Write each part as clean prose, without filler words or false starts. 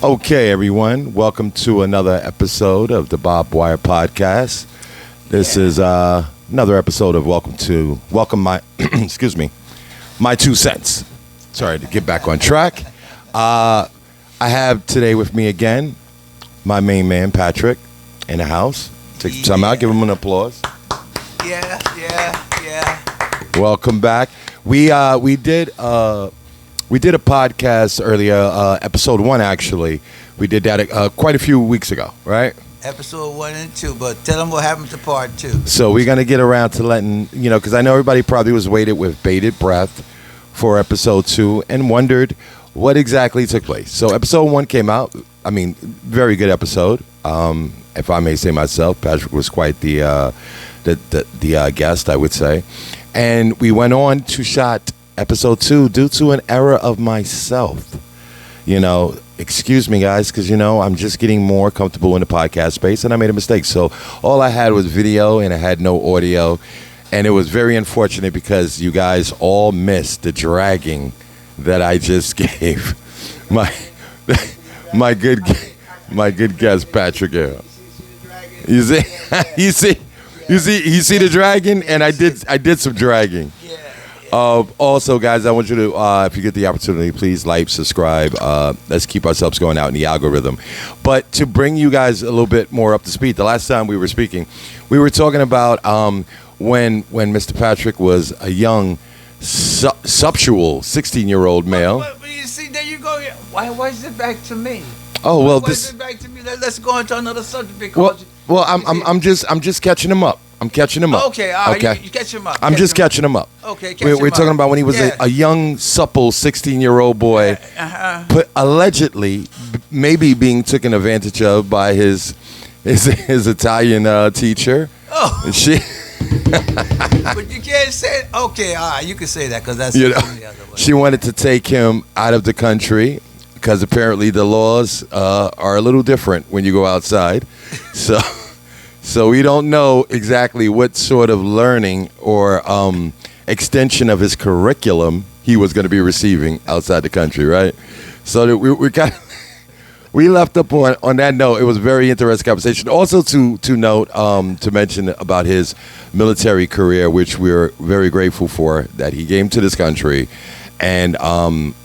Okay, everyone, welcome to another episode of the Bob Wire Podcast. This is another episode of Welcome My excuse me, My Two Cents. Sorry to get back on track. I have today with me again my main man Patrick in the house. Take some time out, give him an applause. Yeah. Welcome back. We did a podcast earlier, episode 1 actually. We did that quite a few weeks ago, right? Episode 1 and 2, but tell them what happened to part 2. So we're gonna get around to letting because I know everybody probably was waited with bated breath for episode 2 and wondered what exactly took place. So episode 1 came out. I mean, very good episode. If I may say myself, Patrick was quite the guest, I would say, and we went on to shot episode 2 due to an error of myself. Excuse me, guys, because I'm just getting more comfortable in the podcast space, and I made a mistake. So all I had was video, and I had no audio, and it was very unfortunate because you guys all missed the dragging that I just gave my good guest Patrick. You see, you see the dragging, and I did some dragging. Also, guys, I want you to, if you get the opportunity, please like, subscribe. Let's keep ourselves going out in the algorithm. But to bring you guys a little bit more up to speed, the last time we were speaking, we were talking about when Mr. Patrick was a young, subsual 16-year-old male. But you see, there you go. Why is it back to me? Oh well, why is it back to me? Let's go into another subject because. Well, I'm just catching him up. I'm catching him up. Okay, okay. You catch him up. I'm just catching him up. Okay, we're talking about when he was a young, supple 16-year-old boy, allegedly maybe being taken advantage of by his Italian teacher. Oh, and she. But you can't say it. Okay, all right, you can say that because that's the other way. She wanted to take him out of the country because apparently the laws are a little different when you go outside. So we don't know exactly what sort of learning or extension of his curriculum he was going to be receiving outside the country, right? So we left up on that note. It was a very interesting conversation. Also to note, to mention about his military career, which we're very grateful for, that he came to this country. And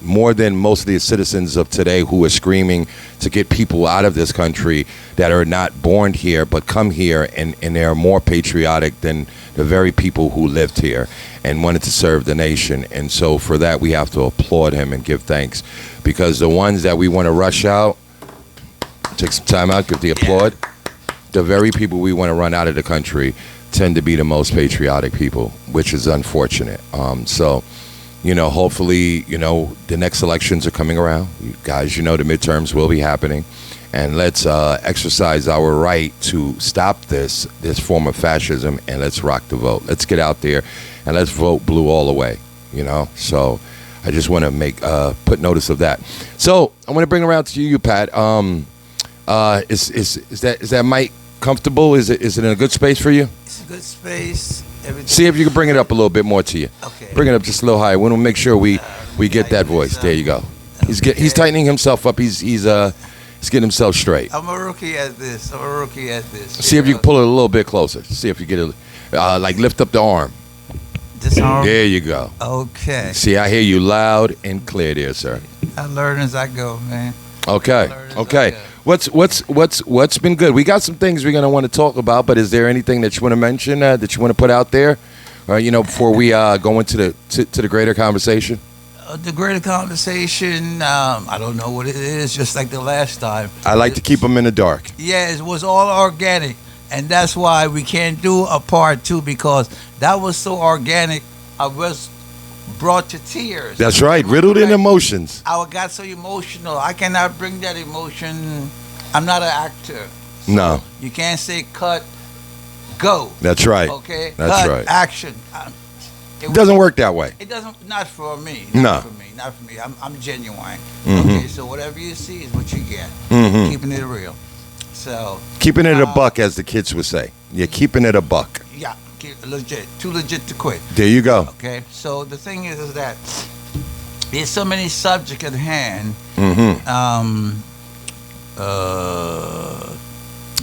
more than most of the citizens of today who are screaming to get people out of this country that are not born here but come here and they are more patriotic than the very people who lived here and wanted to serve the nation. And so for that, we have to applaud him and give thanks, because the ones that we want to rush out, take some time out, give the applaud. The very people we want to run out of the country tend to be the most patriotic people, which is unfortunate. Hopefully, the next elections are coming around. You guys, the midterms will be happening. And let's exercise our right to stop this form of fascism, and let's rock the vote. Let's get out there and let's vote blue all the way, So I just want to put notice of that. So I want to bring around to you, Pat. Is that mic comfortable? Is it in a good space for you? It's a good space. See if you can bring it up a little bit more to you. Okay. Bring it up just a little higher. We want to make sure we get that voice. There you go. He's tightening himself up. He's getting himself straight. I'm a rookie at this. See if you can pull it a little bit closer. See if you get it. Lift up the arm. This arm. There you go. Okay. See, I hear you loud and clear there, sir. I learn as I go, man. Okay. What's been good? We got some things we're gonna want to talk about, but is there anything that you want to mention that you want to put out there, before we go into the greater conversation? The greater conversation, I don't know what it is. Just like the last time, I like to keep them in the dark. Yeah, it was all organic, and that's why we can't do a part 2, because that was so organic. I was brought to tears. That's right, riddled in emotions. I got so emotional. I cannot bring that emotion. I'm not an actor. So no. You can't say cut, go. That's right. Okay? That's cut, right. Action. It doesn't work that way. It doesn't, not for me. Not for me. I'm genuine. Mm-hmm. Okay, so whatever you see is what you get. Mm-hmm. Keeping it real. So. Keeping it a buck, as the kids would say. You're keeping it a buck. Yeah. Legit, too legit to quit. There you go. Okay, so the thing is that there's so many subjects at hand. Mm-hmm.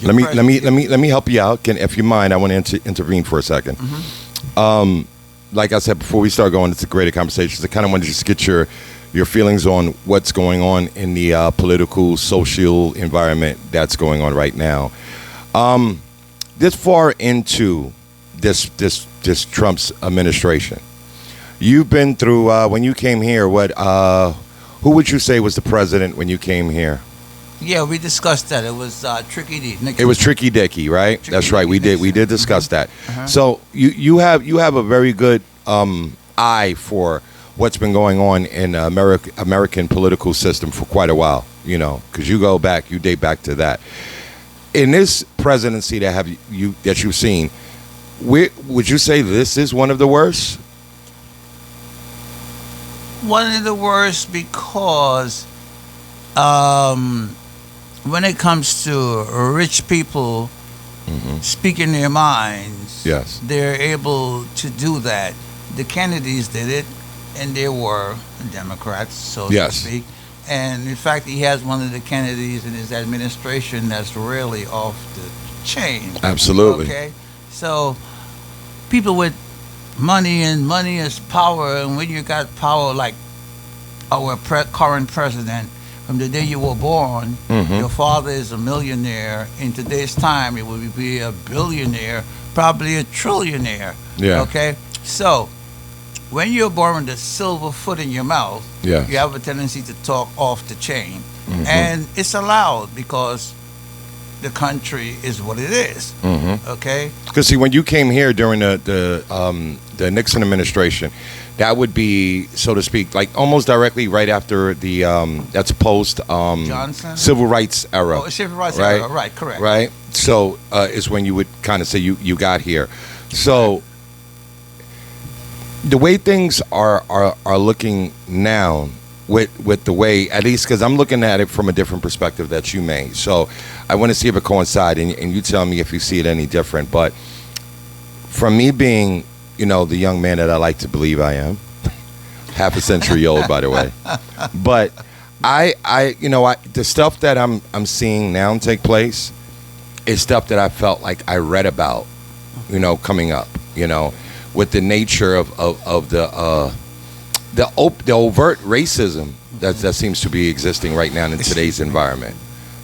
Let me help you out. If you mind, I want to intervene for a 2nd. Like I said before we start going into greater conversations, I kind of want to just get your feelings on what's going on in the political, social environment that's going on right now. This far into this Trump's administration, you've been through when you came here. Who would you say was the president when you came here? Yeah, we discussed that. It was Tricky D. Nixon. It was Tricky Dicky, right? Tricky That's right. Dicky We did discuss that. So you have a very good eye for what's been going on in American political system for quite a while. You know, because you date back to that. In this presidency that you've seen, would you say this is one of the worst? One of the worst because when it comes to rich people speaking their minds, yes, they're able to do that. The Kennedys did it, and they were Democrats, so to speak. And in fact, he has one of the Kennedys in his administration that's really off the chain. Absolutely. Okay, so people with money, and money is power, and when you got power like our current president, from the day you were born, your father is a millionaire. In today's time, it would be a billionaire, probably a trillionaire. Yeah. Okay, so when you're born with a silver foot in your mouth, you have a tendency to talk off the chain, and it's allowed because the country is what it is. Okay. Because see, when you came here during the Nixon administration, that would be, so to speak, like almost directly right after the that's post Johnson civil rights era. Oh, civil rights era, right? Correct. Right. So is when you would kind of say you got here. So the way things are looking now, with the way, at least because I'm looking at it from a different perspective that you may. So I want to see if it coincides, and you tell me if you see it any different. But from me being, the young man that I like to believe I am, half a century old, by the way. But the stuff that I'm seeing now take place is stuff that I felt like I read about, coming up, with the nature of the overt racism that seems to be existing right now in today's environment.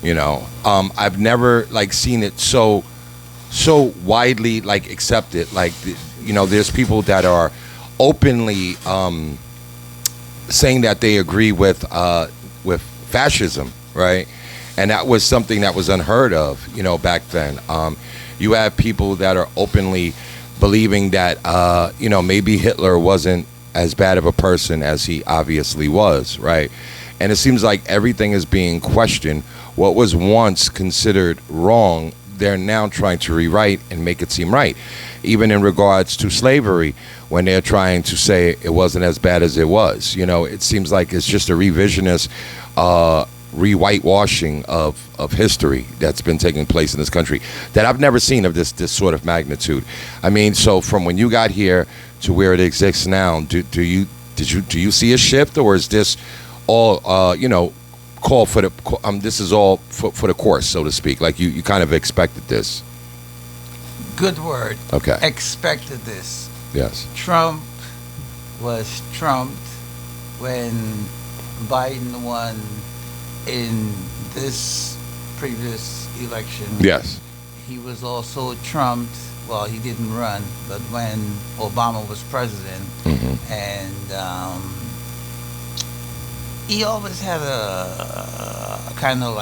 I've never seen it so widely accepted. There's people that are openly saying that they agree with fascism, right? And that was something that was unheard of, back then. You have people that are openly believing that maybe Hitler wasn't as bad of a person as he obviously was, right? And it seems like everything is being questioned. What was once considered wrong, they're now trying to rewrite and make it seem right. Even in regards to slavery, when they're trying to say it wasn't as bad as it was. It seems like it's just a revisionist re-whitewashing of history that's been taking place in this country that I've never seen of this sort of magnitude. I mean, so from when you got here to where it exists now, do you see a shift, or is this all call for the this is all for the course, so to speak? Like you kind of expected this. Good word. Okay. Expected this. Yes. Trump was trumped when Biden won in this previous election. Yes. He was also trumped. Well, he didn't run, but when Obama was president, and he always had a kind of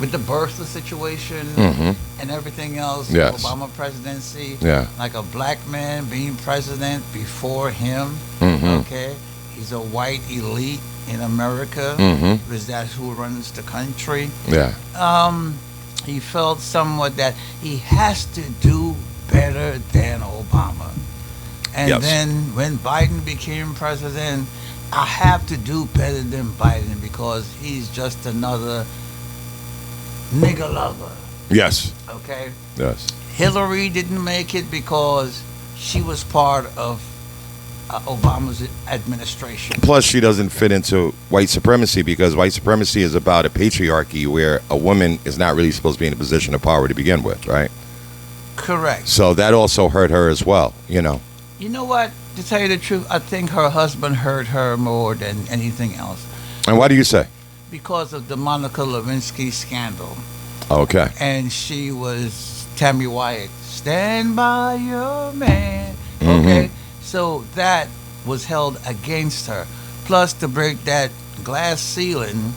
with the birther situation and everything else, yes. Obama presidency, yeah, like a black man being president before him. Okay, he's a white elite in America, because that's who runs the country. Yeah. He felt somewhat that he has to do better than Obama. And yes. then when Biden became president, I have to do better than Biden because he's just another nigger lover. Yes. Okay? Yes. Hillary didn't make it because she was part of Obama's administration. Plus, she doesn't fit into white supremacy because white supremacy is about a patriarchy where a woman is not really supposed to be in a position of power to begin with, right? Correct. So that also hurt her as well, you know. You know what? To tell you the truth, I think her husband hurt her more than anything else And why do you say? because of the Monica Lewinsky scandal. Okay. And she was Tammy Wyatt. Stand by your man. Mhm. Okay. So that was held against her. Plus, to break that glass ceiling,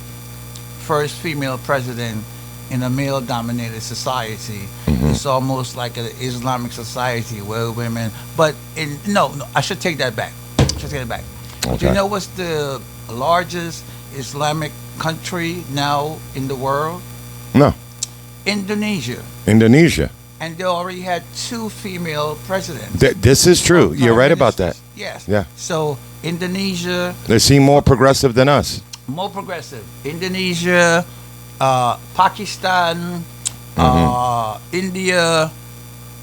first female president in a male dominated society. Mhm. It's almost like an Islamic society where women, but no, I should take that back. Okay. You know what's the largest Islamic country now in the world? No. Indonesia. Indonesia. And they already had two female presidents. This is true. Prime You're right about that. ministers. Yes. Yeah. So Indonesia, They seem more progressive than us. more progressive. Indonesia, Pakistan, India,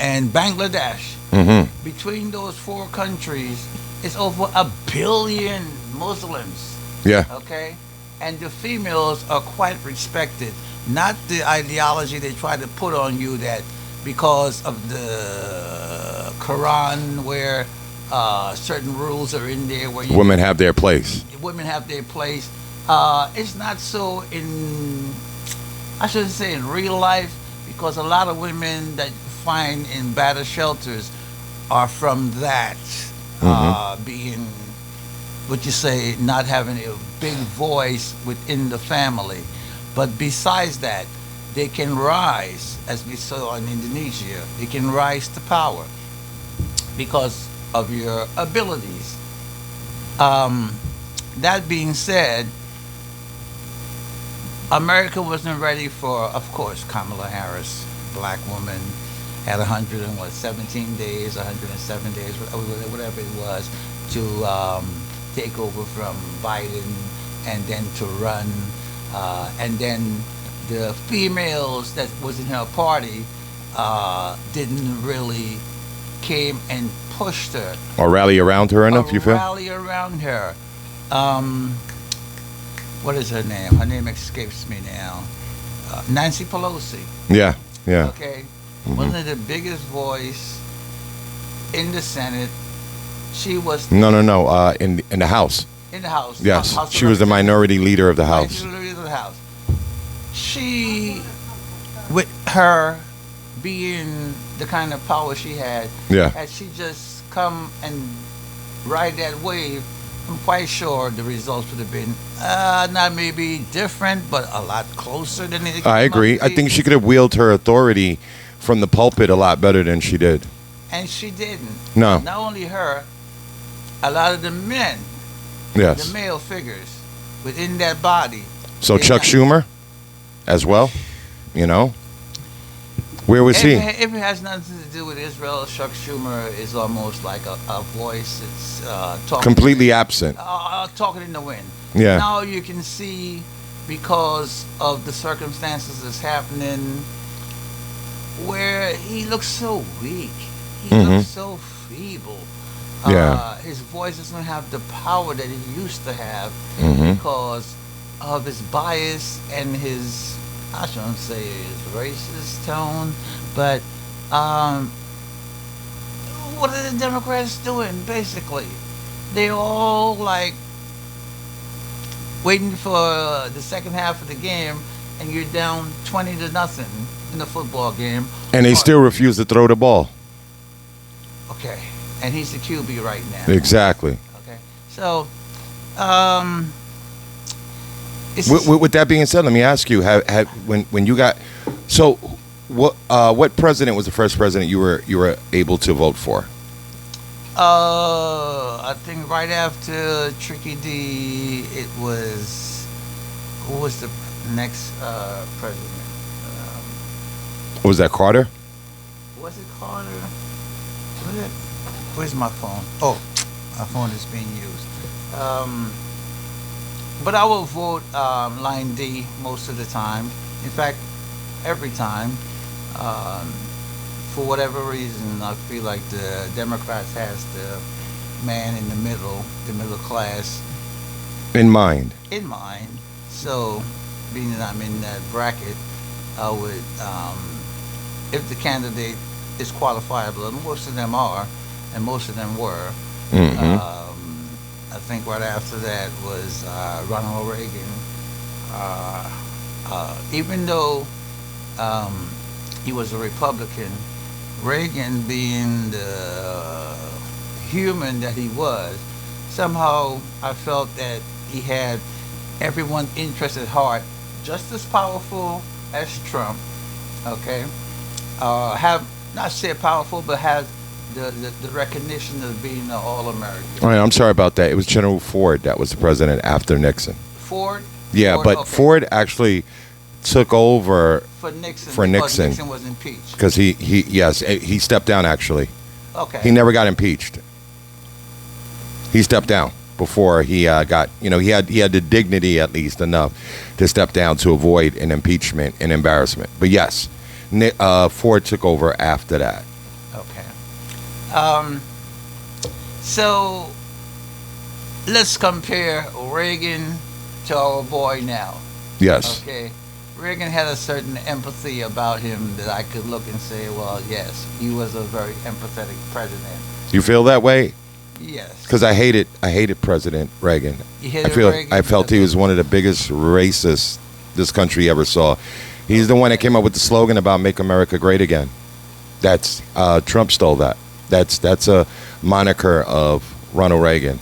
and Bangladesh. Mm-hmm. Between those four countries, it's over 1 billion Muslims. Yeah. Okay? And the females are quite respected. Not the ideology they try to put on you that because of the Quran where certain rules are in there where Women have their place. women have their place. It's not so in, I shouldn't say in real life, because a lot of women that you find in battered shelters are from that, being, what you say, not having a big voice within the family. But besides that, they can rise, as we saw in Indonesia, they can rise to power because of your abilities. That being said, America wasn't ready for, of course, Kamala Harris, black woman, had 117 days, 107 days, whatever it was, to take over from Biden and then to run. And then the females that was in her party didn't really came and pushed her. Or rally around her enough, you feel? Rally around her. What is her name? Her name escapes me now. Nancy Pelosi. Yeah. Yeah. Okay. One of the biggest voice in the Senate. She was No. In the House. in the House. Yes. House of She was the Representatives. minority leader of the Right, House. she was the leader of the House. She, with her being the kind of power she had, Yeah. had she just come and ride that wave, I'm quite sure the results would have been not maybe different, but a lot closer than it. I agree. might I be. think she could have wielded her authority from the pulpit a lot better than she did. And she didn't. No. Not only her, a lot of the men, Yes. the male figures within that body. So they Chuck got- Schumer, as well. You know, where was he? If it has nothing to do with Israel, Chuck Schumer is almost like a voice. It's talking Completely absent. talking in the wind. Yeah. Now you can see, because of the circumstances that's happening, where he looks so weak. He looks so feeble. Yeah. His voice doesn't have the power that he used to have Mhm. because of his bias and his, I shouldn't say his racist tone, but what are the Democrats doing, basically? They're all like waiting for the second half of the game, and you're down 20-0 in the football game. And they Or- still refuse to throw the ball. Okay, and he's the QB right now. Exactly. Okay, so it's With that being said, let me ask you: when you got so what president was the first president you were able to vote for? I think right after Tricky D, it was, who was the next president? Was that Carter? Was it Carter? Was it? Where's my phone? Oh, my phone is being used. But I will vote line D most of the time. In fact, every time. For whatever reason, I feel like the Democrats has the man in the middle class In mind. in mind. So, being that I'm in that bracket, I would, if the candidate is qualifiable, and most of them are, and most of them were, I think right after that was Ronald Reagan. Even though he was a Republican, Reagan, being the human that he was, somehow I felt that he had everyone's interest at heart, just as powerful as Trump. Okay, have not say powerful, but has the recognition of being an all-American. All right, I'm sorry about that. It was General Ford that was the president after Nixon. Ford. Yeah, but okay. Ford actually took over for Nixon. for because Nixon. Nixon was impeached. because he stepped down actually. Okay. He never got impeached. He stepped down before he got, he had the dignity at least enough to step down to avoid an impeachment and embarrassment. But yes, Ford took over after that. Okay. So let's compare Reagan to our boy now. Yes. Okay. Reagan had a certain empathy about him that I could look and say, well, yes, he was a very empathetic president. You feel that way? Yes. Because I hated President Reagan. You hated Reagan? I felt he was one of the biggest racists this country ever saw. He's the one that came up with the slogan about "Make America Great Again." That's Trump stole that. That's a moniker of Ronald Reagan.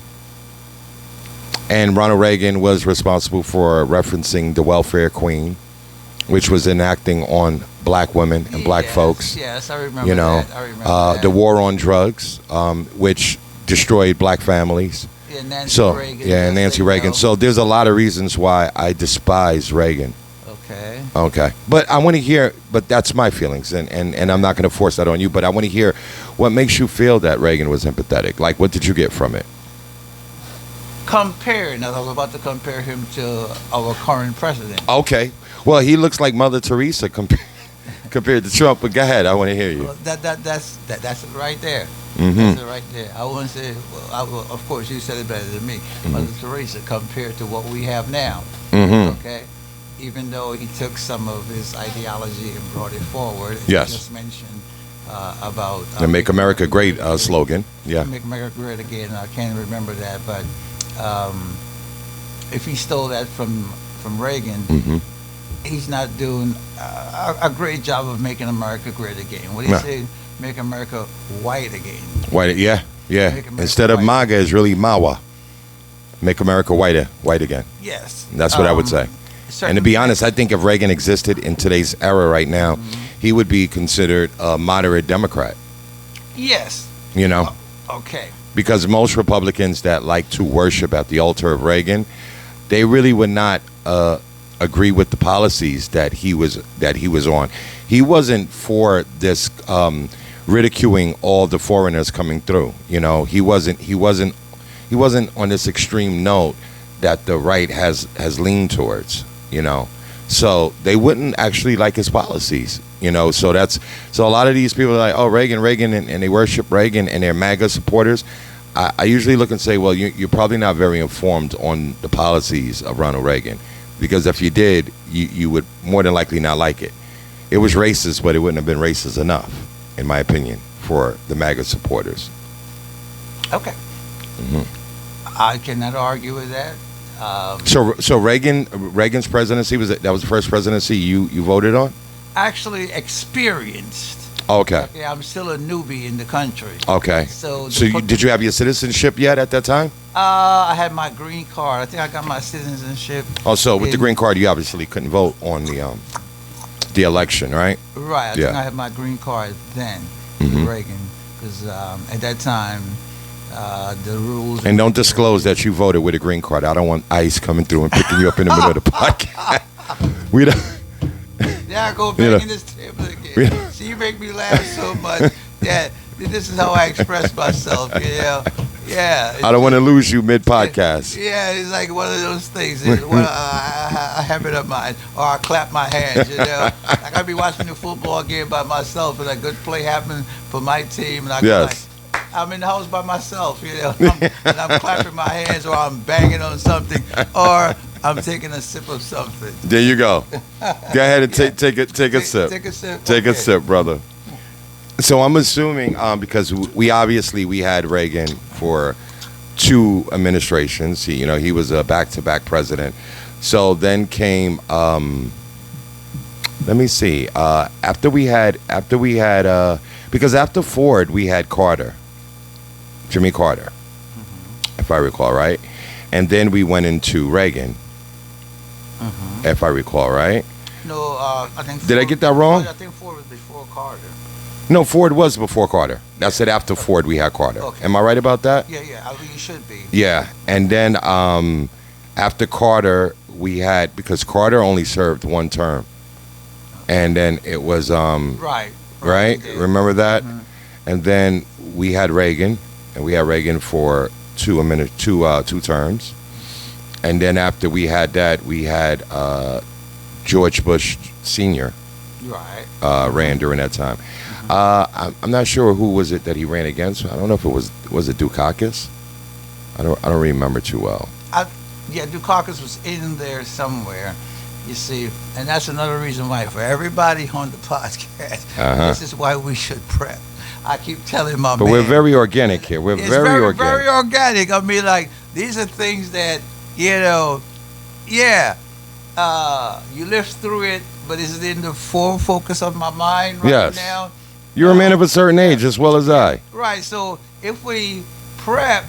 And Ronald Reagan was responsible for referencing the welfare queen, which was enacting on black women and black folks. Yes, I remember that. I remember that. The war on drugs, which destroyed black families. Yeah, Nancy Reagan. Yeah, Nancy Reagan. So there's a lot of reasons why I despise Reagan. Okay. Okay. But I want to hear, but that's my feelings, and I'm not going to force that on you, but I want to hear what makes you feel that Reagan was empathetic. Like, what did you get from it? Now I was about to compare him to our current president. Okay. Well, he looks like Mother Teresa compared to Trump, but go ahead. I want to hear you. Well, that's it right there. Mm-hmm. That's it right there. I wouldn't say, of course, you said it better than me. Mm-hmm. Mother Teresa compared to what we have now. Mm-hmm. Okay? Even though he took some of his ideology and brought it forward. As Yes. You just mentioned about... The Make America Great slogan. Yeah. Make America Great Again. I can't remember that, but if he stole that from Reagan, Mm-hmm. he's not doing a great job of making America great again. What he No. said, make America white again. White, yeah. Make America Instead of white. MAGA, is really MAWA. Make America white again. Yes. That's what I would say. And to be honest, I think if Reagan existed in today's era right now, he would be considered a moderate Democrat. Yes. Okay. Because most Republicans that like to worship at the altar of Reagan, they really would not agree with the policies that he was on. He wasn't for this ridiculing all the foreigners coming through. He wasn't on this extreme note that the right has leaned towards. So they wouldn't actually like his policies. So a lot of these people are like, oh, Reagan, and they worship Reagan and they're MAGA supporters. I usually look and say, well, you're probably not very informed on the policies of Ronald Reagan, because if you did, you would more than likely not like it. It was racist, but it wouldn't have been racist enough, in my opinion, for the MAGA supporters. Okay. Mm-hmm. I cannot argue with that. So Reagan's presidency was the first presidency you voted on? Actually experienced. Okay. Yeah, I'm still a newbie in the country. Okay. So did you have your citizenship yet at that time? I had my green card. I think I got my citizenship. Oh, so with the green card, you obviously couldn't vote on the election, right? Right. I think I had my green card then with Reagan, because at that time the rules. And don't disclose that you voted with a green card. I don't want ICE coming through and picking you up in the middle of the podcast. We don't. Yeah, I go back in this table again. See, you make me laugh so much that this is how I express myself. Yeah. I don't want to lose you mid-podcast. Yeah, it's like one of those things. I have it up my, or I clap my hands. I gotta be watching the football game by myself, and a good play happens for my team, and I go Yes. like, I'm in the house by myself, and I'm clapping my hands, or I'm banging on something, or I'm taking a sip of something. There you go. Go ahead and take a sip. Take a sip. Take a Okay. sip, brother. So I'm assuming because we had Reagan for 2 administrations. He was a back-to-back president. So then came let me see. After we had because after Ford we had Carter, Jimmy Carter, if I recall right, and then we went into Reagan, if I recall right. No, I think. Did I get that wrong? I think Ford was before Carter. No, Ford was before Carter. I said after Ford we had Carter. Okay. Am I right about that? Yeah. I think you should be. Yeah, and then after Carter we had, because Carter only served 1 term, and then it was Right. right? Indeed. Remember that? And then we had Reagan, and we had Reagan for 2 terms, and then after we had that, we had George Bush Sr. Right. Ran during that time. I'm not sure who was it that he ran against. I don't know if it was it Dukakis. I don't remember too well. Yeah, Dukakis was in there somewhere. You see, and that's another reason why, for everybody on the podcast, this is why we should prep. I keep telling my But man. we're very organic here. We're It's very organic. very organic. I mean, like, these are things that, you live through it, but it's in the full focus of my mind right Yes. now. You're a man of a certain age as well as I. Right, so if we prep,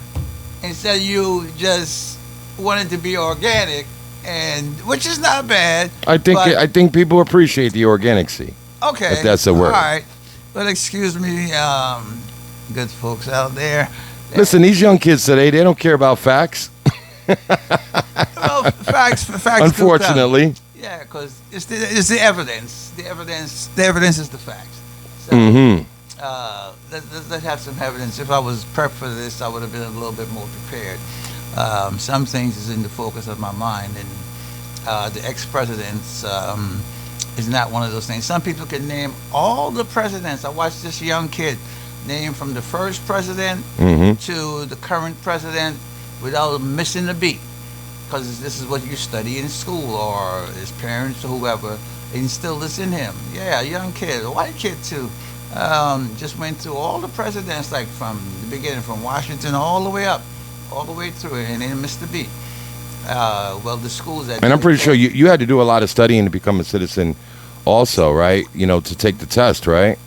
instead of you just wanting to be organic, and which is not bad. I but- think people appreciate the organicy. Okay. If that's a word. All right. But excuse me, good folks out there. Listen, these young kids today, they don't care about facts. Well, facts do count. Unfortunately. Yeah, because it's the evidence. The evidence is the facts. So, let's have some evidence. If I was prepped for this, I would have been a little bit more prepared. Some things is in the focus of my mind, and the ex-presidents is not one of those things. Some people can name all the presidents. I watched this young kid name from the first president to the current president without missing a beat, because this is what you study in school, or his parents or whoever instilled this in him. Yeah, a young kid, a white kid too. Just went through all the presidents, like from the beginning, from Washington all the way through it, and then missed a beat. Well, the schools that. And I'm pretty sure you had to do a lot of studying to become a citizen also, right? To take the test, right?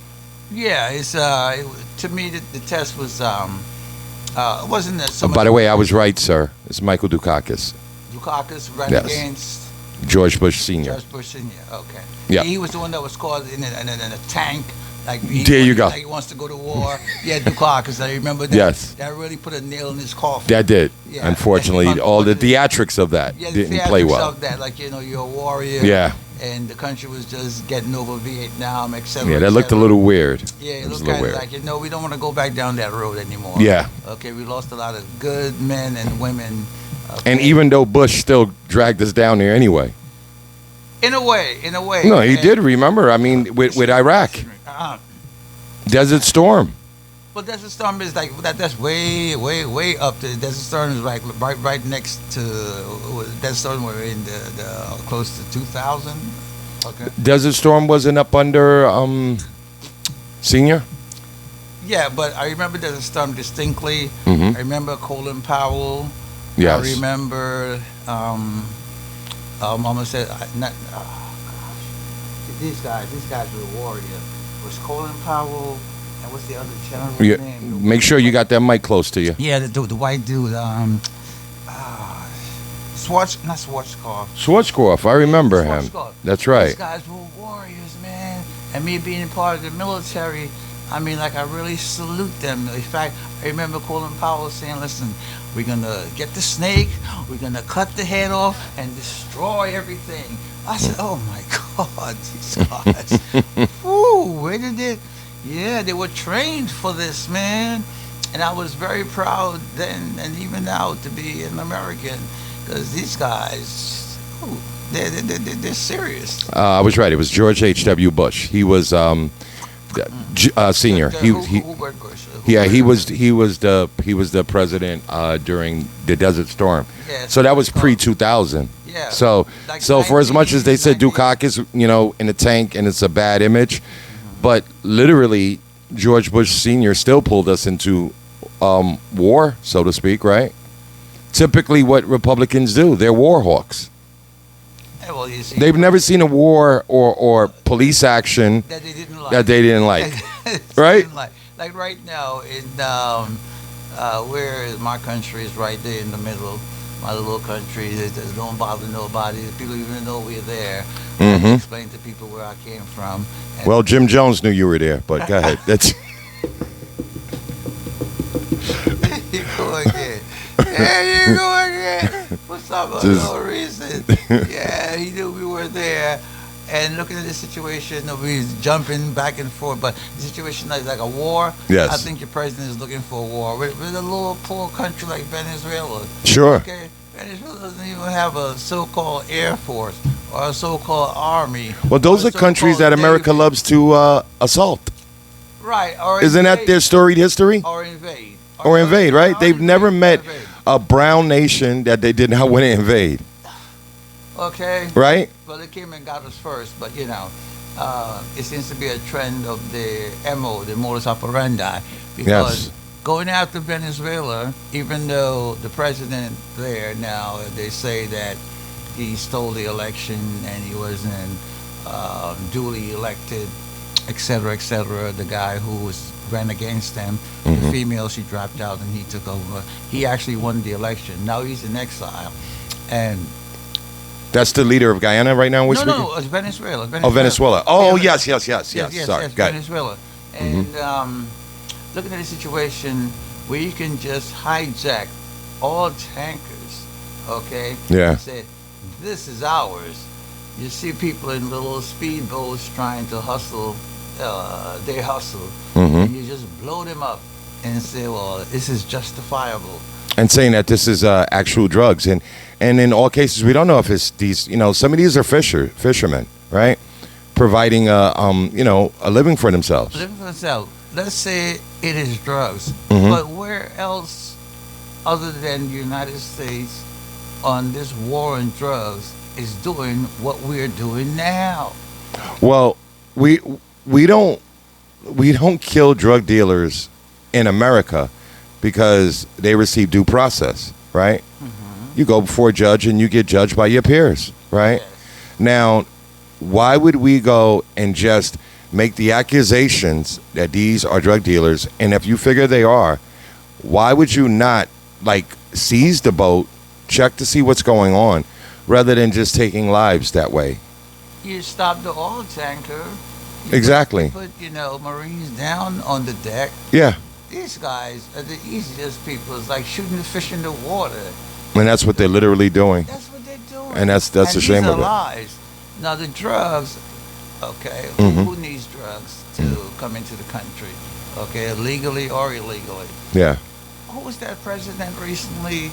Yeah, it's to me the test was it wasn't that so much. By the way, I was right, sir. It's Michael Dukakis. Dukakis ran Yes. against George Bush Sr. George Bush Sr. Okay. Yeah. He was the one that was caught in a tank. Like There you go. Like he wants to go to war. Yeah, Dukakis. I remember that. Yes. That really put a nail in his coffin. That did. Yeah. Unfortunately, all the theatrics of that Yeah, the didn't play theatrics well. Of that, like you're a warrior. Yeah. And the country was just getting over Vietnam, etc. Yeah, that looked a little weird. Yeah, it was looked a kind little of weird. like we don't want to go back down that road anymore. Yeah. Okay, we lost a lot of good men and women. Okay? And even though Bush still dragged us down there anyway. in a way. No, he And- did, remember. I mean, with Iraq. Desert Storm. But Desert Storm is like that's way up to Desert Storm is like right next to Desert Storm. We're in the close to 2000. Okay. Desert Storm wasn't up under Senior? Yeah, but I remember Desert Storm distinctly. Mhm. I remember Colin Powell. Yes. I remember. Mama said not. These guys were warrior. Was Colin Powell and what's the other general Yeah. name? Make sure you got that mic close to you. Yeah, the white dude. Not Schwarzkopf. Schwarzkopf, I remember him. Schwarzkopf. That's These right. guys were warriors, man. And me being part of the military, I mean, like, I really salute them. In fact, I remember Colin Powell saying, listen, we're going to get the snake, we're going to cut the head off and destroy everything. I said, oh, my God, these guys. Ooh, where did they? Yeah, they were trained for this, man. And I was very proud then and even now to be an American, because these guys, ooh, they're serious. I was right. It was George H.W. Bush. He was senior. Who Yeah, he was the president during the Desert Storm. Yeah, So that was called- pre 2000. Yeah. So Like for as much as they said 1990s. Dukakis, in the tank and it's a bad image, but literally George Bush Sr. still pulled us into war, so to speak, right? Typically, what Republicans do, they're war hawks. Yeah, well, you see, They've never seen a war or police action that they didn't like. that they didn't like. They Right? didn't like right now in where is my country is right there in the middle. My little country, it don't bother nobody. People even know we're there. I have to explain to people where I came from. And Well, Jim Jones knew you were there, but go ahead. That's you go again. There you go again. What's up for Just- no reason? Yeah, he knew we were there. And looking at the situation, nobody's jumping back and forth. But the situation is like a war. Yes. I think your president is looking for a war with a little poor country like Venezuela. sure. Okay, Venezuela doesn't even have a so-called air force or a so-called army. Well, those or are a countries that so-called America navy. loves to assault. Right. Or Isn't that invade. their storied history? Or invade. Or invade, right? or They've invade, never or met invade. a brown nation that they did not want to invade, Okay. right? Well, they came and got us first, but it seems to be a trend of the MO, the modus operandi, because Yes. going after Venezuela, even though the president there now, they say that he stole the election and he wasn't duly elected, et cetera, the guy who ran against them, the female, she dropped out and he took over. He actually won the election. Now he's in exile. And That's the leader of Guyana right now. We're speaking? no, it's Venezuela. Oh, Venezuela. Oh, Yeah, yes. Sorry. Got it. Venezuela. And looking at the situation where you can just hijack all tankers, okay? Yeah. And say, this is ours. You see people in little speedboats trying to hustle, they hustle, and you just blow them up and say, well, this is justifiable. And saying that this is actual drugs, and in all cases, we don't know if it's these. Some of these are fishermen, right? Providing a living for themselves. Living for themselves. Let's say it is drugs, Mhm. but where else, other than the United States, on this war on drugs, is doing what we're doing now? Well, we don't kill drug dealers in America because they receive due process, right? You go before a judge and you get judged by your peers, right? Yes. Now, why would we go and just make the accusations that these are drug dealers? And if you figure they are, why would you not seize the boat, check to see what's going on, rather than just taking lives that way? You stop the oil tanker. Exactly. Put Marines down on the deck. Yeah. These guys are the easiest people. It's like shooting the fish in the water. And that's what they're literally doing. That's what they're doing. And that's a shame these of are it. lies. Now the drugs, okay, Mhm. who needs drugs to come into the country? Okay, legally or illegally. Yeah. Who was that president recently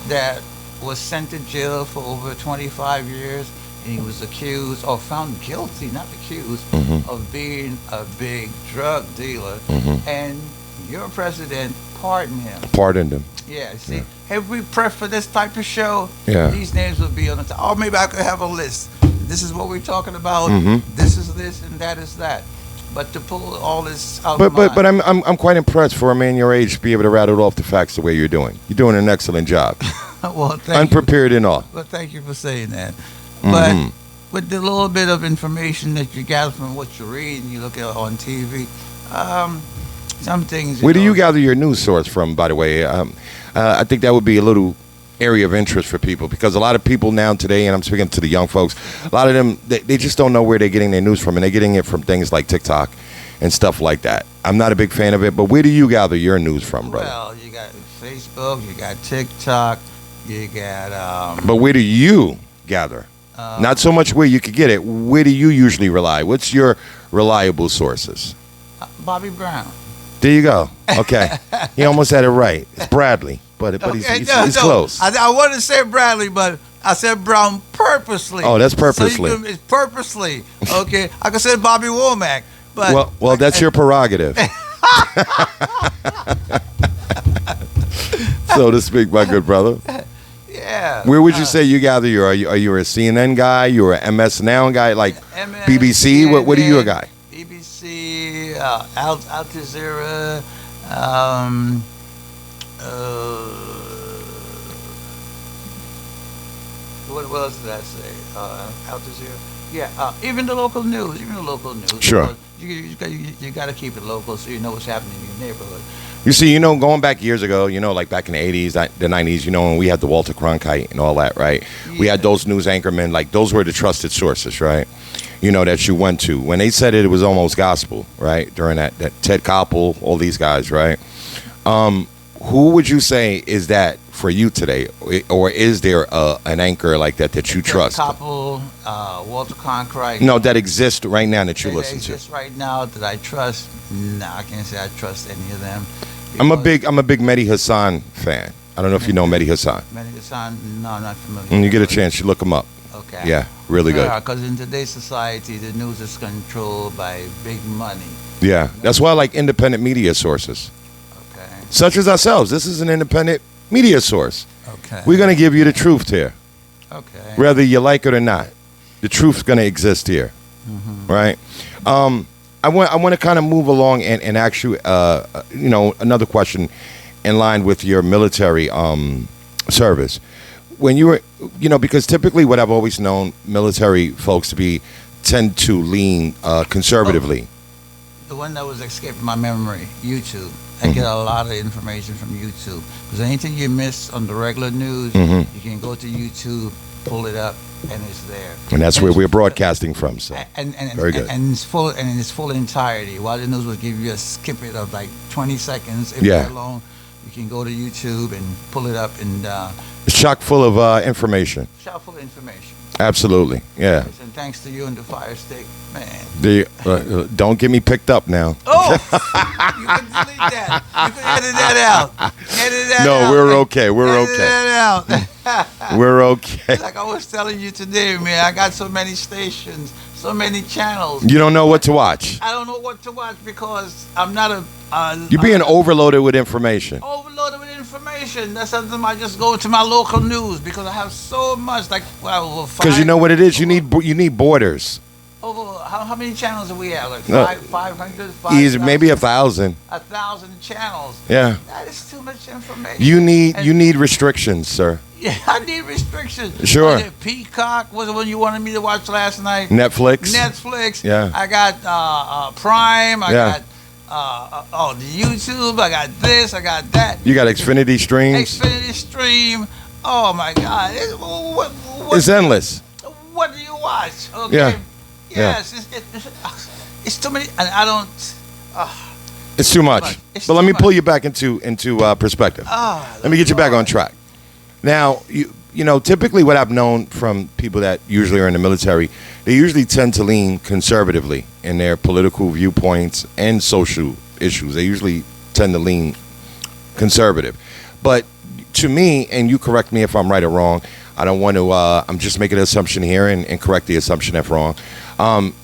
that was sent to jail for over 25 years and he was accused or found guilty, not accused, of being a big drug dealer, and your president pardoned him. Pardoned them. Yeah, see, if we prep for this type of show, Yeah. these names would be on the top. Or maybe I could have a list. This is what we're talking about. This is this, and that is that. But to pull all this out, But I'm quite impressed for a man your age to be able to rattle off the facts the way you're doing. You're doing an excellent job. well, thank you. Unprepared and all. Well, thank you for saying that. But with the little bit of information that you gather from what you read and you look at on TV, some things. Where do you gather your news source from, by the way? I think that would be a little area of interest for people, because a lot of people now today, and I'm speaking to the young folks, a lot of them, they just don't know where they're getting their news from, and they're getting it from things like TikTok and stuff like that. I'm not a big fan of it, but where do you gather your news from, brother? Well, you got Facebook, you got TikTok, you got. But where do you gather? Not so much where you could get it. Where do you usually rely? What's your reliable sources? Bobby Brown. There you go. Okay. He almost had it right. It's Bradley, but he's close. I wanted to say Bradley, but I said Brown purposely. Oh, that's purposely. So it's purposely. Okay. I could say Bobby Womack, but Well, that's your prerogative. so to speak, my good brother. Yeah. Where would you say you gather your? Are you a CNN guy? You're a MS Now guy, like MS, BBC? What are you a guy? BBC, Al Jazeera, what else did I say? Al Jazeera. Yeah, even the local news. Sure. Because you got to keep it local so you know what's happening in your neighborhood. You see, going back years ago, like back in the 80s, the 90s, when we had the Walter Cronkite and all that, right? Yeah. We had those news anchormen, like those were the trusted sources, right? That you went to. When they said it was almost gospel, right? During that Ted Koppel, all these guys, right? Who would you say is that for you today? Or is there an anchor like that you trust? Ted Koppel, Walter Cronkite. No, that exists right now that you listen Just right now that I trust. No, I can't say I trust any of them. I'm a big Mehdi Hassan fan. I don't know if you know Mehdi Hassan. Mehdi Hassan? No, I'm not familiar. When you get a chance, you look him up. Okay. Yeah, really good. Yeah, because in today's society, the news is controlled by big money. Yeah, that's why I like independent media sources, Okay. such as ourselves. This is an independent media source. Okay. We're going to give you the truth here, Okay. whether you like it or not. The truth's going to exist here, right? I want to kind of move along and ask you, another question in line with your military service. When you were, because typically what I've always known military folks to be tend to lean conservatively. The one that was escaping my memory, YouTube. I get a lot of information from YouTube. Because anything you miss on the regular news, you can go to YouTube, pull it up, and it's there. And that's where we're broadcasting from. So and very good. And it's full in its full entirety. While the news will give you a skip it of like 20 seconds, if Yeah. that long, you can go to YouTube and pull it up and it's chock full of information. shot full of information. Absolutely, yeah. And thanks to you and the Fire Stick, man. Don't get me picked up now. Oh, you can delete that. You can edit that out. Edit that No, out. we're okay. We're Edit okay. that out. We're okay. Like I was telling you today, man, I got so many stations, so many channels. You don't know what to watch. I don't know what to watch because I'm not a. You're being overloaded with information. Overloaded with information. That's something I just go to my local news because I have so much. Like, well, Because you know what it is. You need borders. Over how many channels do we have? Like No. 500, Easy, maybe 1,000. 1,000 channels. Yeah. That is too much information. You need restrictions, sir. Yeah, I need restrictions. Sure. Was it Peacock was the one you wanted me to watch last night. Netflix. Netflix. Yeah. I got Prime. I Yeah. got the YouTube. I got this. I got that. You got Xfinity streams. Xfinity Stream. Oh my God! It's endless. What do you watch? Okay. Yeah. Yes, it's too many, and I don't. It's too much. It's But let too me much. pull you back into perspective. Let me get you back on track. Now, typically what I've known from people that usually are in the military, they usually tend to lean conservatively in their political viewpoints and social issues. They usually tend to lean conservative. But to me, and you correct me if I'm right or wrong, I don't want to, I'm just making an assumption here and correct the assumption if wrong.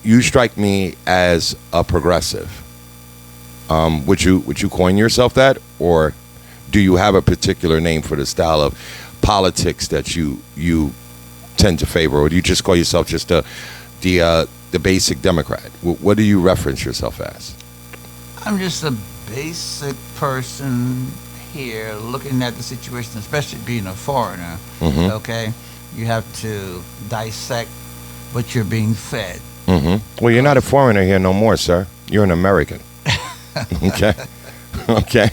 You strike me as a progressive. Would you coin yourself that, or do you have a particular name for the style of politics that you tend to favor, or do you just call yourself just the basic Democrat? What do you reference yourself as? I'm just a basic person here looking at the situation, especially being a foreigner. Mhm. Okay, you have to dissect what you're being fed. Well, you're not a foreigner here no more, sir. You're an American. Okay. Okay.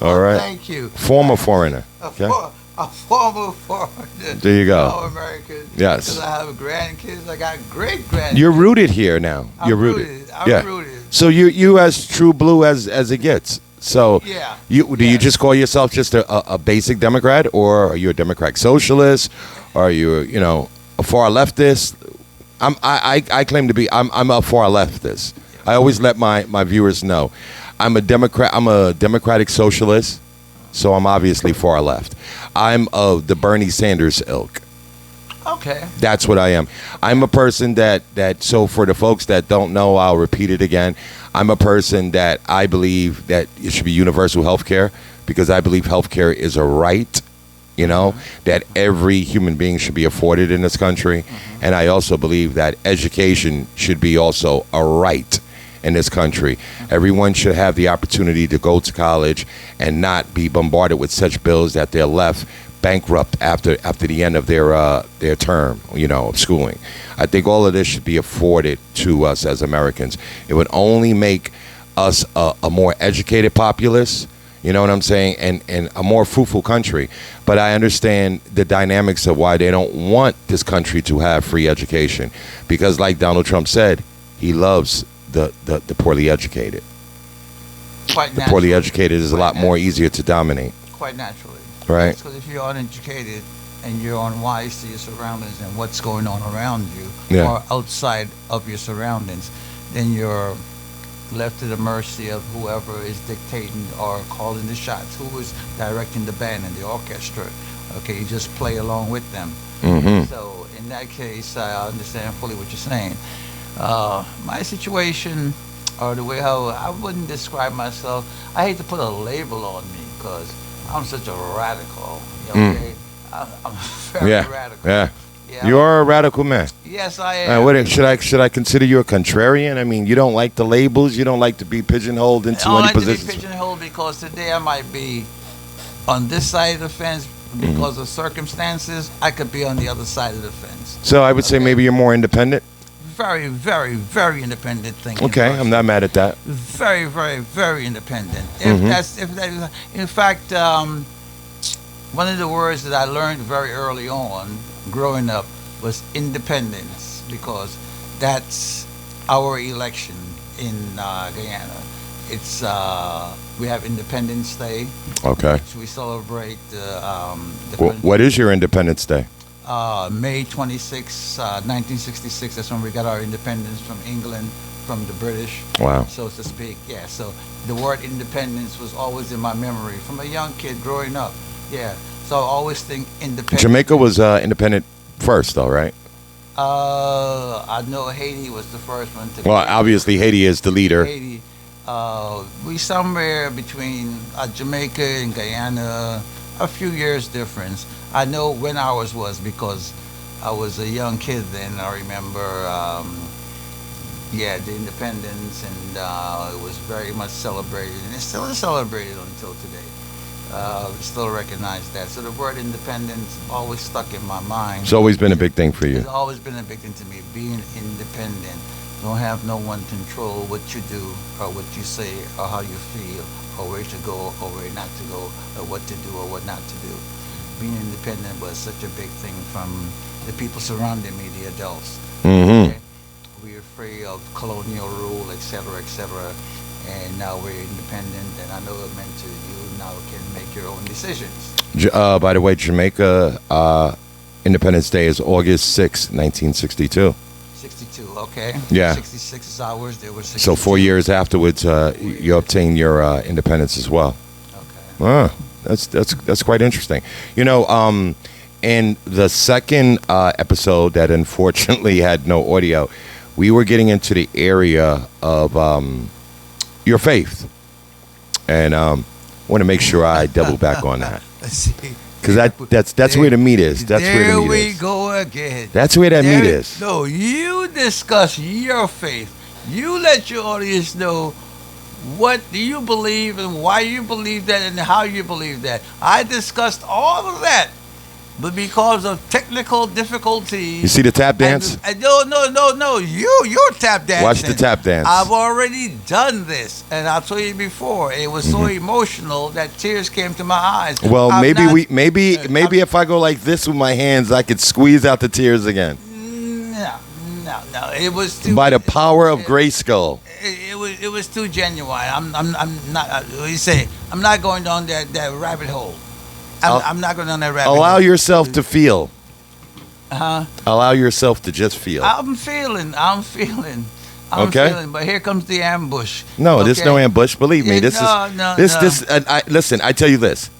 All right. Thank you. Former foreigner. Okay. A former foreigner. There you go. No American. Yes. Because I have grandkids. I got great grandkids. You're rooted here now. I'm You're rooted. I'm rooted. So you as true blue as it gets. So Yeah. you you just call yourself just a basic Democrat, or are you a Democratic socialist? Are you a far leftist? I claim to be I'm a far leftist. I always let my viewers know I'm a Democrat. I'm a Democratic socialist, so I'm obviously far left. I'm of the Bernie Sanders ilk. Okay. That's what I am. I'm a person that so for the folks that don't know, I'll repeat it again. I'm a person that I believe that it should be universal health care because I believe health care is a right, that every human being should be afforded in this country. And I also believe that education should be also a right in this country. Everyone should have the opportunity to go to college and not be bombarded with such bills that they're left bankrupt after the end of their term, of schooling. I think all of this should be afforded to us as Americans. It would only make us a more educated populace, you know what I'm saying, and a more fruitful country. But I understand the dynamics of why they don't want this country to have free education, because like Donald Trump said, he loves the poorly educated. Quite the poorly educated is a lot more easier to dominate. Quite naturally. Right. Because if you're uneducated and you're unwise to your surroundings and what's going on around you or outside of your surroundings, then you're left to the mercy of whoever is dictating or calling the shots, who is directing the band and the orchestra. Okay, you just play along with them. So in that case, I understand fully what you're saying. My situation, or the way how I wouldn't describe myself, I hate to put a label on me because I'm such a radical. Okay? I'm very radical. Yeah. You are a radical man. Yes, I am. Should I consider you a contrarian? I mean, you don't like the labels. You don't like to be pigeonholed into any position. I don't like to be pigeonholed because today I might be on this side of the fence because of circumstances. I could be on the other side of the fence. So I would say maybe you're more independent. Very, very, very independent thinking. Okay, person. I'm not mad at that. Very, very, very independent. In fact, one of the words that I learned very early on, growing up, was independence, because that's our election in Guyana. It's we have Independence Day. Okay. Which we celebrate. What is your Independence Day? May 26, 1966. That's when we got our independence from England, from the British. Wow. So to speak. Yeah. So the word independence was always in my memory from a young kid growing up. Yeah. So I always think independence. Jamaica was independent first, though, right? I know Haiti was the first one to. Well, obviously Haiti is the leader. Haiti. We somewhere between Jamaica and Guyana, a few years difference. I know when ours was because I was a young kid then. I remember, the independence, and it was very much celebrated, and it still is celebrated until today. We still recognize that. So the word independence always stuck in my mind. It's always been a big thing for you. It's always been a big thing to me, being independent. Don't have no one control what you do or what you say or how you feel or where to go or where not to go or what to do or what not to do. Being independent was such a big thing from the people surrounding me, the adults. Okay? We're free of colonial rule, etc., etc., and now we're independent, and I know it meant to you now can make your own decisions. By the way, Jamaica Independence Day is August 6, 1962. 62, okay. Yeah. 66 is ours. There was 62. So 4 years afterwards, you obtained your independence as well. Okay. That's quite interesting. In the second episode that unfortunately had no audio, we were getting into the area of your faith, and I want to make sure I double back on that. Let's see. Because that's where the meat is. That's where the meat There is. we go again. That's where that meat is. No, you discuss your faith. You let your audience know what do you believe and why you believe that and how you believe that. I discussed all of that. But because of technical difficulties... You see the tap dance? No. You're tap dancing. Watch the tap dance. I've already done this. And I told you before, it was so emotional that tears came to my eyes. Well, maybe if I go like this with my hands, I could squeeze out the tears again. No. It was too... By the power of Grayskull. It was too genuine. I'm not... What do you say? I'm not going down that rabbit hole. I'm not going down that rabbit hole. Allow yourself to feel. Uh-huh. Allow yourself to just feel. I'm feeling. But here comes the ambush. No, okay? there's no ambush. Believe me, this no. Listen, I tell you this.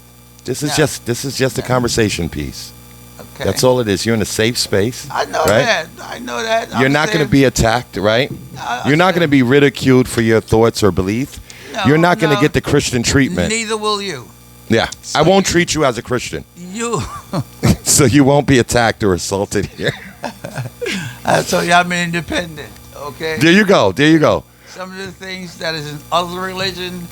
This is just a conversation piece. Okay. That's all it is. You're in a safe space. I know right? that. I know that. You're not going to be attacked, right? I You're not going to be ridiculed for your thoughts or belief. No, You're not going to no. get the Christian treatment. Neither will you. Yeah. So I won't treat you as a Christian. You. So you won't be attacked or assaulted here. I told you I'm independent. Okay. There you go. There you go. Some of the things that is in other religion,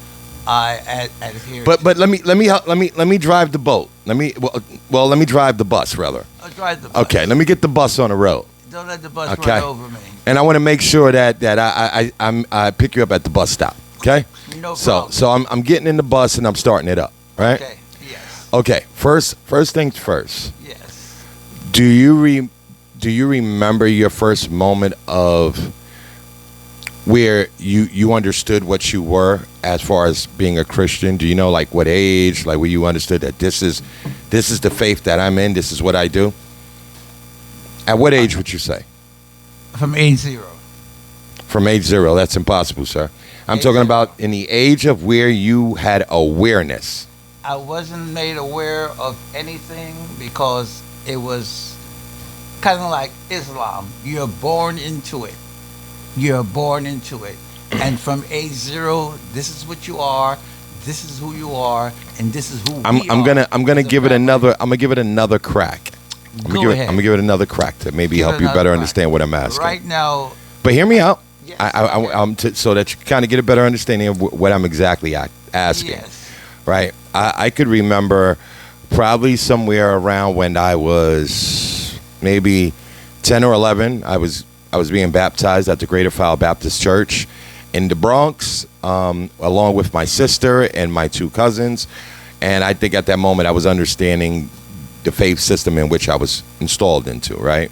I adhere. But let me drive the boat. Let me drive the bus rather. I'll drive the bus. Okay. Let me get the bus on the road. Don't let the bus Okay. run over me. And I want to make sure that I pick you up at the bus stop. Okay. No So problem. I'm getting in the bus and I'm starting it up. Right. Okay. Yes. Okay. First things first. Yes. Do you remember your first moment of where you understood what you were as far as being a Christian? Do you know like what age, like where you understood that this is the faith that I'm in, this is what I do? At what age would you say? From age 0. From age 0, that's impossible, sir. I'm Age talking 0. about in the age of where you had awareness. I wasn't made aware of anything because it was kind of like Islam. You're born into it. You're born into it. And from age 0, this is what you are, this is who you are, and this is who we are. I'm gonna as a give it family. another crack. I'm Go gonna ahead. give it another crack to maybe Give help it you another better crack. understand what I'm asking. Right now, But hear me out. yes, So that you kind of get a better understanding of what I'm exactly asking. yes. Right. I could remember probably somewhere around when I was maybe 10 or 11. I was being baptized at the Greater Fowle Baptist Church in the Bronx, along with my sister and my 2 cousins. And I think at that moment I was understanding the faith system in which I was installed into, right?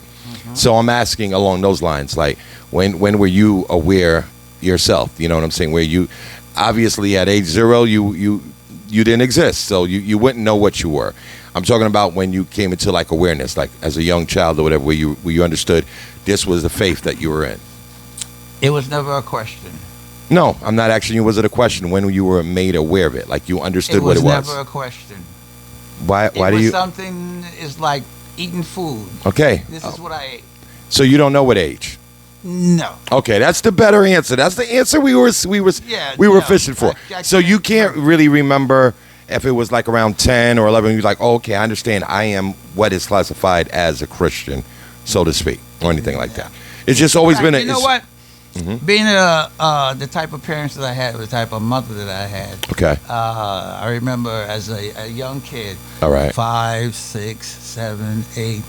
So I'm asking along those lines, like when were you aware yourself? You know what I'm saying? Where you obviously at age 0 you didn't exist, so you wouldn't know what you were. I'm talking about when you came into like awareness, like as a young child or whatever, where you understood this was the faith that you were in. It was never a question. No, I'm not asking you. Was it a question when you were made aware of it, like you understood what it was? Never a question. Why It do was you? something is like eating food. Okay, This is what I ate. so you don't know what age? No. Okay, that's the better answer. That's the answer we were Yeah, we were no, fishing for. I So you can't can't really remember if it was like around 10 or 11. You're like, oh, okay, I understand. I am what is classified as a Christian, so to speak, or anything like that. It's just always been a. You know it's- what? Being the type of parents that I had, the type of mother that I had, Okay. I remember as a young kid, All right. 5, 6, 7, 8.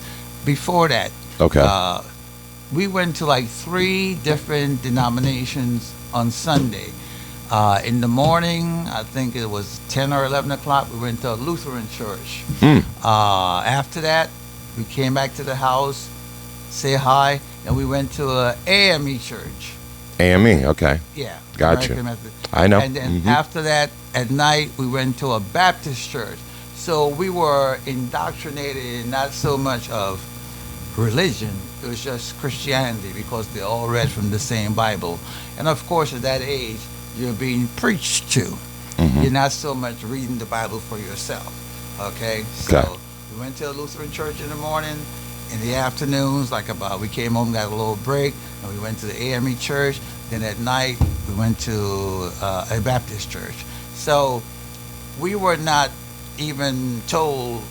Before that, Okay. we went to like 3 different denominations on Sunday. In the morning, I think it was 10 or 11 o'clock, we went to a Lutheran church. Hmm. After that, we came back to the house, say hi, and we went to a AME church. AME. Okay. Yeah. Gotcha. American Methodist. I know. And then Mhm. after that, at night, we went to a Baptist church. So we were indoctrinated in not so much of religion, it was just Christianity because they all read from the same Bible. And of course, at that age, you're being preached to. Mhm. You're not so much reading the Bible for yourself. Okay? Okay. So we went to a Lutheran church in the morning. In the afternoons, we came home, got a little break, and we went to the AME church. Then at night, we went to a Baptist church. So we were not even told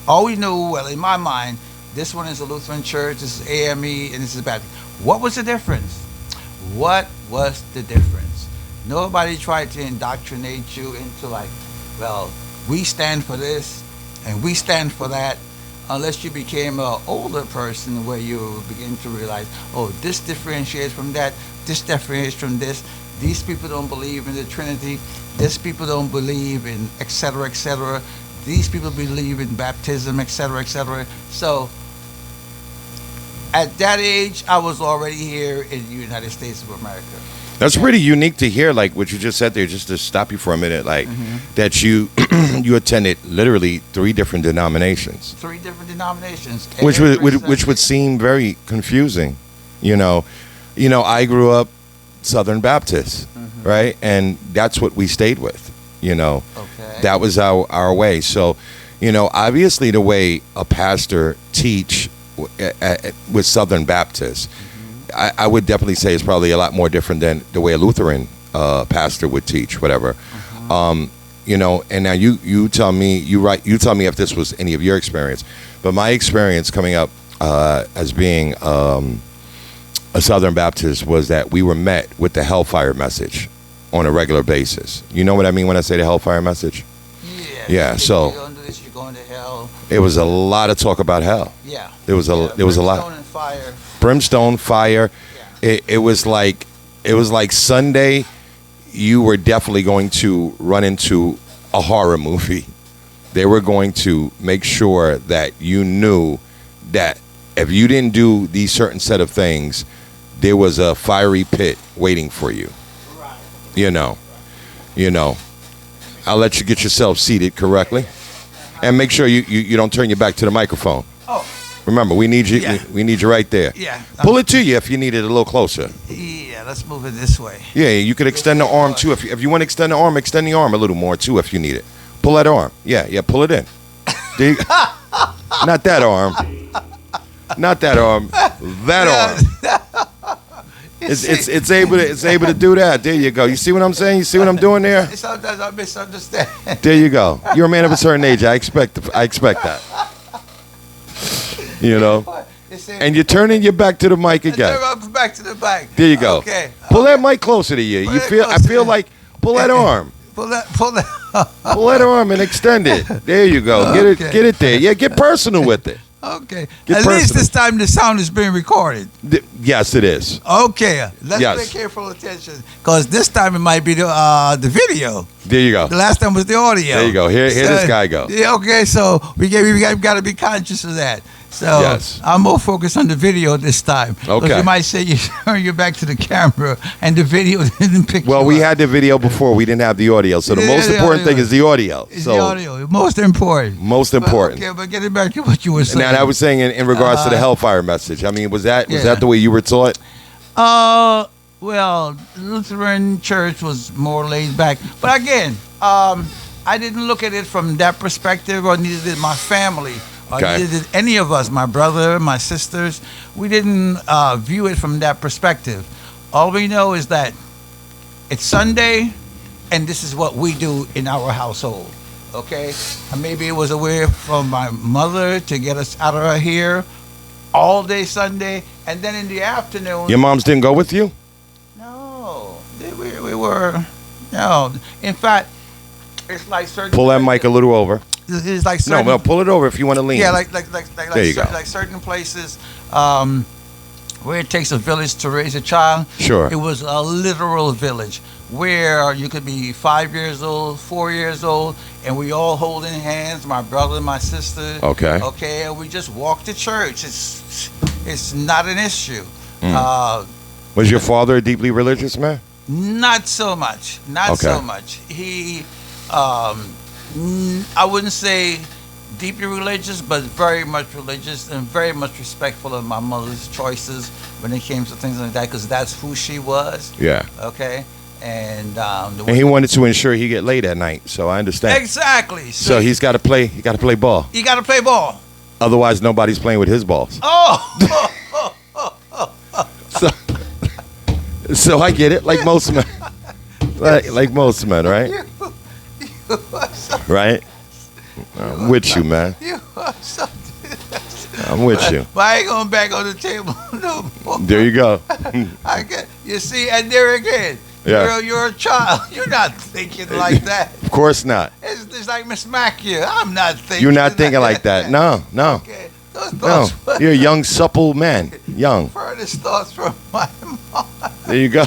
all we knew, in my mind, this one is a Lutheran church, this is AME, and this is Baptist. What was the difference? What was the difference? Nobody tried to indoctrinate you into we stand for this and we stand for that, unless you became an older person where you begin to realize, oh, this differentiates from that, this differentiates from this. These people don't believe in the Trinity. These people don't believe in et cetera, et cetera. These people believe in baptism, et cetera, et cetera. So at that age, I was already here in the United States of America. That's pretty unique to hear, like what you just said there. Just to stop you for a minute, like that you you attended literally 3 different denominations, 3 different denominations. which Every would Sunday. seem very confusing. You know, I grew up Southern Baptist, right, and that's what we stayed with. You know, Okay. that was our way. So, Obviously the way a pastor teach with Southern Baptists, I would definitely say it's probably a lot more different than the way a Lutheran pastor would teach, whatever. And now you tell me, you tell me if this was any of your experience, but my experience coming up as being a Southern Baptist was that we were met with the hellfire message on a regular basis. You know what I mean when I say the hellfire message? Yeah. So you're gonna do this, you're going to hell. it was a lot of talk about hell. Yeah. There was a lot. Brimstone and fire. Brimstone, fire. Yeah. It was like Sunday. You were definitely going to run into a horror movie. They were going to make sure that you knew that if you didn't do these certain set of things, there was a fiery pit waiting for you. Right. I'll let you get yourself seated correctly, and make sure you don't turn your back to the microphone. Oh. Remember, we need you. Yeah. We need you right there. Yeah. Pull it to you if you need it a little closer. Yeah. Let's move it this way. Yeah, you could extend the arm too. If you want to extend the arm a little more too if you need it. Pull that arm. Yeah, pull it in. Not that arm. Not that arm. That arm. It's able to do that. There you go. You see what I'm saying? You see what I'm doing there? Sometimes I misunderstand. There you go. You're a man of a certain age. I expect that. And you're turning your back to the mic again. Back to the mic. There you go. Okay. Pull that mic closer to you. I feel like pull that arm. Pull that. Pull that arm and extend it. There you go. Get it there. Yeah, get personal with it. Okay. Get At least this time the sound is being recorded. Yes, it is. Okay. Let's pay careful attention, because this time it might be the video. There you go. The last time was the audio. There you go. Here this guy go. Yeah, okay, so we got to be conscious of that. So Yes. I'm more focused on the video this time. 'Cause Okay. you might say you turn your back to the camera and the video didn't pick Well, you we up. had the video before. We didn't have the audio. So the Yeah, most the important audio. thing is the audio. It's So the audio. Most important. most important. Okay, but getting back to what you were saying. Now, I was saying in regards to the hellfire message. I mean, was that Yeah. the way you were taught? Well, Lutheran church was more laid back. But again, I didn't look at it from that perspective, or neither did my family. Or Okay. neither did any of us, my brother, my sisters. We didn't view it from that perspective. All we know is that it's Sunday, and this is what we do in our household. Okay? And maybe it was a way from my mother to get us out of here all day Sunday, and then in the afternoon. Your moms didn't go with you? No, we were. No, in fact, it's like certain. Pull that mic a little over. It's like certain. No, pull it over if you want to lean. Yeah, like There you go. like certain places where it takes a village to raise a child. Sure. It was a literal village where you could be 5 years old, 4 years old, and we all holding hands, my brother and my sister. Okay. Okay, and we just walk to church. It's not an issue. Was your father a deeply religious man? Not so much. Not Okay. so much. He, I wouldn't say deeply religious, but very much religious and very much respectful of my mother's choices when it came to things like that, because that's who she was. Yeah. Okay. And And he wanted to ensure he get laid at night, so I understand. exactly. So he's got to play. He got to play ball. you got to play ball. Otherwise, nobody's playing with his balls. Oh. So I get it, like most men. Like most men, right? Right? I'm with you, man. You are so. I'm with you. But I ain't going back on the table no more. There you go. You see, and there again, Yeah. you're a child. You're not thinking like that. Of course not. It's like Miss Macchia. I'm not thinking. You're not thinking like that. No. Okay. Those No. thoughts were You're a young, supple man. Young. furthest thoughts from my mom. There you go.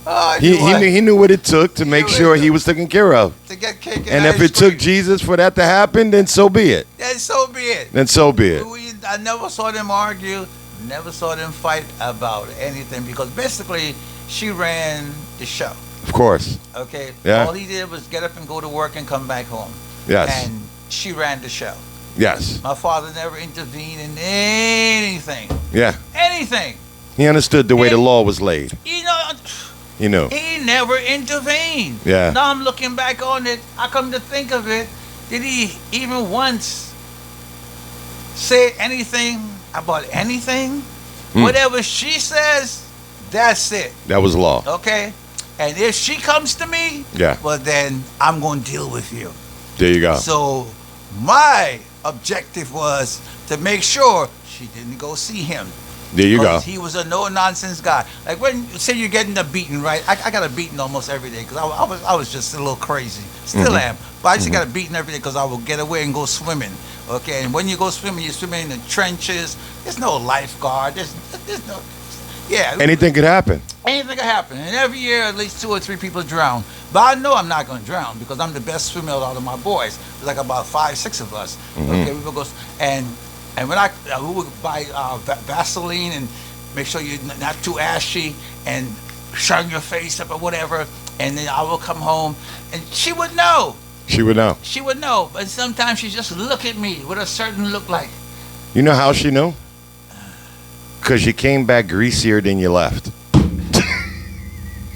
Oh, He knew what it took to make knew sure it. he was taken care of. to get cake And if it took Jesus for that to happen, then so be it. then so be it. Then so be it. I never saw them argue. Never saw them fight about anything, because basically she ran the show. Of course. Okay. Yeah. All he did was get up and go to work and come back home. Yes. And she ran the show. Yes. My father never intervened in anything. Yeah. Anything. He understood the way the law was laid. You know, He knew. he never intervened. Yeah. Now I'm looking back on it. I come to think of it. Did he even once say anything about anything? Whatever she says, that's it. That was law. Okay? And if she comes to me, Yeah. well, then I'm going to deal with you. There you go. So my objective was to make sure she didn't go see him. There you go. Because he was a no-nonsense guy. Like when, say you're getting a beating, right? I got a beating almost every day because I was just a little crazy. Still am. But I just got a beating every day because I would get away and go swimming. Okay? And when you go swimming, you're swimming in the trenches. There's no lifeguard. There's no... Yeah. Anything could happen. Anything could happen. And every year, at least 2 or 3 people drown. But I know I'm not going to drown because I'm the best swimmer out of my boys. There's like about 5, 6 of us. Okay, we would go... And when we would buy Vaseline and make sure you're not too ashy and shine your face up or whatever, and then I will come home and she would know. She would know. She would know, but sometimes she just look at me with a certain look like. You know how she knew? Because you came back greasier than you left.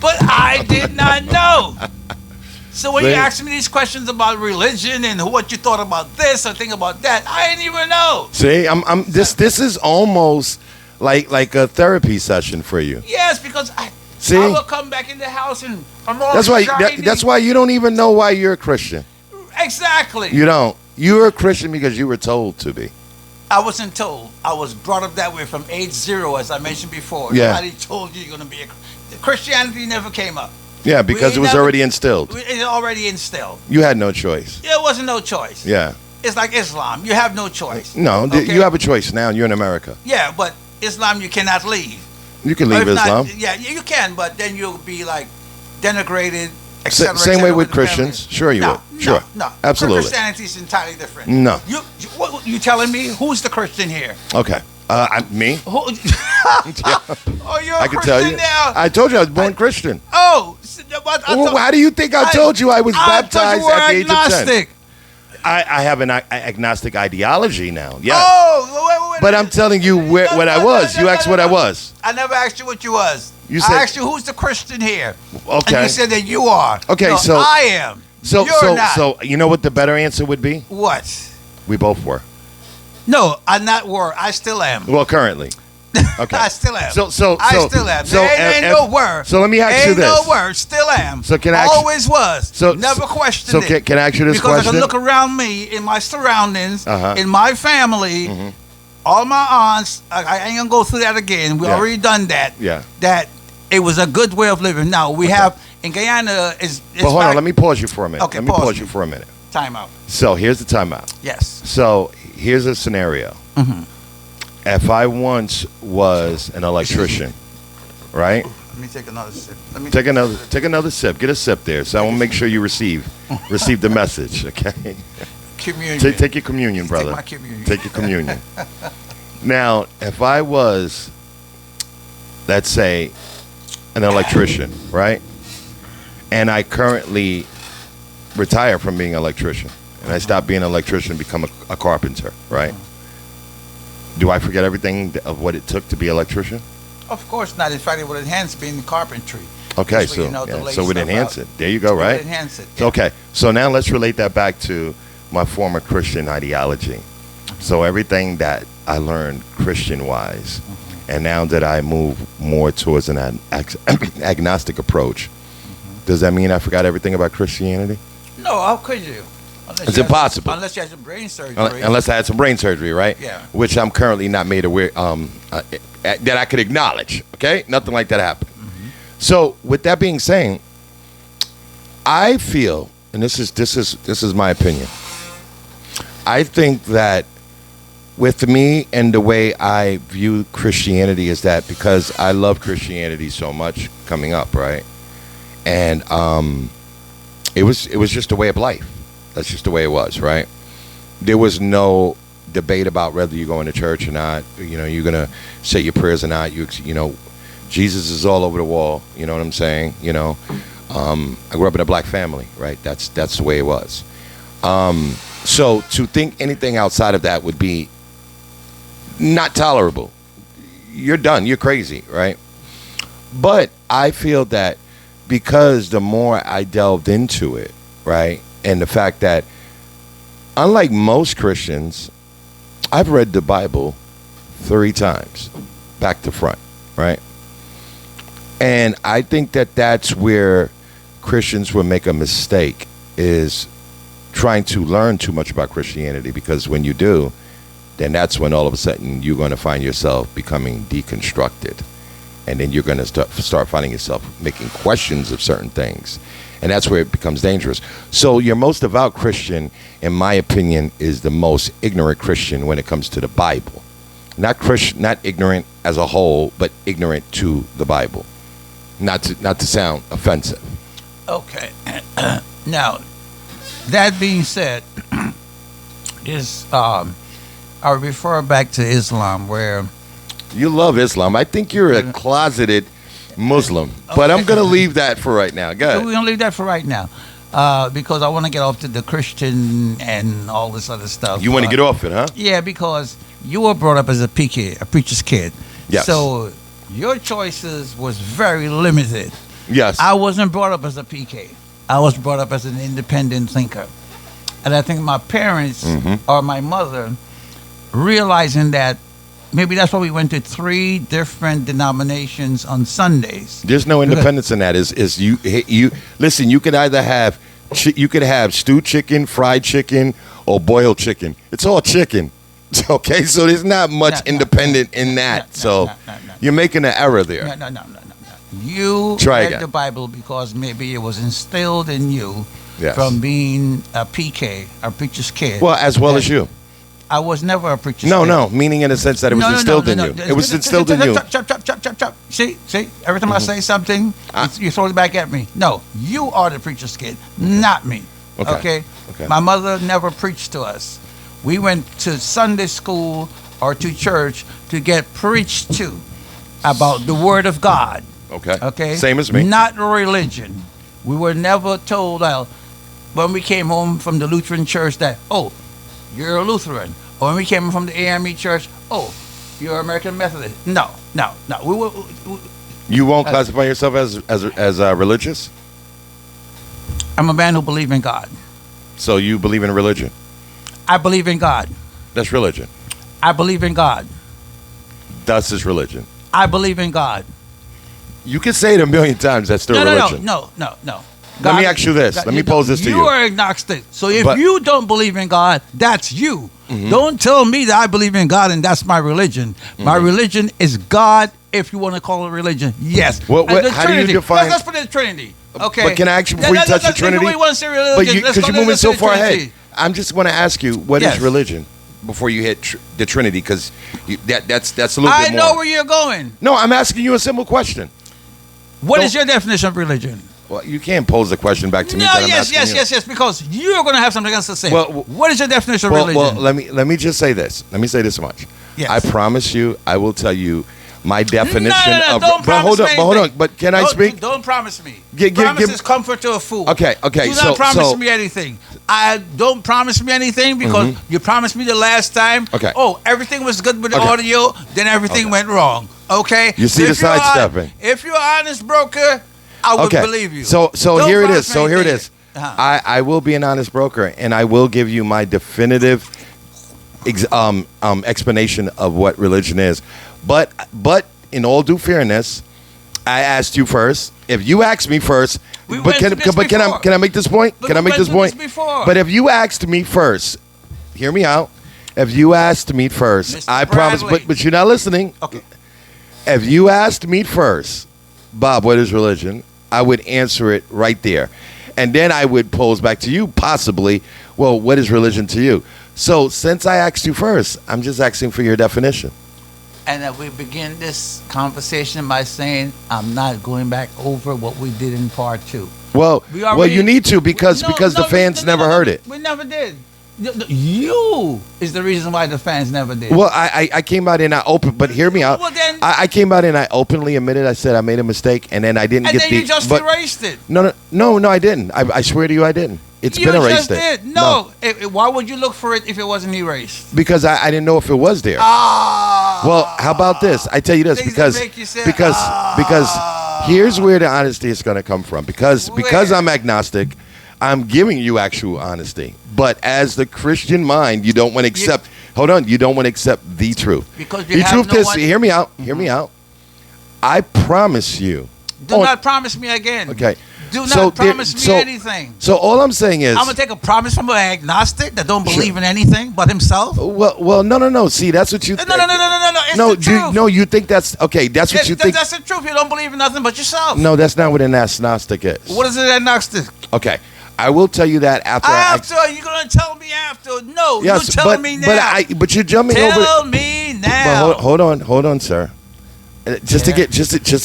But I did not know. So when you See? ask me these questions about religion and what you thought about this or think about that, I didn't even know. See, this is almost like a therapy session for you. Yes, because I will come back in the house and I'm all shiny. That's why you don't even know why you're a Christian. Exactly. You don't. You're a Christian because you were told to be. I wasn't told. I was brought up that way from age 0, as I mentioned before. Yeah. Nobody told you you're going to be Christianity never came up. Yeah, because it was already instilled. It's already instilled. You had no choice. There wasn't no choice. Yeah. It's like Islam. You have no choice. No, Okay? you have a choice now. You're in America. Yeah, but Islam you cannot leave. You can Or leave if not- Islam. yeah, you can, but then you'll be like denigrated, Same etc. way with the Christians. family. Sure you No, would. Sure. No. Absolutely. Christianity is entirely different. No. You telling me who's the Christian here? Okay. Me? Who, oh, you're a I can Christian tell you. now. I told you I was born Christian. Oh, Well, how do you think I told you I was baptized you were at the age of 10? agnostic. I have an agnostic ideology now. Yes. Oh, wait. But I'm telling you what I was. You asked what I was. I never asked you what you was. You said- I asked you who's the Christian here. Okay. And you said that you are. Okay, No, so- I am. You're not. So you know what the better answer would be? What? We both were. No, I'm not were. I still am. Well, currently. Okay. I still am. So I still am. So Ain't no word. So let me ask you Ain't this. no word. Still am. So can I ask- Always was. So- Never questioned So it. can I ask you this Because question? I can look around me in my surroundings, Uh-huh. in my family, all my aunts. I ain't gonna go through that again. We Yeah. already done that. Yeah. That it was a good way of living. Now we have in Guyana is. But hold on, let me pause you for a minute. Okay, let me pause pause me. you for a minute. time out. So here's the timeout. Yes. So here's a scenario. If I once was an electrician, right? Let me take another sip. Let me Take another sip. Get a sip there. So I want to make sure you receive the message. Okay. communion. Take your communion, brother. Take my communion. Take your communion. Now, if I was, let's say, an electrician, right? And I currently retire from being an electrician, and I stop being an electrician and become a carpenter, right? Do I forget everything of what it took to be an electrician? Of course not. In fact, it would enhance being carpentry. Okay, Just so you know, to lay so we'd stuff enhance out. it. There you go, It would right? enhance it. So, okay, so now let's relate that back to my former Christian ideology. So everything that I learned Christian-wise, and now that I move more towards an agnostic approach, does that mean I forgot everything about Christianity? No, how could you? It's impossible. Unless you had some brain surgery. Unless I had some brain surgery, right? Yeah. Which I'm currently not made aware that I could acknowledge. Okay, nothing like that happened. So with that being said, I feel, and this is my opinion. I think that with me and the way I view Christianity is that because I love Christianity so much coming up, right? And it was just a way of life. That's just the way it was, right? There was no debate about whether you're going to church or not. You know, you're gonna say your prayers or not. You know, Jesus is all over the wall. You know what I'm saying? You know, I grew up in a black family, right? That's the way it was. So to think anything outside of that would be not tolerable. You're done. You're crazy, right? But I feel that because the more I delved into it, right, and the fact that unlike most Christians, I've read the Bible 3 times, back to front, right? And I think that that's where Christians will make a mistake, is trying to learn too much about Christianity, because when you do, then that's when all of a sudden you're going to find yourself becoming deconstructed. And then you're going to start finding yourself making questions of certain things. And that's where it becomes dangerous. So your most devout Christian, in my opinion, is the most ignorant Christian when it comes to the Bible. Not ignorant as a whole, but ignorant to the Bible. Not to sound offensive. Okay. Now, that being said, I refer back to Islam, where you love Islam. I think you're a closeted Muslim, but I'm going to leave that for right now. Go ahead. So we're going to leave that for right now, because I want to get off to the Christian and all this other stuff. You want to get off it, huh? Yeah, because you were brought up as a PK, a preacher's kid. Yes. So your choices was very limited. Yes. I wasn't brought up as a PK. I was brought up as an independent thinker. And I think my parents or my mother, realizing that, maybe that's why we went to 3 different denominations on Sundays. There's no independence in that. Is you listen? You could either have stewed chicken, fried chicken, or boiled chicken. It's all chicken. Okay, so there's not much independent in that. So you're making an error there. No. You Try read again. the Bible because maybe it was instilled in you Yes. from being a PK, a preacher's kid. Well, as well as you. I was never a preacher's kid. No, meaning in the sense that it was instilled in you. It was instilled in you. Chop. See, every time I say something, you throw it back at me. No, you are the preacher's kid, not me. Okay. My mother never preached to us. We went to Sunday school or to church to get preached to about the Word of God. Okay. Same as me. Not religion. We were never told when we came home from the Lutheran church that, oh, you're a Lutheran. Or when we came from the AME church, oh, you're American Methodist. No. You won't classify yourself as religious? I'm a man who believes in God. So you believe in religion? I believe in God. That's religion. I believe in God. Thus is religion. I believe in God. You can say it a million times. That's still religion. No. Let me ask you this. Let me pose this to you. You are agnostic. So if you don't believe in God, that's you. Don't tell me that I believe in God and that's my religion. My religion is God, if you want to call it religion. Yes. How do you define? Let's put it in Trinity. Okay. But can I ask you before you touch the Trinity? Because you're moving so far ahead. I'm just going to ask you, what is religion? Before you hit the Trinity, because that's a little bit more. I know where you're going. No, I'm asking you a simple question. What is your definition of religion? Well, you can't pose the question back to me. Yes, because you're going to have something else to say. Well, what is your definition of religion? Well, let me just say this. Let me say this much. Yes. I promise you, I will tell you my definition of. Don't promise me. Hold on. But can I speak? Don't promise me. Promises comfort to a fool. Okay. Do not promise me anything. I don't promise me anything because you promised me the last time. Okay. Oh, everything was good with the audio, then everything went wrong. Okay. You see the sidestepping. If you're an honest broker, I would believe you. So here it is. I will be an honest broker, and I will give you my definitive explanation of what religion is. But in all due fairness, I asked you first. If you asked me first, can I make this point? Can I make this point? But if you asked me first, hear me out. If you asked me first, Mr. I promise. But you're not listening. Okay. If you asked me first, Bob, what is religion? I would answer it right there. And then I would pose back to you, possibly, well, what is religion to you? So since I asked you first, I'm just asking for your definition. And that we begin this conversation by saying, I'm not going back over what we did in part 2. Well, you need to because the fans never heard it. We never did. You is the reason why the fans never did. Well, I came out and I opened, but hear me out. Well, then, I came out and I openly admitted, I said I made a mistake, and then I didn't get the. And then you just erased it. No, I didn't. I swear to you, I didn't. It's been erased. You just did. No. Why would you look for it if it wasn't erased? Because I didn't know if it was there. Well, how about this? I tell you this because here's where the honesty is going to come from. Because I'm agnostic, I'm giving you actual honesty. But as the Christian mind, you don't want to accept. Hold on, you don't want to accept the truth. Because you the have truth no is, one- hear me out. Hear me out. I promise you. Do not promise me again. Okay. Do So not promise me so- anything. So all I'm saying is, I'm gonna take a promise from an agnostic that don't believe in anything but himself. well, no. See, that's what you. No. It's the truth. No, you think that's okay. That's what you think. That's the truth. You don't believe in nothing but yourself. No, that's not what an agnostic is. What is it, agnostic? Okay, I will tell you that after. After you're gonna tell me after? No, Yes, you're telling me now. But you're jumping over. Tell me now. But hold on, sir. Just to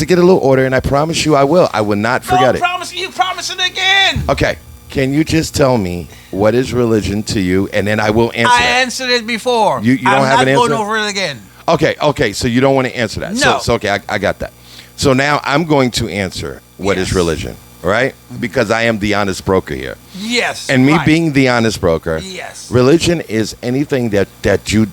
get a little order, and I promise you, I will not forget it. Promise you promise it again. Okay, can you just tell me what is religion to you, and then I will answer. I that. answered it before. You don't have an I'm not answer? going over it again. Okay, so you don't want to answer that. No. So okay, I got that. So now I'm going to answer what is Yes. religion, right? Because I am the honest broker here. Yes. And me right. being the honest broker, Yes. religion is anything that you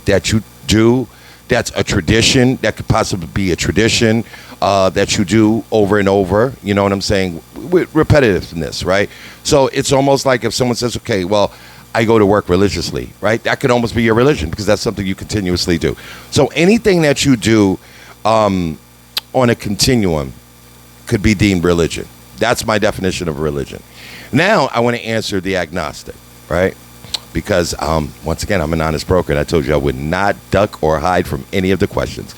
do that's a tradition, that could possibly be a tradition that you do over and over. You know what I'm saying? With repetitiveness, right? So it's almost like if someone says, okay, well, I go to work religiously, right? That could almost be your religion because that's something you continuously do. So anything that you do on a continuum could be deemed religion. That's my definition of religion. Now I want to answer the agnostic, right? Because once again, I'm an honest broker, and I told you I would not duck or hide from any of the questions.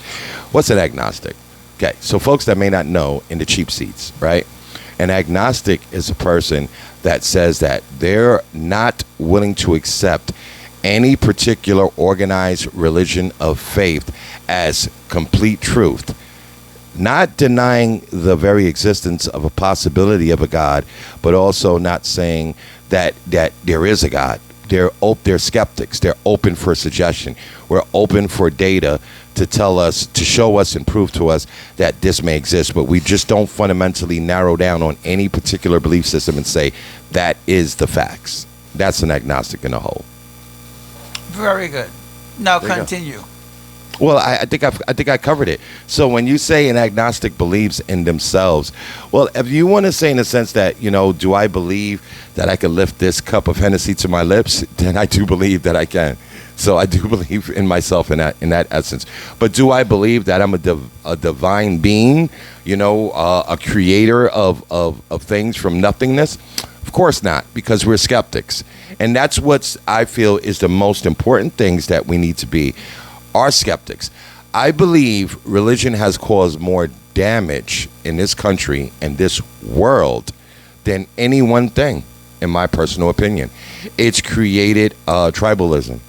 What's an agnostic? Okay, so folks that may not know, in the cheap seats, right? An agnostic is a person that says that they're not willing to accept any particular organized religion of faith as complete truth. Not denying the very existence of a possibility of a God, but also not saying that there is a God. They're skeptics. They're open for suggestion. We're open for data to tell us, to show us and prove to us that this may exist, but we just don't fundamentally narrow down on any particular belief system and say that is the facts. That's an agnostic in a whole. Very good. Now There you go. continue. Well, I think I covered it. So when you say an agnostic believes in themselves, well, if you want to say in a sense that, do I believe that I can lift this cup of Hennessy to my lips? Then I do believe that I can. So I do believe in myself in that essence. But do I believe that I'm a divine being, a creator of things from nothingness? Of course not, because we're skeptics. And that's what I feel is the most important things that we need to be. Are skeptics. I believe religion has caused more damage in this country and this world than any one thing, in my personal opinion. It's created tribalism,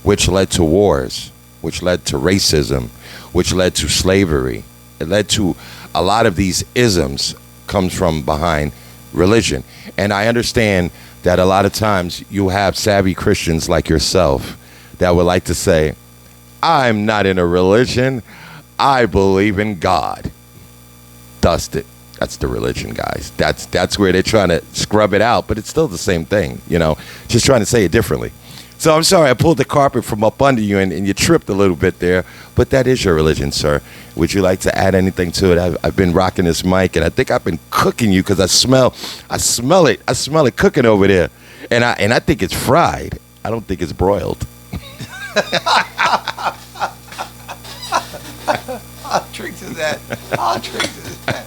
which led to wars, which led to racism, which led to slavery. It led to a lot of these isms comes from behind religion. And I understand that a lot of times you have savvy Christians like yourself that would like to say, I'm not in a religion. I believe in God. Dust it. That's the religion, guys. That's where they're trying to scrub it out, but it's still the same thing, just trying to say it differently. So I'm sorry I pulled the carpet from up under you and you tripped a little bit there, but that is your religion, sir. Would you like to add anything to it? I've been rocking this mic, and I think I've been cooking you because I smell it. I smell it cooking over there, and I think it's fried. I don't think it's broiled. I'll drink to that. I'll drink to that.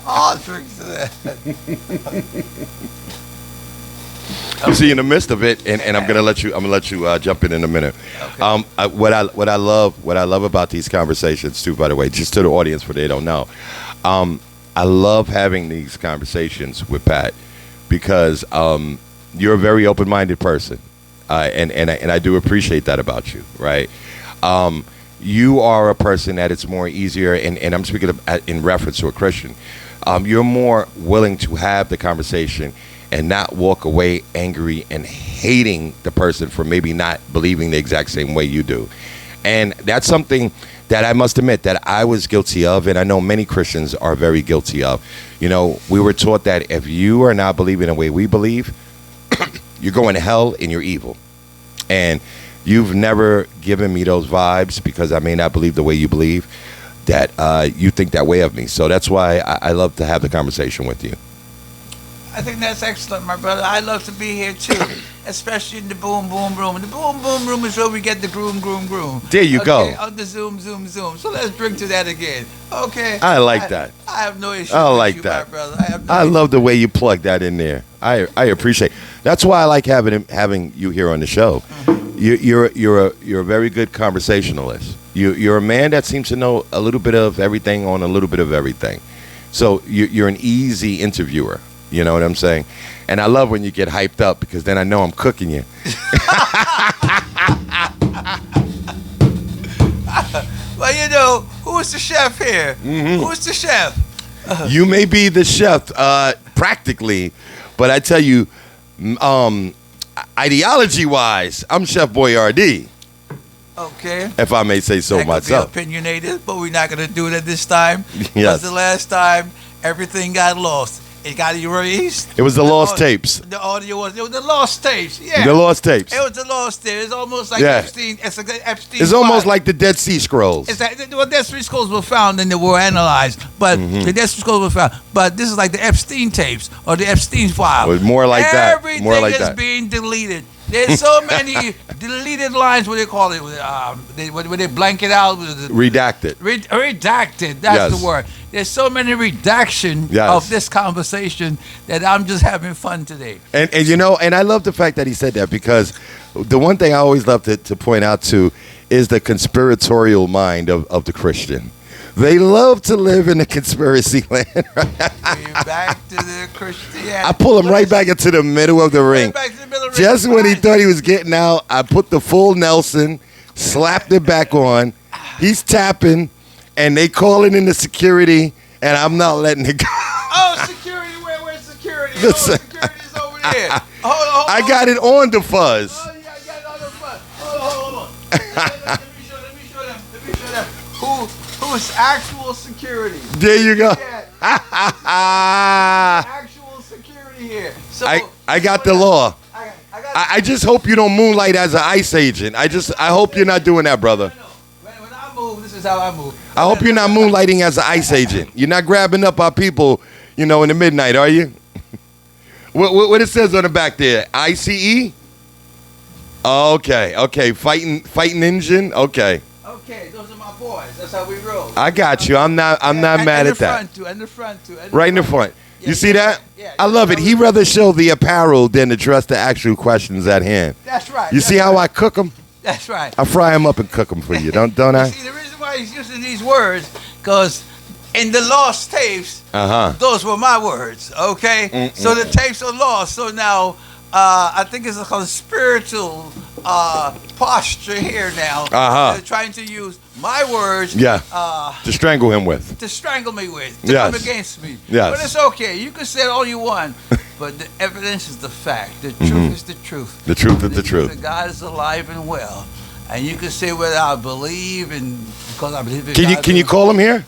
I'll drink to that. You see, in the midst of it, and I'm gonna let you jump in a minute. Okay. What I love about these conversations too, by the way, just to the audience, for they don't know, I love having these conversations with Pat because you're a very open-minded person, and I do appreciate that about you, right? You are a person that it's more easier, and I'm speaking in reference to a Christian. You're more willing to have the conversation and not walk away angry and hating the person for maybe not believing the exact same way you do. And that's something that I must admit that I was guilty of, and I know many Christians are very guilty of. We were taught that if you are not believing the way we believe, you're going to hell and you're evil. And you've never given me those vibes because I may not believe the way you believe, that you think that way of me. So that's why I love to have the conversation with you. I think that's excellent, my brother. I love to be here too, especially in the boom boom room. The boom boom room is where we get the groom. There you go. On the zoom. So let's bring to that again. Okay. I like that. I have no issue. I with like you, that. my brother. I love the way you plug that in there. I appreciate. That's why I like having you here on the show. You're a very good conversationalist. You're a man that seems to know a little bit of everything on a little bit of everything. So you're an easy interviewer. You know what I'm saying? And I love when you get hyped up because then I know I'm cooking you. Well, you know, who's the chef here? Mm-hmm. Who's the chef? You may be the chef, practically, but I tell you, ideology-wise, I'm Chef Boyardee, Okay. if I may say so That myself. could be opinionated, but we're not going to do that this time. Yes. Because the last time, everything got lost. It got erased. It was the lost tapes. The audio was the lost tapes. Yeah. The lost tapes. It was the lost tapes. It's almost like Yeah. Epstein. It's like Epstein. It's almost like the Dead Sea Scrolls. It's like well, Dead Sea Scrolls were found and they were analyzed, but Mm-hmm. the Dead Sea Scrolls were found. But this is like the Epstein tapes or the Epstein file. Well, more like that. Everything More like is that. being deleted. There's so many deleted lines. What do they call it? When they blank it out. Redacted. Redacted. That's Yes. the word. There's so many redaction Yes. of this conversation that I'm just having fun today. And you know, and I love the fact that he said that because the one thing I always love to point out to is the conspiratorial mind of the Christian. They love to live in the conspiracy land. We're back to the Christianity. I pull him right back into the middle of the ring. Back to the middle of the ring. Just when he Fine. thought he was getting out, I put the full Nelson, slapped it back on. He's tapping, and they calling in the security, and I'm not letting it go. Oh, security! Where's security? Listen. Security's over there. Hold I got it on the fuzz. Oh, yeah, I got it on the front. Hold on. Let me show them. Who's actual security? There you go. Yeah, actual security here. So I got the law. I got I just hope you don't moonlight as an ICE agent. I hope you're not doing that, brother. When I move, this is how I move. I hope you're not moonlighting as an ICE agent. You're not grabbing up our people, in the midnight, are you? What it says on the back there? ICE? Okay. Fighting engine? Okay. Okay, those are my boys. That's how we roll. I got you. I'm not mad at that. And the front too. Right in the front. Yeah, You see that? yeah. I love it. He rather show the apparel than address the actual questions at hand. That's right. You see how I cook them? That's right. I fry them up and cook them for you, don't I? See, the reason why he's using these words, because in the lost tapes, Uh-huh. those were my words, okay? So the tapes are lost. So now, I think it's called spiritual posture here now. Uh-huh. They're trying to use my words Yeah. To strangle him with. to strangle me with, to Yes. come against me. Yes. But it's okay. You can say it all you want, but the evidence is the fact. The truth is the truth. The truth is the truth. The God is alive and well. And you can say whether I believe in, because I believe in Can you God, can you call him here?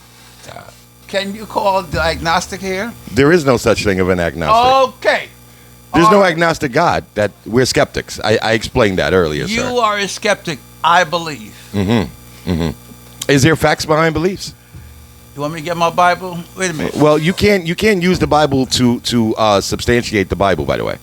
Can you call the agnostic here? There is no such thing of an agnostic. Okay. There's All no right. agnostic God. That we're skeptics. I explained that earlier, You sir. are a skeptic. I believe. Is there facts behind beliefs? You want me to get my Bible? Wait a minute. Well, you can't use the Bible to substantiate the Bible. By the way,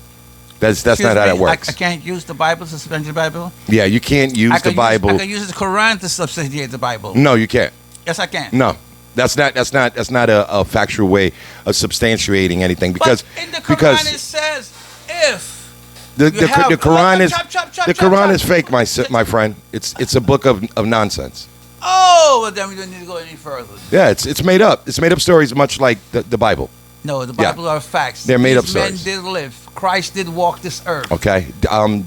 that's Excuse not how me, that works. I can't use the Bible to substantiate the Bible? Yeah, you can't use the Bible. I can use the Quran to substantiate the Bible. No, you can't. Yes, I can. No, that's not a factual way of substantiating anything because But in the Quran it says if the you have- Quran is Chop, chop, chop, the chop, Quran chop. is fake, my friend. It's a book of nonsense. Oh, well then we don't need to go any further. Yeah, it's made up. It's made up stories, much like the Bible. No, the Yeah. Bible are facts. They're made up These men stories. did live. Christ did walk this earth. Okay.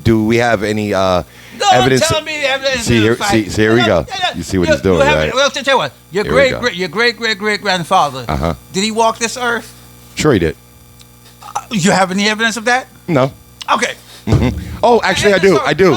Do we have any Don't evidence? tell me the evidence. See is here, a fact. see here we go. You see what he's doing, right? right? Well, tell you what. Your Here we go. great grandfather. Uh-huh. Did he walk this earth? Sure, he did. You have any evidence of that? No. Okay. Oh, actually, I do. I do.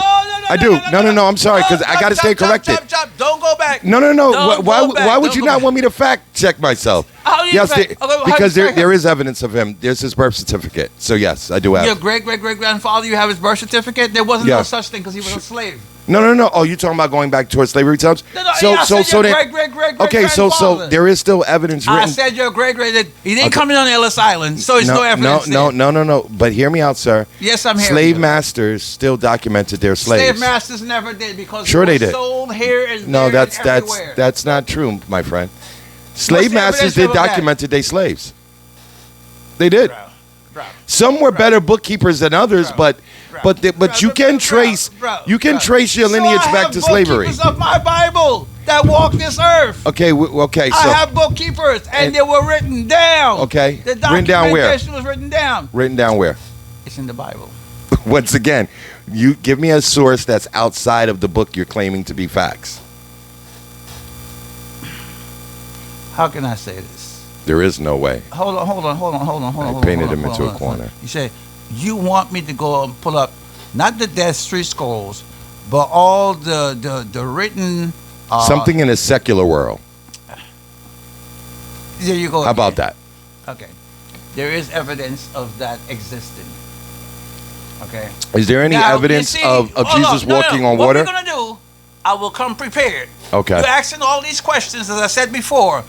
I do. No. I'm sorry, because I got to stay corrected. Chop. Don't go back. No. Don't Why go back. would Don't you go not back. want me to fact check myself? How do you Yes, fact- okay, well, how because do you fact- there is evidence of him. There's his birth certificate. So yes, I do have. Your great grandfather, you have his birth certificate. There wasn't no Yeah. such thing because he was a slave. No. Oh, you talking about going back towards slavery times? No, I said your great okay, so grandfather. there is still evidence I written. said your great. He didn't come in on Ellis Island, so it's no evidence. No. But hear me out, sir. Yes, I'm here. Slave masters still documented their slaves. Slave masters never did because sure they did. Sold here and no, there that's and everywhere. that's not true, my friend. Slave masters did documented their slaves. They did. Bro. Some were better bookkeepers than others, but you can trace trace your lineage back to slavery. I have bookkeepers of my Bible that walk this earth. Okay, okay. So I have bookkeepers, and they were written down. Okay, the written down where? documentation was written down. Written down where? It's in the Bible. Once again, you give me a source that's outside of the book you're claiming to be facts. How can I say this? There is no way. Hold on. I painted him into a corner. You say, you want me to go and pull up, not the Dead Street Scrolls, but all the written... something in a secular world. There you go. How about that? Okay. There is evidence of that existing. Okay. Is there any evidence of Jesus walking on water? What we're going to do, I will come prepared. Okay. You're asking all these questions, as I said before.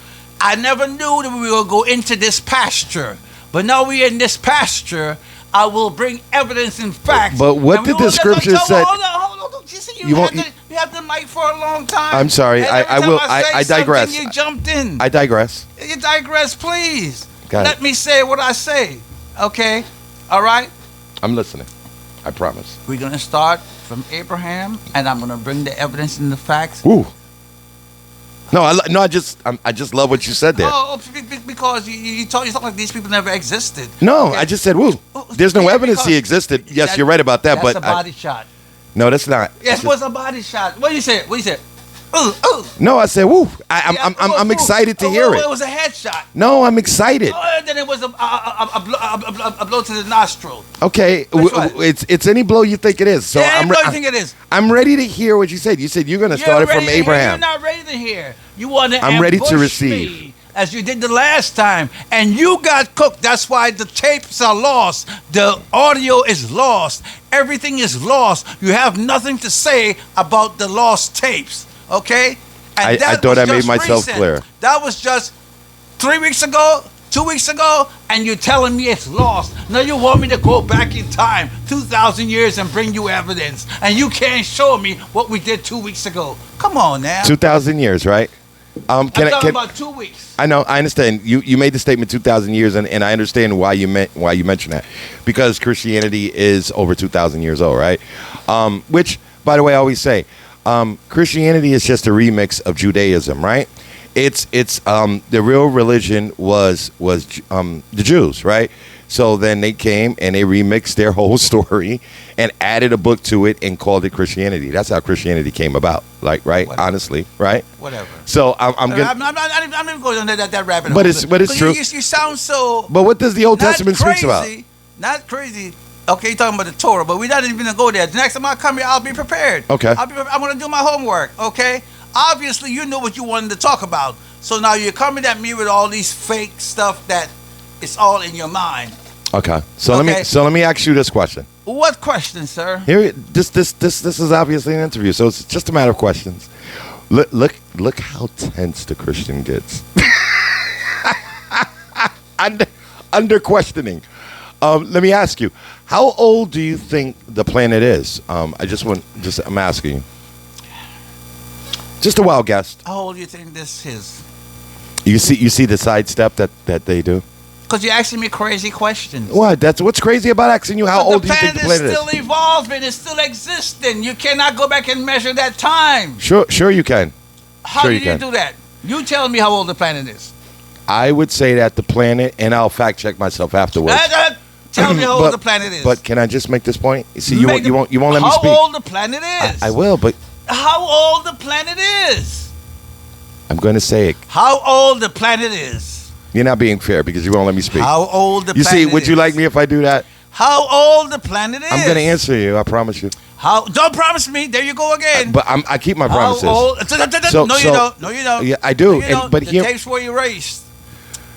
I never knew that we would go into this pasture. But now we're in this pasture. I will bring evidence and facts. But what did the scripture say? Hold on. You have the mic for a long time. I'm sorry. I digress. You jumped in. I digress. You digress, please. Got Let it. me say what I say. Okay? All right? I'm listening. I promise. We're going to start from Abraham, and I'm going to bring the evidence and the facts. Ooh. No, I just love what you said there. Oh, because you talk like these people never existed. No, okay. I just said, woo. There's no evidence he existed. Yes, you're right about that. That's but a body shot. No, that's not. Yes, it was a body shot. What do you say? No, I said, woo. I'm excited to hear it. It was a headshot. No, I'm excited. Oh, then it was a blow to the nostril. Okay, it's any blow you think it is. So any blow you think it is. I'm ready to hear what you said. You said you're going to start it from Abraham. You're not ready to hear. You want to I'm ready to ambush receive. me, as you did the last time, and you got cooked. That's why the tapes are lost. The audio is lost. Everything is lost. You have nothing to say about the lost tapes. Okay? And I thought I made myself clear. That was just 3 weeks ago, 2 weeks ago, and you're telling me it's lost. Now you want me to go back in time 2,000 years and bring you evidence, and you can't show me what we did 2 weeks ago. Come on now. 2,000 years, right? I'm talking about 2 weeks. I know, I understand. You made the statement 2,000 years, and I understand why you mentioned that, because Christianity is over 2,000 years old, right? Which, by the way, I always say, Christianity is just a remix of Judaism, right? It's the real religion was the Jews, right? So then they came and they remixed their whole story and added a book to it and called it Christianity. That's how Christianity came about, like, right? Whatever. Honestly, right? Whatever. So I'm gonna. I'm not even going on that rabbit hole. But it's true. You sound so. But what does the Old Testament speaks about? Not crazy. Okay, you're talking about the Torah, but we're not even gonna go there. The next time I come here, I'll be prepared. Okay. I'm gonna do my homework. Okay. Obviously, you know what you wanted to talk about. So now you're coming at me with all these fake stuff that it's all in your mind. Okay. So let me ask you this question. What question, sir? Here, this is obviously an interview, so it's just a matter of questions. Look how tense the Christian gets. under questioning. Let me ask you, how old do you think the planet is? I'm asking you. Just a wild guess. How old do you think this is? You see the sidestep that they do? Because you're asking me crazy questions. What? That's what's crazy about asking you how old do you think the planet is? The planet is still evolving. It's still existing. You cannot go back and measure that time. Sure you can. How do you do that? You tell me how old the planet is. I would say that the planet, and I'll fact check myself afterwards. Tell me how old the planet is. But can I just make this point? See, you won't let me speak. How old the planet is? I will, but how old the planet is? I'm going to say it. How old the planet is? You're not being fair because you won't let me speak. How old the planet is? You see, would you like me if I do that? How old the planet is? I'm going to answer you. I promise you. Don't promise me. There you go again. But I keep my promises. How old? No, you don't. No, you don't. Yeah, I do. The tapes were erased.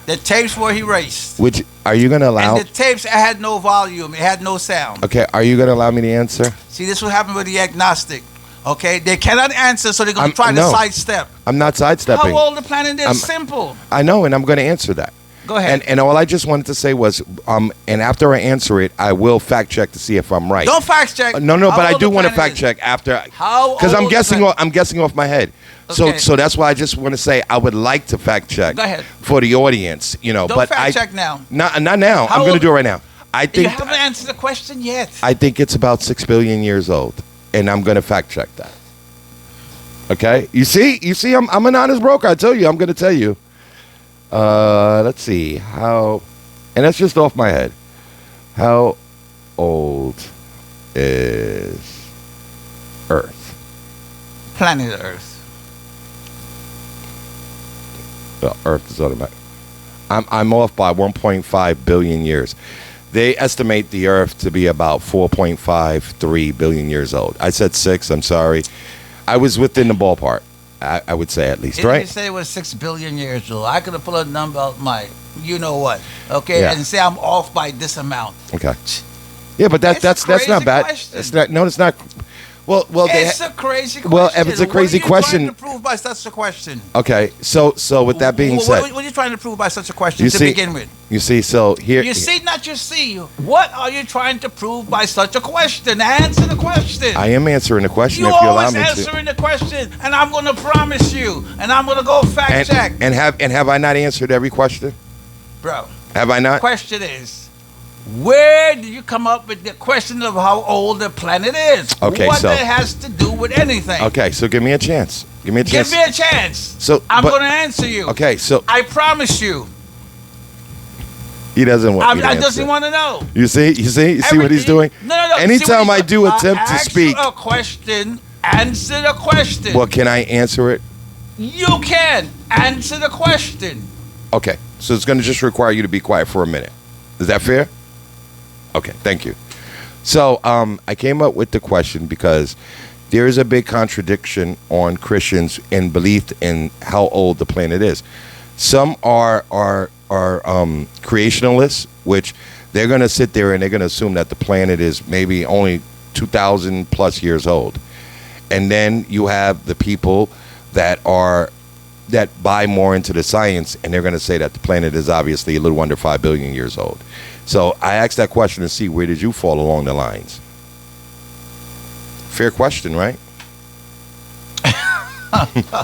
The tapes were erased. Which are you going to allow? And the tapes had no volume. It had no sound. Okay. Are you going to allow me to answer? See, this is what happened with the agnostic. Okay, they cannot answer, so they're going to try to no. sidestep. I'm not sidestepping. How old the planet is? Simple. I know, and I'm going to answer that. Go ahead. And all I just wanted to say was, and after I answer it, I will fact check to see if I'm right. Don't fact check. No, How but I old do the want to planet fact is. check after. How Because I'm old guessing. the planet- I'm guessing off my head. Okay. So that's why I just want to say I would like to fact check. Go ahead. For the audience, Don't but fact check now. Not now. How I'm going to old- do it right now. I You think. haven't answered the question yet. I think it's about 6 billion years old, and I'm going to fact check that. Okay, you see, I'm an honest broker. I tell you, I'm going to tell you. Let's see how, and that's just off my head. How old is Earth? Planet Earth. Well, Earth is automatic. I'm off by 1.5 billion years. They estimate the Earth to be about 4.53 billion years old. I said 6. I'm sorry. I was within the ballpark. I would say at least, If right? you say it was 6 billion years old, I could have pulled a number out my, you know what, okay, Yeah. and say I'm off by this amount. Okay. Yeah, but It's a that's not crazy bad. question. It's not. No, it's not. Well, It's a crazy question. well, if it's a crazy question- What are you trying to prove by such a question? okay. So with that being said, What are you trying to prove by such a question You to see- begin with? you see, so here, You see, not you see. What are you trying to prove by such a question? Answer the question. I am answering the question You if you allow always me to. answering the question, and I'm going to promise you, and I'm going to go fact check. And have I not answered every question? Bro, Have I not? question is, where did you come up with the question of how old the planet is? Okay, what so- that has to do with anything? Okay, so give me a chance. Give me a Give chance. me a chance. So, I'm but- going to answer you. Okay, so I promise you. he doesn't want me to I answer. doesn't want to know. You see what he's doing? No. See Anytime what I he's do doing? attempt to ask speak, a question. Answer the question. well, can I answer it? You can answer the question. Okay, so it's going to just require you to be quiet for a minute. Is that fair? Okay, thank you. So I came up with the question because there is a big contradiction on Christians in belief in how old the planet is. Some are creationalists, which they're going to sit there and they're going to assume that the planet is maybe only 2,000 plus years old. And then you have the people that buy more into the science, and they're going to say that the planet is obviously a little under 5 billion years old. So I asked that question to see where did you fall along the lines. Fair question, right?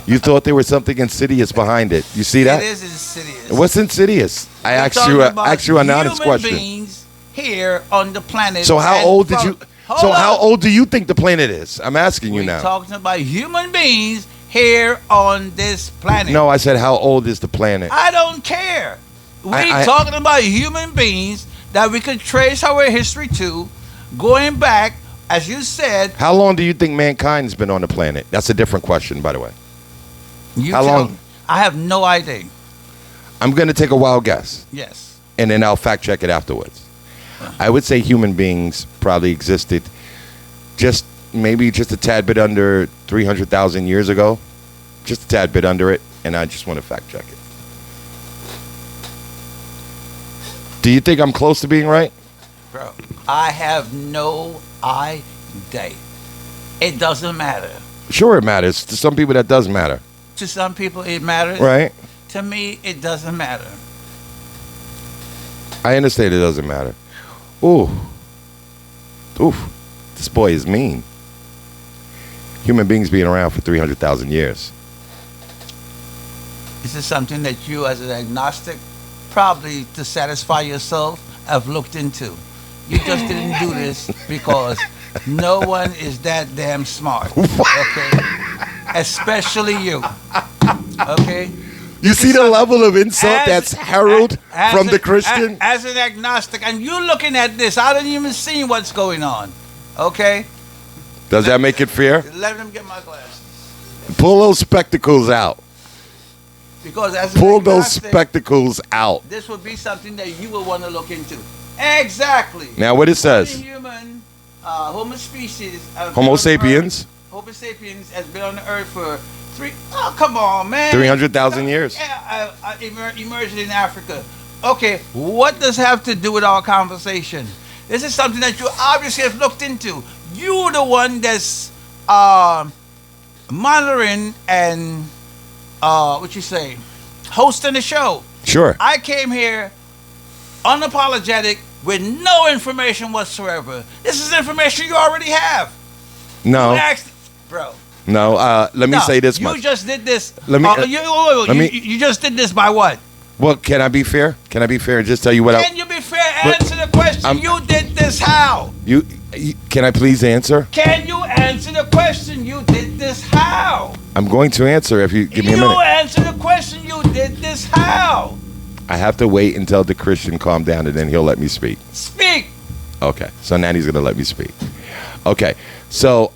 You thought there was something insidious behind it. You see that? It is insidious. What's insidious? I We're asked talking you about an honest human question. beings here on the planet. So how and old did from- you? Hold So on. how old do you think the planet is? I'm asking you We're now. talking about human beings here on this planet. No, I said how old is the planet? I don't care. We're I- talking about human beings that we could trace our history to, going back, as you said. How long do you think mankind's been on the planet? That's a different question, by the way. You How tell long? me. I have no idea. I'm going to take a wild guess, Yes. and then I'll fact check it afterwards. I would say human beings probably existed maybe just a tad bit under 300,000 years ago. Just a tad bit under it, and I just want to fact check it. Do you think I'm close to being right? Bro, I have no idea. It doesn't matter. Sure, it matters. To some people, that does matter. To some people, it matters. Right? To me, it doesn't matter. I understand it doesn't matter. Ooh. Oof. This boy is mean. Human beings being around for 300,000 years. This is something that you, as an agnostic, probably to satisfy yourself, have looked into. You just didn't do this because no one is that damn smart. Okay? Especially you. Okay? You see the level of insult that's heralded from the Christian? As an agnostic, and you looking at this, I don't even see what's going on. Okay? Does that make it fair? Let them get my glasses. Pull those spectacles out. Because as an Pull those agnostic, spectacles out. this would be something that you would want to look into. Exactly. Now, what it says? Human, Homo species. Homo sapiens. Homo sapiens has been on the earth for come on, man. 300,000 years. Yeah, emerged in Africa. Okay, what does have to do with our conversation? This is something that you obviously have looked into. You're the one that's monitoring and what you say, hosting the show. Sure. I came here unapologetic with no information whatsoever. This is information you already have. No. You asked, bro. No. Let me say this much. You just did this. Let me. You just did this by what? Well, can I be fair? Can I be fair and just tell you what? Can you be fair? Answer the question. You did this how? You can I please answer? Can you answer the question? You did this how? I'm going to answer if you give me a minute. You answer the question. You did this how? I have to wait until the Christian calm down and then he'll let me speak. Speak. Okay. So now he's going to let me speak. Okay. So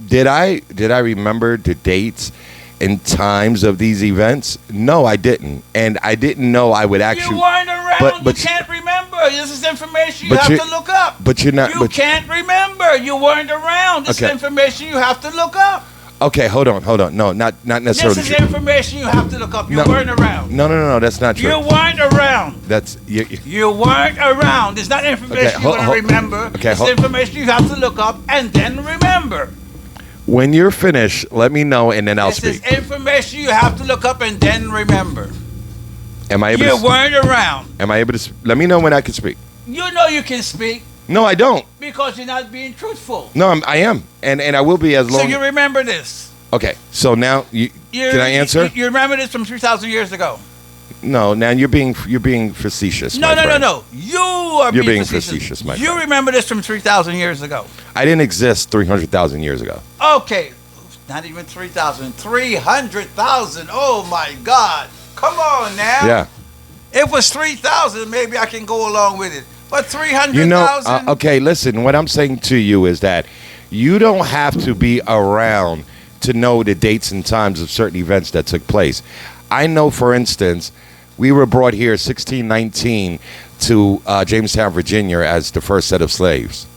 did I remember the dates and times of these events? No, I didn't. And I didn't know I would actually. You weren't around. You can't remember. This is information you have to look up. But you're not. You can't remember. You weren't around. This is information you have to look up. Okay, hold on. No, not necessarily. This is information you have to look up. You weren't around. No, that's not true. You weren't around. That's you weren't around. It's not information you're going to remember. Okay, it's information you have to look up and then remember. When you're finished, let me know and then I'll speak. This is information you have to look up and then remember. Am I able you weren't around. Am I able to let me know when I can speak? You know you can speak. No, I don't. Because you're not being truthful. No, I am. And I will be as long. So you remember this. Okay. So now can I answer? You remember this from 2,000 years ago. No, now you're being facetious. No. You're being facetious, my friend. You remember this from 3,000 years ago. I didn't exist 300,000 years ago. Okay. Not even 3,000. 300,000. Oh my God. Come on now. Yeah. If it was 3,000, maybe I can go along with it. But 300,000. Okay, listen, what I'm saying to you is that you don't have to be around to know the dates and times of certain events that took place. I know, for instance, we were brought here 1619 to Jamestown, Virginia as the first set of slaves.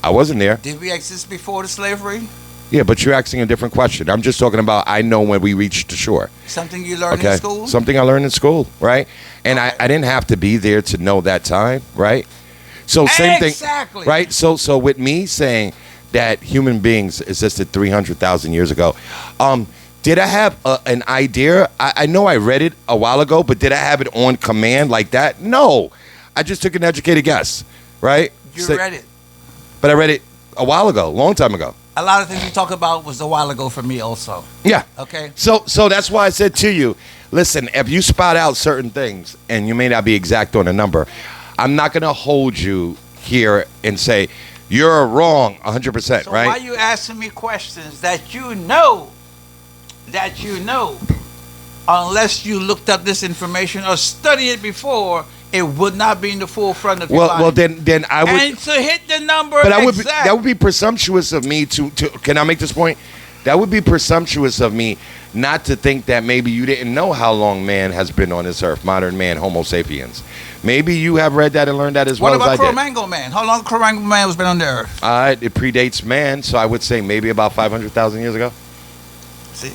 I wasn't there. Did we exist before the slavery? Yeah, but you're asking a different question. I'm just talking about I know when we reached the shore. Something you learned in school? Something I learned in school, right? And I didn't have to be there to know that time, right? So same thing. Exactly. Right? So with me saying that human beings existed 300,000 years ago, did I have an idea? I know I read it a while ago, but did I have it on command like that? No. I just took an educated guess, right? You read it. But I read it a while ago, a long time ago. A lot of things you talk about was a while ago for me also. Yeah. Okay. So that's why I said to you, listen, if you spot out certain things, and you may not be exact on a number, I'm not going to hold you here and say, you're wrong 100%, so right? Why are you asking me questions that you know, unless you looked up this information or studied it before, it would not be in the forefront of your mind. Well, then I would. And to hit the number, but that would be presumptuous of me to. Can I make this point? That would be presumptuous of me not to think that maybe you didn't know how long man has been on this earth, modern man, Homo sapiens. Maybe you have read that and learned that as well as I did. What about Cro-Magnon man? How long Cro-Magnon man has been on the earth? It predates man, so I would say maybe about 500,000 years ago. See,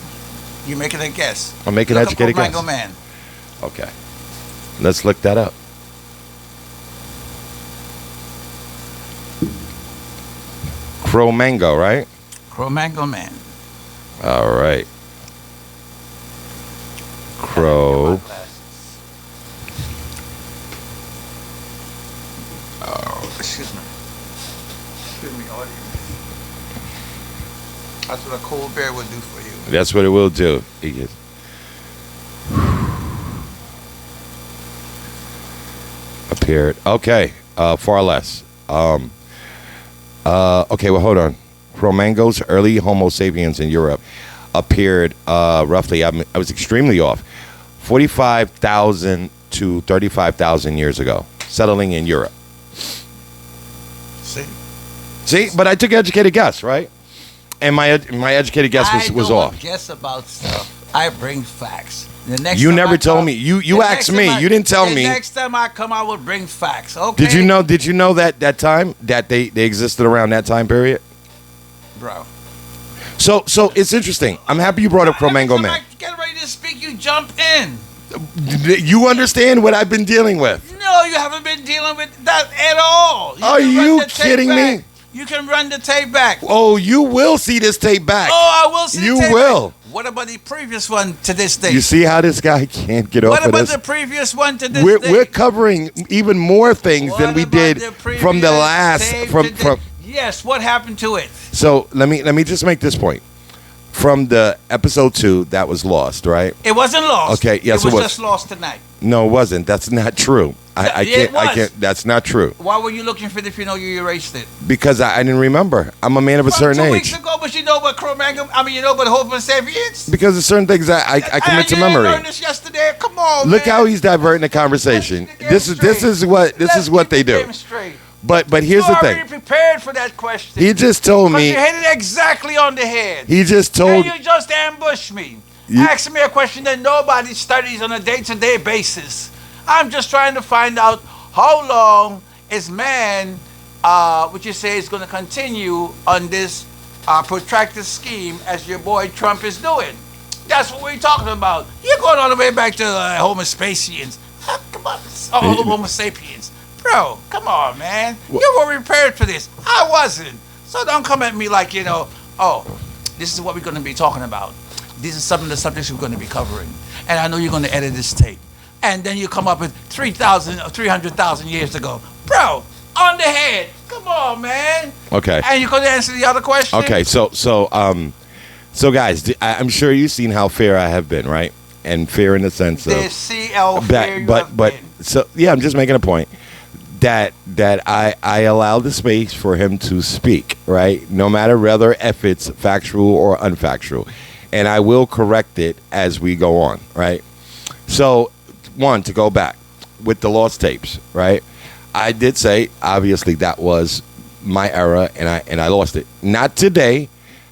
you're making a guess. I'm making an educated guess. Cro-Magnon man. Okay, let's look that up. Cro-Magnon, right? Cro-Magnon man. All right. Oh, excuse me. Excuse me, audience. That's what a cold bear would do for you. That's what it will do. Appeared. Okay. Far less. Okay, well, hold on. Cro-Magnons, early Homo sapiens in Europe, appeared roughly, I was extremely off, 45,000 to 35,000 years ago, settling in Europe. See, but I took an educated guess, right? And my educated guess was off. I don't guess about stuff. I bring facts. You never told me. You asked me. You didn't tell me. The next time I come, I will bring facts. Okay. Did you know that time that they existed around that time period? Bro. So it's interesting. I'm happy you brought up Cro-Magnon man. I get ready to speak, you jump in. You understand what I've been dealing with? No, you haven't been dealing with that at all. Are you kidding me? You can run the tape back. Oh, you will see this tape back. Oh, I will see You the tape will. back. What about the previous one to this day? You see how this guy can't get What off of about this? the previous one to this We're day? we're covering even more things than What we about did the from the previous last tape from to this- from. Yes, what happened to it? So let me just make this point. From the episode 2 that was lost, right? It wasn't lost. Okay, yes, it it was. was. Just lost tonight. No, it wasn't. That's not true. I Yeah, can't. it I was. can't. That's not true. Why were you looking for it if you know you erased it? Because I didn't remember. I'm a man of a From certain 2 age. weeks ago, but you know about Cro-Magnon? I mean, you know about Homo sapiens? Because there's certain things I commit to You didn't memory. learn this yesterday? Come on, Look man. how he's diverting the conversation. Let's get This is straight. what Let's they get the do. game straight. But here's you the already thing. prepared for that question. He just told Because me. you hit it exactly on the head. He just And told. you just ambushed me. You- Ask me a question that nobody studies on a day-to-day basis. I'm just trying to find out how long is man, what you say is going to continue on this protracted scheme as your boy Trump is doing. That's what we're talking about. You're going all the way back to Homo sapiens. Come on, Homo sapiens. Bro, come on, man. You were prepared for this. I wasn't. So don't come at me like, oh, this is what we're going to be talking about. These are some of the subjects we're going to be covering. And I know you're going to edit this tape. And then you come up with 300,000 years ago. Bro, on the head. Come on, man. Okay. And you going to answer the other question? Okay. So guys, I'm sure you've seen how fair I have been, right? And fair in the sense of. The CL fair you have but been. so yeah, I'm just making a point that I allow the space for him to speak, right? No matter whether if it's factual or unfactual, and I will correct it as we go on, right? So, one, to go back with the lost tapes, right? I did say obviously that was my era, and I lost it. Not today.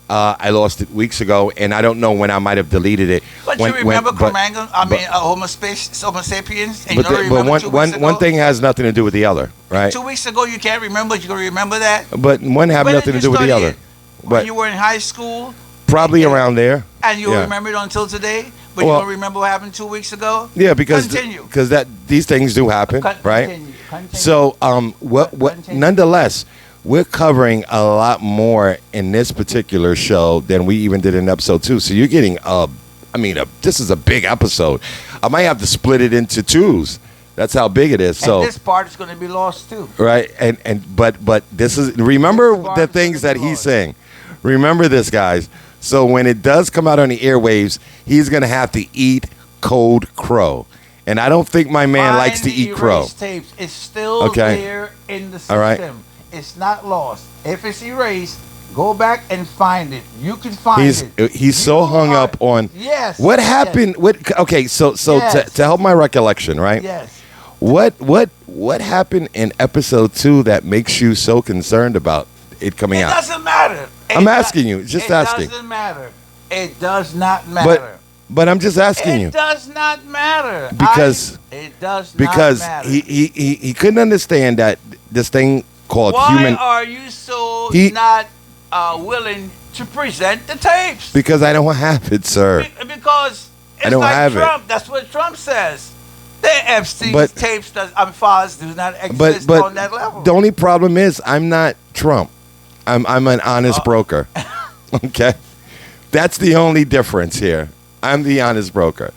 I lost it weeks ago, and I don't know when I might have deleted it. But when, you remember when- but- Cro-Magnon? Homo sapiens? And you But, don't but remember one, 2 one, weeks one ago? thing has nothing to do with the other, right? 2 weeks ago you can't remember? You going to remember that? But one have When nothing did to do you with the study other. it? When But you were in high school? probably around there. And you Yeah. remember it until today? But Well- you don't remember what happened 2 weeks ago? Yeah, because Continue. that these things do happen, right? Continue. So what Continue. nonetheless, we're covering a lot more in this particular show than we even did in episode 2. So you're getting this is a big episode. I might have to split it into 2s. That's how big it is. So And this part is going to be lost too. right, but this is remember This part the is things gonna that be he's lost. saying. Remember this, guys. So when it does come out on the airwaves, he's gonna have to eat cold crow, and I don't think my man likes to Find the eat crow. erased tapes. It's still Okay. there in the system. All right. It's not lost. If it's erased, go back and find it. You can find it. He's so You hung are- up on Yes. what happened. What okay? So Yes. to help my recollection, right? Yes. What happened in episode 2 that makes you so concerned about it coming It out? doesn't matter. I'm asking you, just asking. It doesn't matter. It does not matter. But I'm just asking you. It does not matter. Because- it does Because not matter. he couldn't understand that this thing called Why human. are you so He- not willing to present the tapes? Because I don't have it, sir. Because it's I don't like have it. Trump. That's what Trump says. The Epstein's But- tapes files do not But exist on that level. the only problem is I'm not Trump. I'm an honest broker. Okay, that's the only difference here. I'm the honest broker.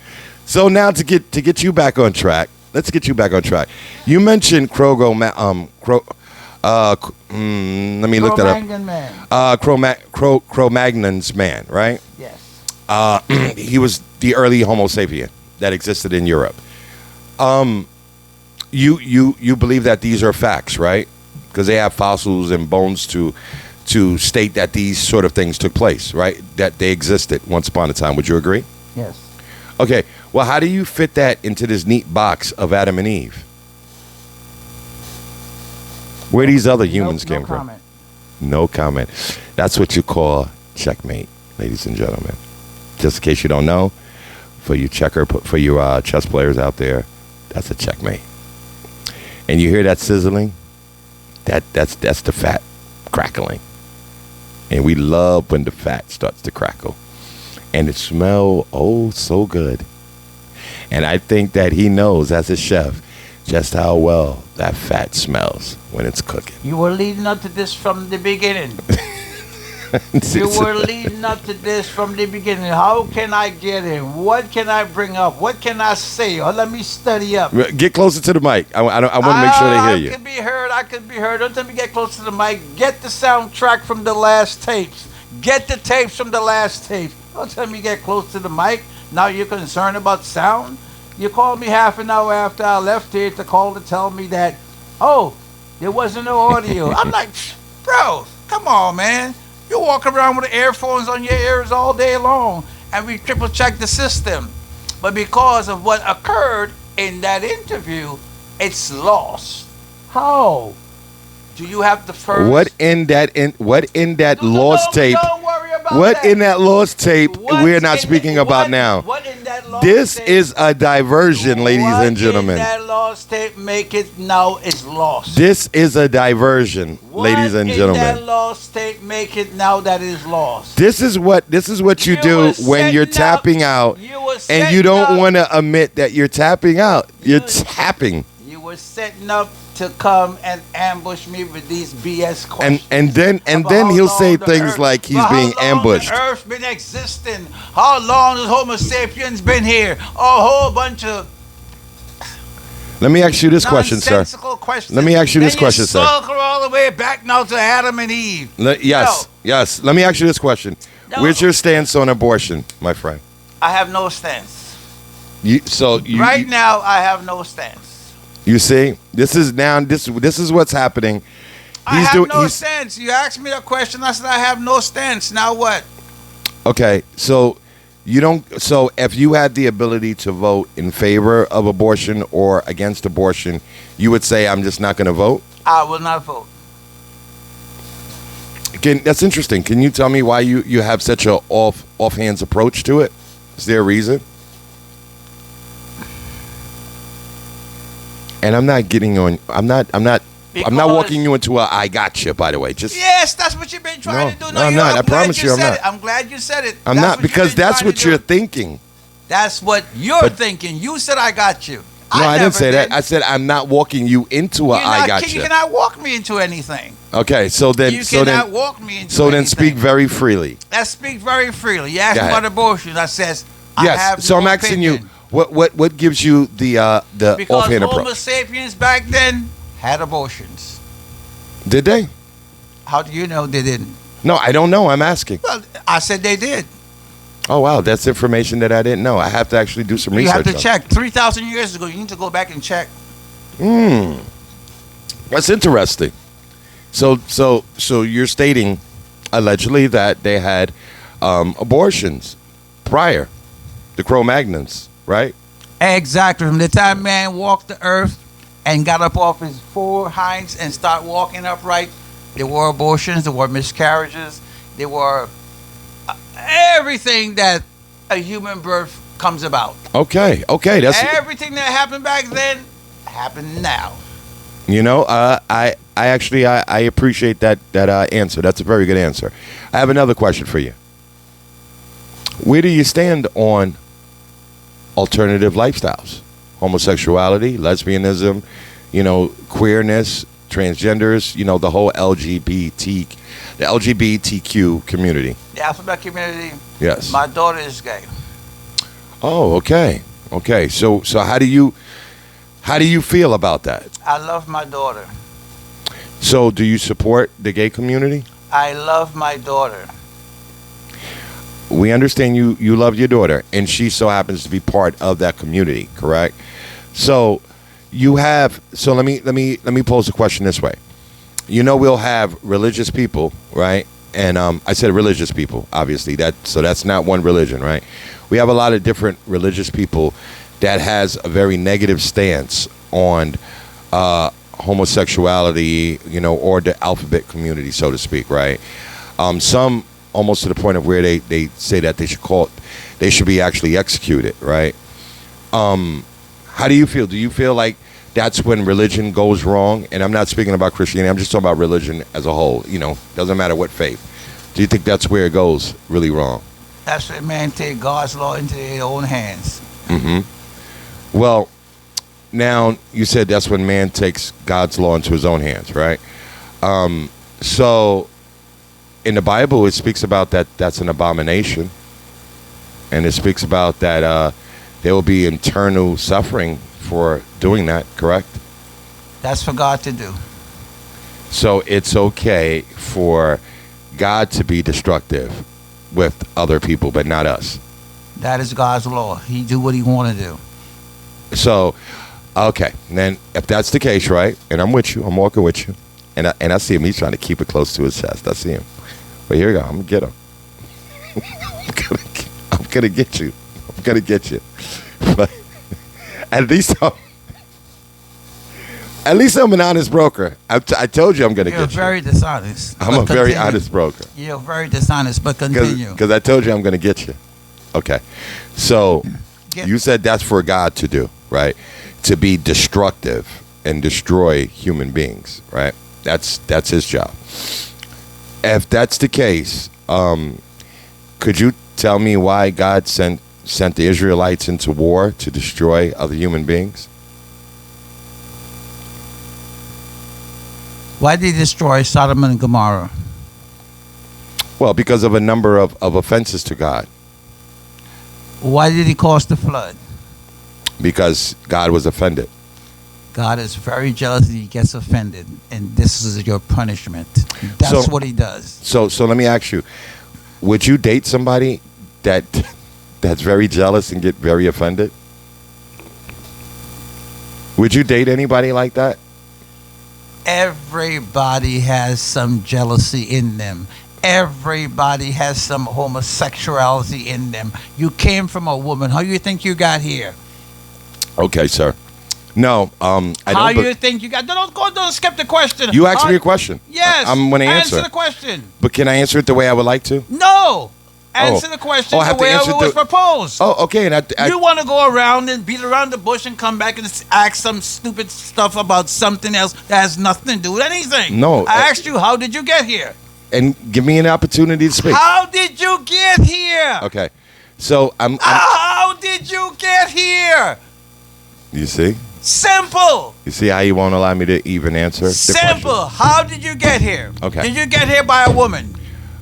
So now to get you back on track, let's get you back on track. You mentioned Let me look that up. Cro-Magnon man. Cro-Magnon's man, right? Yes. He was the early Homo sapien that existed in Europe. You believe that these are facts, right? Because they have fossils and bones to state that these sort of things took place, right? That they existed once upon a time. Would you agree? Yes. Okay. Well, how do you fit that into this neat box of Adam and Eve? Where these other humans came from? Comment. No comment. That's what you call checkmate, ladies and gentlemen. Just in case you don't know, for you chess players out there, that's a checkmate. And you hear that sizzling? That's the fat crackling. And we love when the fat starts to crackle. And it smells so good. And I think that he knows as a chef just how well that fat smells when it's cooking. You were leading up to this from the beginning. You were leading up to this from the beginning. How can I get in? What can I bring up? What can I say? Or let me study up. Get closer to the mic. I want to make sure they hear you. I can be heard. I can be heard. Don't let me get close to the mic. Get the soundtrack from the last tapes. Get the tapes from the last tapes. Don't tell me get close to the mic. Now you're concerned about sound? You called me half an hour after I left here to call to tell me that, oh, there wasn't no audio. I'm like, bro, come on, man. You walk around with earphones on your ears all day long, and we triple check the system. But because of what occurred in that interview, it's lost. How? Do you have the first? What in that lost tape? Don't worry about what that. in that lost tape we're not What's speaking in about what- now? What in that lost This tape? is a diversion, ladies What and gentlemen. in that lost tape make it now is lost? This is a diversion, ladies and What in that gentlemen. lost tape make it now that is lost? This is what you You do were when you're setting up- tapping out you were and you setting don't up- want to admit that you're tapping out. You're You- tapping. You were setting up to come and ambush me with these BS questions. And then About then how he'll long say the things earth- like he's about being how long ambushed. The Earth been existing. How long has Homo sapiens been here? A whole bunch of Let me ask you this question, sir. nonsensical questions. Let me ask you this question, sir. Circle all the way back now to Adam and Eve. Yes. Let me ask you this question. No. Where's your stance on abortion, my friend? I have no stance. Right Now, I have no stance. You see, this is what's happening. I have no stance. You asked me a question. I said I have no stance. Now what? Okay, so you don't. So if you had the ability to vote in favor of abortion or against abortion, you would say, "I'm just not going to vote." I will not vote. That's interesting. Can you tell me why you have such a offhands approach to it? Is there a reason? And I'm not getting on. I'm not Because- walking you into a I gotcha. By the way, just Yes, that's what you've been trying to do. No, I'm not. I promise you, I'm said not. it. I'm glad you said it. I'm That's not what you've because been that's trying what to do. you're thinking. That's what you're But- thinking. You said I got you. No, I didn't never say that. did. I said I'm not walking you into a You're I not- gotcha. You cannot walk me into anything. Okay, so then You so cannot then walk me into so anything. then speak very freely. Let's speak very freely. You asked Go me ahead. about abortion. I says I Yes. have So no I'm asking opinion. you what gives you the Because offhand Homo approach? sapiens back then had abortions. Did they? How do you know they didn't? No, I don't know. I'm asking. Well, I said they did. Oh wow, that's information that I didn't know. I have to actually do some You research. have to on it. check. 3,000 years ago, you need to go back and check. That's interesting. So you're stating allegedly that they had abortions prior, the Cro-Magnons, right? Exactly. From the time man walked the earth and got up off his four hinds and start walking upright, there were abortions, there were miscarriages, there were everything that a human birth comes about. Okay, that's Everything that happened back then happened now. I actually appreciate that answer. That's a very good answer. I have another question for you. Where do you stand on alternative lifestyles? Homosexuality, lesbianism, queerness, transgenders, the whole LGBTQ community. The alphabet community, Yes. my daughter is gay. Oh, okay. So how do you feel about that? I love my daughter. So do you support the gay community? I love my daughter. We understand you love your daughter, and she so happens to be part of that community, correct? So let me pose the question this way. We'll have religious people, right? And I said religious people, obviously. That's not one religion, right? We have a lot of different religious people that has a very negative stance on homosexuality, or the alphabet community, so to speak, right? Some almost to the point of where they say that they should be actually executed, right? How do you feel? Do you feel like that's when religion goes wrong? And I'm not speaking about Christianity. I'm just talking about religion as a whole. Doesn't matter what faith. Do you think that's where it goes really wrong? That's where man take God's law into their own hands. Well, Now, you said that's when man takes God's law into his own hands, right? So, in the Bible, it speaks about that's an abomination. And it speaks about that there will be eternal suffering for doing that, correct? That's for God to do. So, it's okay for God to be destructive with other people, but not us. That is God's law. He do what he want to do. So, okay, then if that's the case, right, and I'm with you, I'm walking with you, and I see him, he's trying to keep it close to his chest. I see him. But here we go, I'm going to get him. I'm going to get you. I'm going to get you. But at least I'm an honest broker. I told you I'm going to get you. You're very dishonest. I'm a very honest broker. You're very dishonest, but continue. Because I told you I'm going to get you. Okay. So, you said that's for God to do, right? To be destructive and destroy human beings, right? That's his job. If that's the case, could you tell me why God sent the Israelites into war to destroy other human beings? Why did he destroy Sodom and Gomorrah? Well, because of a number of offenses to God. Why did he cause the flood? Because God was offended. God is very jealous and he gets offended, and this is your punishment. That's what he does. So let me ask you, would you date somebody that's very jealous and get very offended? Would you date anybody like that? Everybody has some jealousy in them. Everybody has some homosexuality in them. You came from a woman. How you think you got here? Okay, sir. No, I don't. How you think you got? Don't skip the question. You asked me a question. Yes. I'm going to answer the question. But can I answer it the way I would like to? No. Answer the question the way it was proposed. Oh, okay. And you want to go around and beat around the bush and come back and ask some stupid stuff about something else that has nothing to do with anything. No. I asked you, how did you get here? And give me an opportunity to speak. How did you get here? Okay. So I'm how did you get here? You see? Simple. You see how you won't allow me to even answer the Simple. question? How did you get here? Okay. Did you get here by a woman?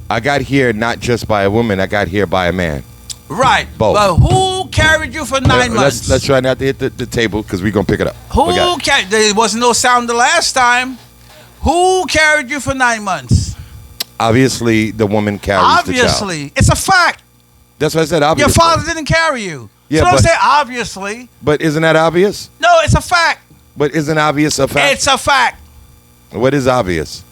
I got here not just by a woman. I got here by a man. Right. Both. But who carried you for 9 months? Let's try not to hit the table because we're going to pick it up. Who carried? There wasn't no sound the last time. Who carried you for 9 months? Obviously, the woman carries the child. Obviously. It's a fact. That's what I said, obviously. Your father didn't carry you. Yeah, so don't say obviously. But isn't that obvious? No, it's a fact. But isn't obvious a fact? It's a fact. What is obvious?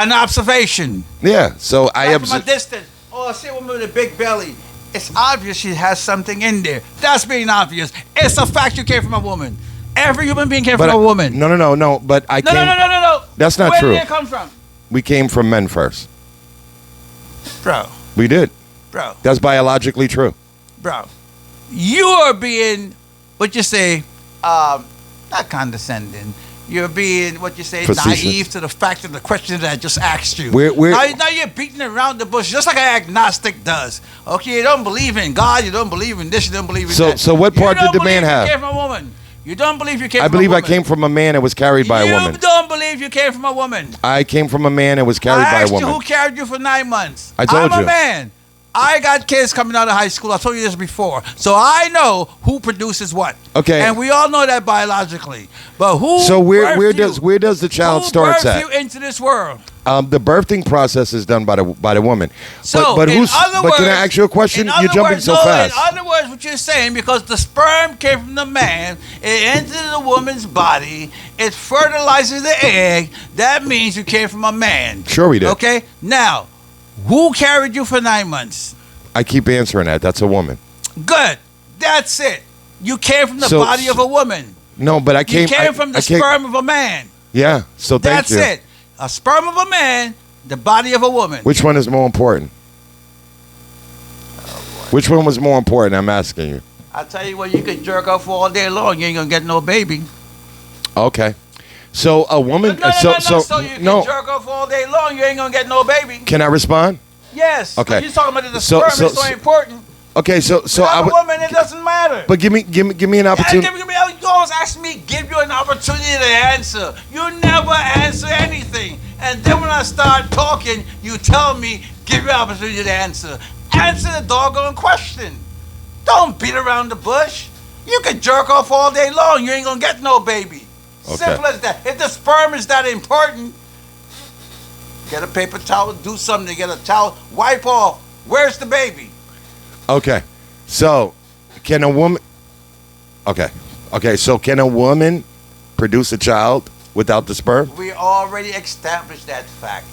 An observation. Yeah, so I From a distance. Oh, I see a woman with a big belly. It's obvious she has something in there. That's being obvious. It's a fact you came from a woman. Every human being came from a woman. No. But I came. No. That's not true. Where did it come from? We came from men first. Bro. We did. Bro. That's biologically true. Bro. You are being, what you say, not condescending. You're being, what you say, facetious. Naive to the fact of the question that I just asked you. We're now you're beating around the bush just like an agnostic does. Okay, you don't believe in God, you don't believe in this, you don't believe in that. So what part did the man have? You came from a woman. You don't believe you came I from a woman. believe I came from a man that was carried by a woman. You don't believe you came from a woman. I came from a man that was carried by a woman. I asked you who carried you for 9 months. I told you. I'm a man. I got kids coming out of high school. I told you this before. So I know who produces what. Okay. And we all know that biologically. But who So where does the child start at? Who birthed you into this world? The birthing process is done by the woman. So, but in other words, can I ask you a question? You're jumping so fast. In other words, what you're saying, because the sperm came from the man, it entered the woman's body, it fertilizes the egg, that means you came from a man. Sure we did. Okay? Now, who carried you for 9 months? I keep answering that. That's a woman. Good. That's it. You came from the body of a woman. No, but I came. You came from the sperm of a man. Yeah. So thank you. That's it. A sperm of a man, the body of a woman. Which one is more important? Which one was more important? I'm asking you. I'll tell you what, you could jerk off all day long. You ain't gonna get no baby. Okay. So a woman. So you can jerk off all day long. You ain't gonna get no baby. Can I respond? Yes. Okay. You're talking about the sperm is so important. Okay. So I'm a woman. It doesn't matter. But give me an opportunity. Go always ask me, give you an opportunity to answer. You never answer anything. And then when I start talking, you tell me, give you an opportunity to answer. Answer the doggone question. Don't beat around the bush. You can jerk off all day long. You ain't going to get no baby. Okay. Simple as that. If the sperm is that important, get a paper towel, do something, get a towel, wipe off. Where's the baby? Okay. So, can a woman... Okay, so can a woman produce a child without the sperm? We already established that fact.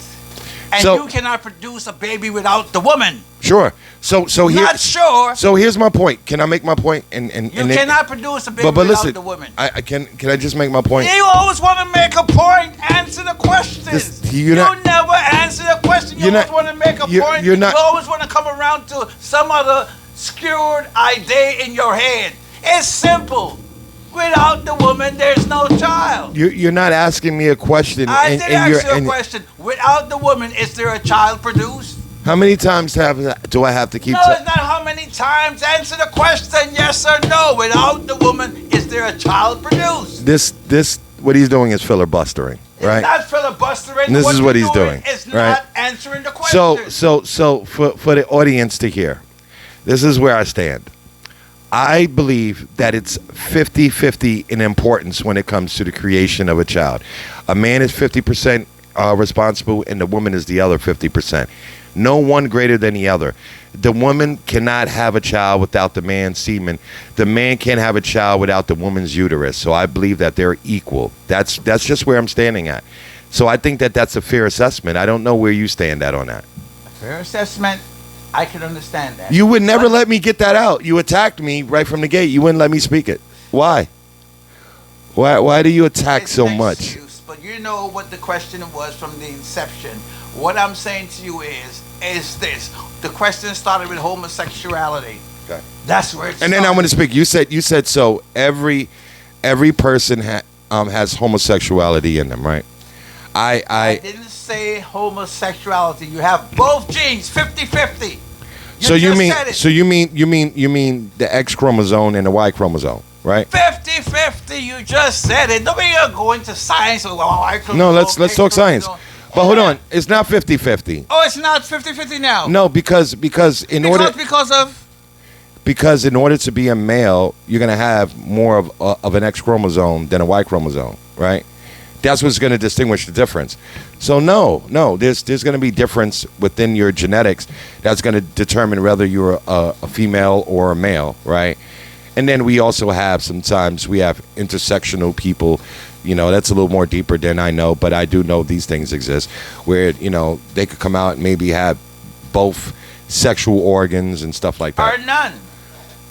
And So- you cannot produce a baby without the woman. Sure. So here, Not sure. So here's my point. Can I make my point? And You cannot produce a baby but without listen, the woman. I can I just make my point? You always want to make a point. Answer the question. You're you not- never answer the question. You you're always not- want to make a you're- point. you're not- You always want to come around to some other skewed idea in your head. It's simple. Without the woman, there's no child. You're not asking me a question. I and, did and ask you a and question. Without the woman, is there a child produced? How many times do I have to keep? No, it's not how many times. Answer the question, yes or no. Without the woman, is there a child produced? This what he's doing is filibustering, right? It's not filibustering. And this is what he's you're doing, It's right? not answering the question. So for the audience to hear, this is where I stand. I believe that it's 50-50 in importance when it comes to the creation of a child. A man is 50% responsible and the woman is the other 50%. No one greater than the other. The woman cannot have a child without the man's semen. The man can't have a child without the woman's uterus. So I believe that they're equal. That's just where I'm standing at. So I think that that's a fair assessment. I don't know where you stand at on that. Fair assessment. I can understand that. You would never let me get that out. You attacked me right from the gate. You wouldn't let me speak it. Why? Why do you attack It's so an much? excuse, but you know what the question was from the inception. What I'm saying to you is this. The question started with homosexuality. Okay. That's where it And then I'm started. going to speak. You said so. Every person has homosexuality in them, right? I I didn't say homosexuality. You have both genes, 50-50. so you just mean said it. so you mean the X chromosome and the Y chromosome, right? 50-50, you just said it. Nobody gonna go into science. No, let's talk science. But hold on, it's not 50-50. Oh, it's not 50-50 now. No, because in order Because in order to be a male, you're going to have more of an X chromosome than a Y chromosome, right? That's what's going to distinguish the difference. So no, there's going to be difference within your genetics that's going to determine whether you're a female or a male, right? And then we also have sometimes we have intersectional people. You know, that's a little more deeper than I know, but I do know these things exist where, you know, they could come out and maybe have both sexual organs and stuff like that. or none.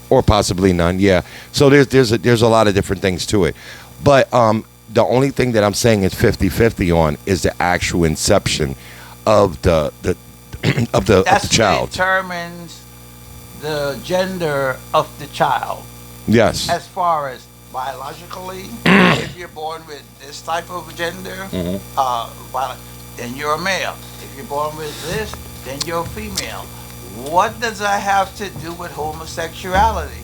Or possibly none, yeah. So there's a lot of different things to it. But the only thing that I'm saying is 50-50 on is the actual inception of the of the That's child. what determines the gender of the child. Yes. As far as biologically, if you're born with this type of gender, then you're a male. If you're born with this, then you're a female. What does that have to do with homosexuality?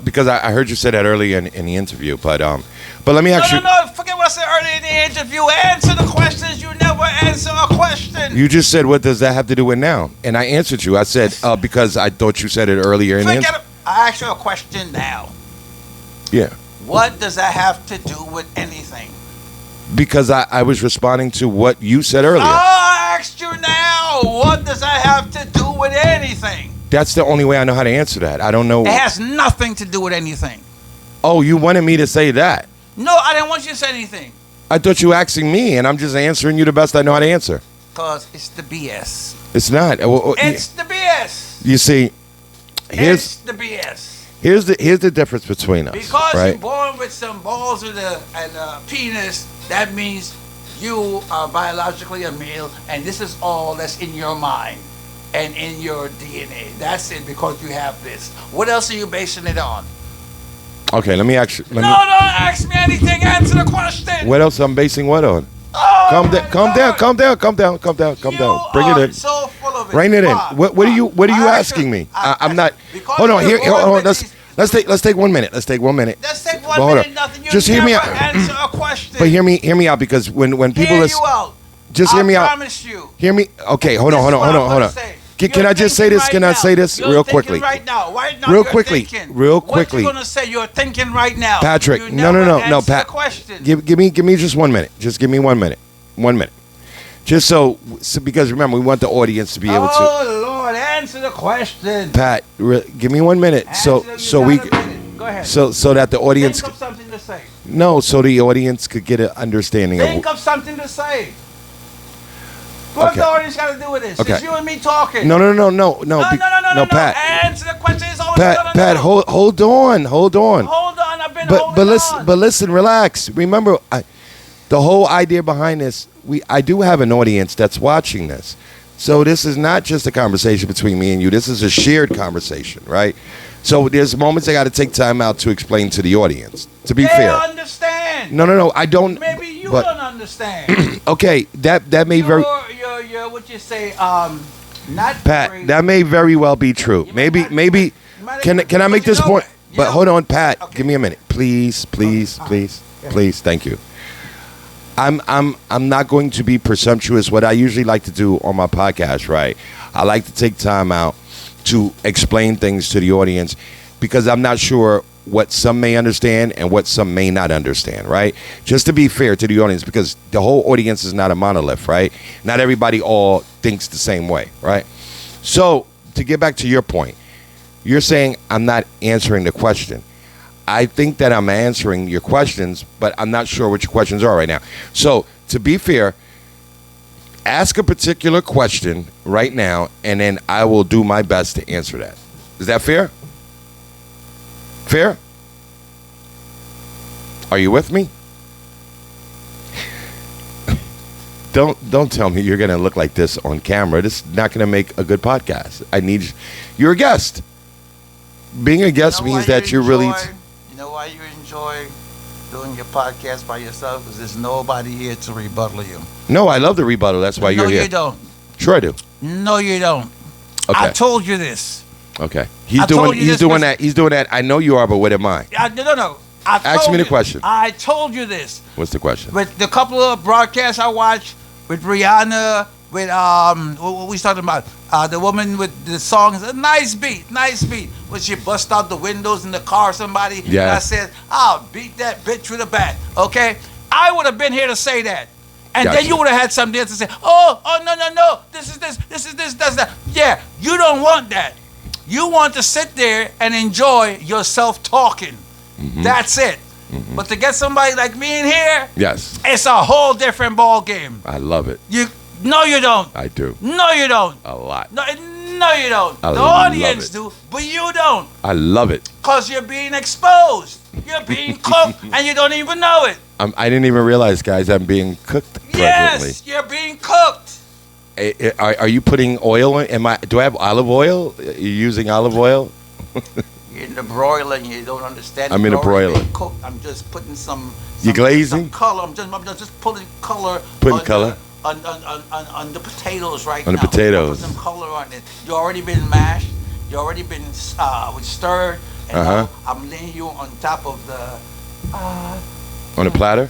Because I heard you say that earlier in the interview, but let me ask you. No, forget what I said earlier in the interview. Answer the questions. You never answer a question. You just said, what does that have to do with now? And I answered you. I said, because I thought you said it earlier in the interview. I ask you a question now. Yeah. What does that have to do with anything? Because I was responding to what you said earlier. I asked you now. What does that have to do with anything? That's the only way I know how to answer that. I don't know. It has nothing to do with anything. Oh, you wanted me to say that. No, I didn't want you to say anything. I thought you were asking me, and I'm just answering you the best I know how to answer. Because it's the BS. It's not. It's the BS. You see, It's the BS. here's the difference between us. Because right? you're born with some balls and a penis, that means you are biologically a male, and this is all that's in your mind and in your DNA. That's it, because you have this. What else are you basing it on? Okay, let me ask you. Don't ask me anything. Answer the question. What else I'm basing what on? Oh, Calm my down, calm God. down, calm down, calm down, calm down, calm You down. Bring it are in. so full of it. Rein it in. Bob, What are you I asking me? I'm not. because Hold on. you're Here. born Hold on. with these- Let's take 1 minute. Let's take 1 minute. Let's take 1 one hold minute, on. nothing. You Just hear me never out. answer a question. But hear me out, because when people hear listen, you out. just hear me out. I promise you. Hear me. Okay, hold on. This is what I'm gonna Can, say. can I just say You're this? thinking Can I right say now. this You're real thinking quickly? Right now, Real you're quickly. thinking. Real What quickly. you gonna say? You're thinking right now. Patrick, You no, never Pat. answer the question. Give me just 1 minute. Just give me 1 minute. 1 minute. Just so because remember, we want the audience to be able to. Oh Lord, answer the question. Pat, give me 1 minute. Answer, So you we got a minute. Go ahead. so that the audience Think of something to say. so the audience could get an understanding Think of. of something to say. What the audience got to do with this? Okay. It's you and me talking. No, No, Pat. Answer the question. It's always Pat, hold on. Hold on. I've been holding on. But listen, relax. Remember, the whole idea behind this, I do have an audience that's watching this. So this is not just a conversation between me and you. This is a shared conversation, right? So there's moments I got to take time out to explain to the audience. To be fair. They understand. No, I don't. Maybe you but- don't understand. Okay, that may very. You're what you say, not Pat, crazy. that may very well be true. You might Maybe. not- Can I make but you this know point? what? You But know- hold on, Pat. Okay. Give me a minute, please. Thank you. I'm not going to be presumptuous. What I usually like to do on my podcast, right? I like to take time out to explain things to the audience because I'm not sure what some may understand and what some may not understand, right? Just to be fair to the audience, because the whole audience is not a monolith, right? Not everybody all thinks the same way, right? So to get back to your point, you're saying I'm not answering the question. I think that I'm answering your questions, but I'm not sure what your questions are right now. So to be fair, ask a particular question right now, and then I will do my best to answer that. Is that fair? Fair? Are you with me? Don't tell me you're gonna look like this on camera. This is not gonna make a good podcast. You're a guest. Being a guest means that you're really. You know why you enjoy doing your podcast by yourself? Because there's nobody here to rebuttal you. No, I love the rebuttal. That's why you're here. No, you don't. Sure, I do. No, you don't. Okay. I told you this. Okay. I told you He's this doing was- that. He's doing that. I know you are, but what am I? No. Ask me the question. I told you this. What's the question? With the couple of broadcasts I watched with Rihanna, with what we talking about? The woman with the songs, a nice beat. When she bust out the windows in the car or somebody, Yeah. and I said, I'll beat that bitch with a bat. Okay? I would have been here to say that. And Gotcha. then you would have had something else to say, no, this is this, that's that. Yeah, you don't want that. You want to sit there and enjoy yourself talking. Mm-hmm. That's it. But to get somebody like me in here, Yes. it's a whole different ball game. I love it. No, you don't. I do. No, you don't. A lot. No, you don't. I The love audience it. do, but you don't. I love it. Because you're being exposed. You're being cooked, and you don't even know it. I didn't even realize, guys, I'm being cooked presently. Yes, you're being cooked. Are you putting oil in? Do I have olive oil? Are you using olive oil? You're in the broiler, and you don't understand. I'm in a It's already broiler. being cooked. I'm just putting some. You glazing? Some color. I'm just putting color. Putting on color? On the potatoes right On now. the potatoes. Put some color on it. You already been mashed. You already been stirred. And Uh-huh. I'm laying you on top of the. On a platter?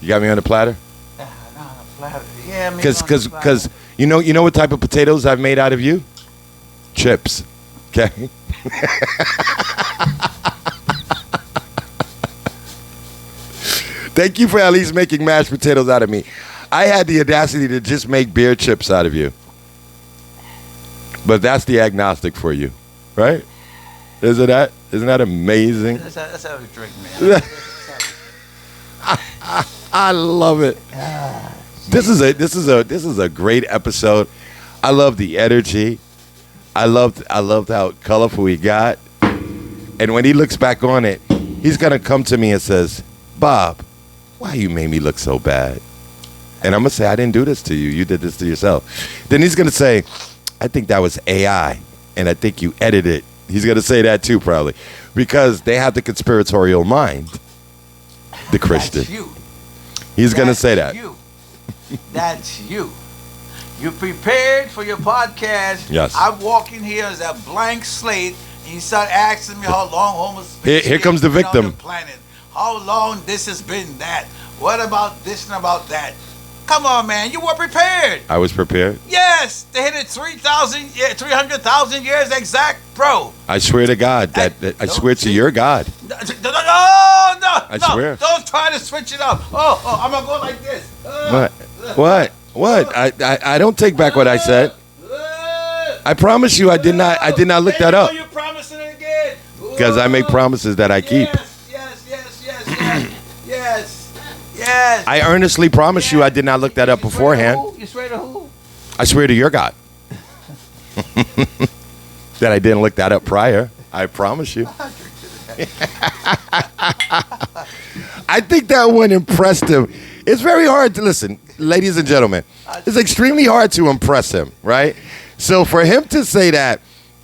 You got me on a platter? No, platter. Yeah, maybe Because on the platter. you know what type of potatoes I've made out of you? Chips. Okay. Thank you for at least making mashed potatoes out of me. I had the audacity to just make beer chips out of you. But that's the agnostic for you, right? Isn't that amazing? Let's have a drink, man. I love it. This is a great episode. I love the energy. I loved how colorful he got. And when he looks back on it, he's gonna come to me and says, "Bob, why you made me look so bad?" And I'm gonna say, "I didn't do this to you. You did this to yourself." Then he's gonna say, "I think that was AI, and I think you edited it." He's gonna say that too, probably, because they have the conspiratorial mind. The Christian. That's you. He's gonna say that. You. That's you. You prepared for your podcast. Yes. I walk in here as a blank slate, and you start asking me how long Homo Here comes the been on victim. the planet. how long this has been that. What about this and about that? Come on, man. You were prepared. I was prepared. Yes, they hit it 300,000 years exact, bro. I swear to God that I swear to your God. No. I swear. Don't try to switch it up. Oh, I'm gonna go like this. What? I don't take back what I said. I promise you, I did not look that up. You're promising it again. Because I make promises that I keep. Yes. I earnestly promise you, I did not look that up beforehand. You swear to who? I swear to your God that I didn't look that up prior. I promise you. I think that one impressed him. It's very hard to listen, ladies and gentlemen. It's extremely hard to impress him, right? So for him to say that,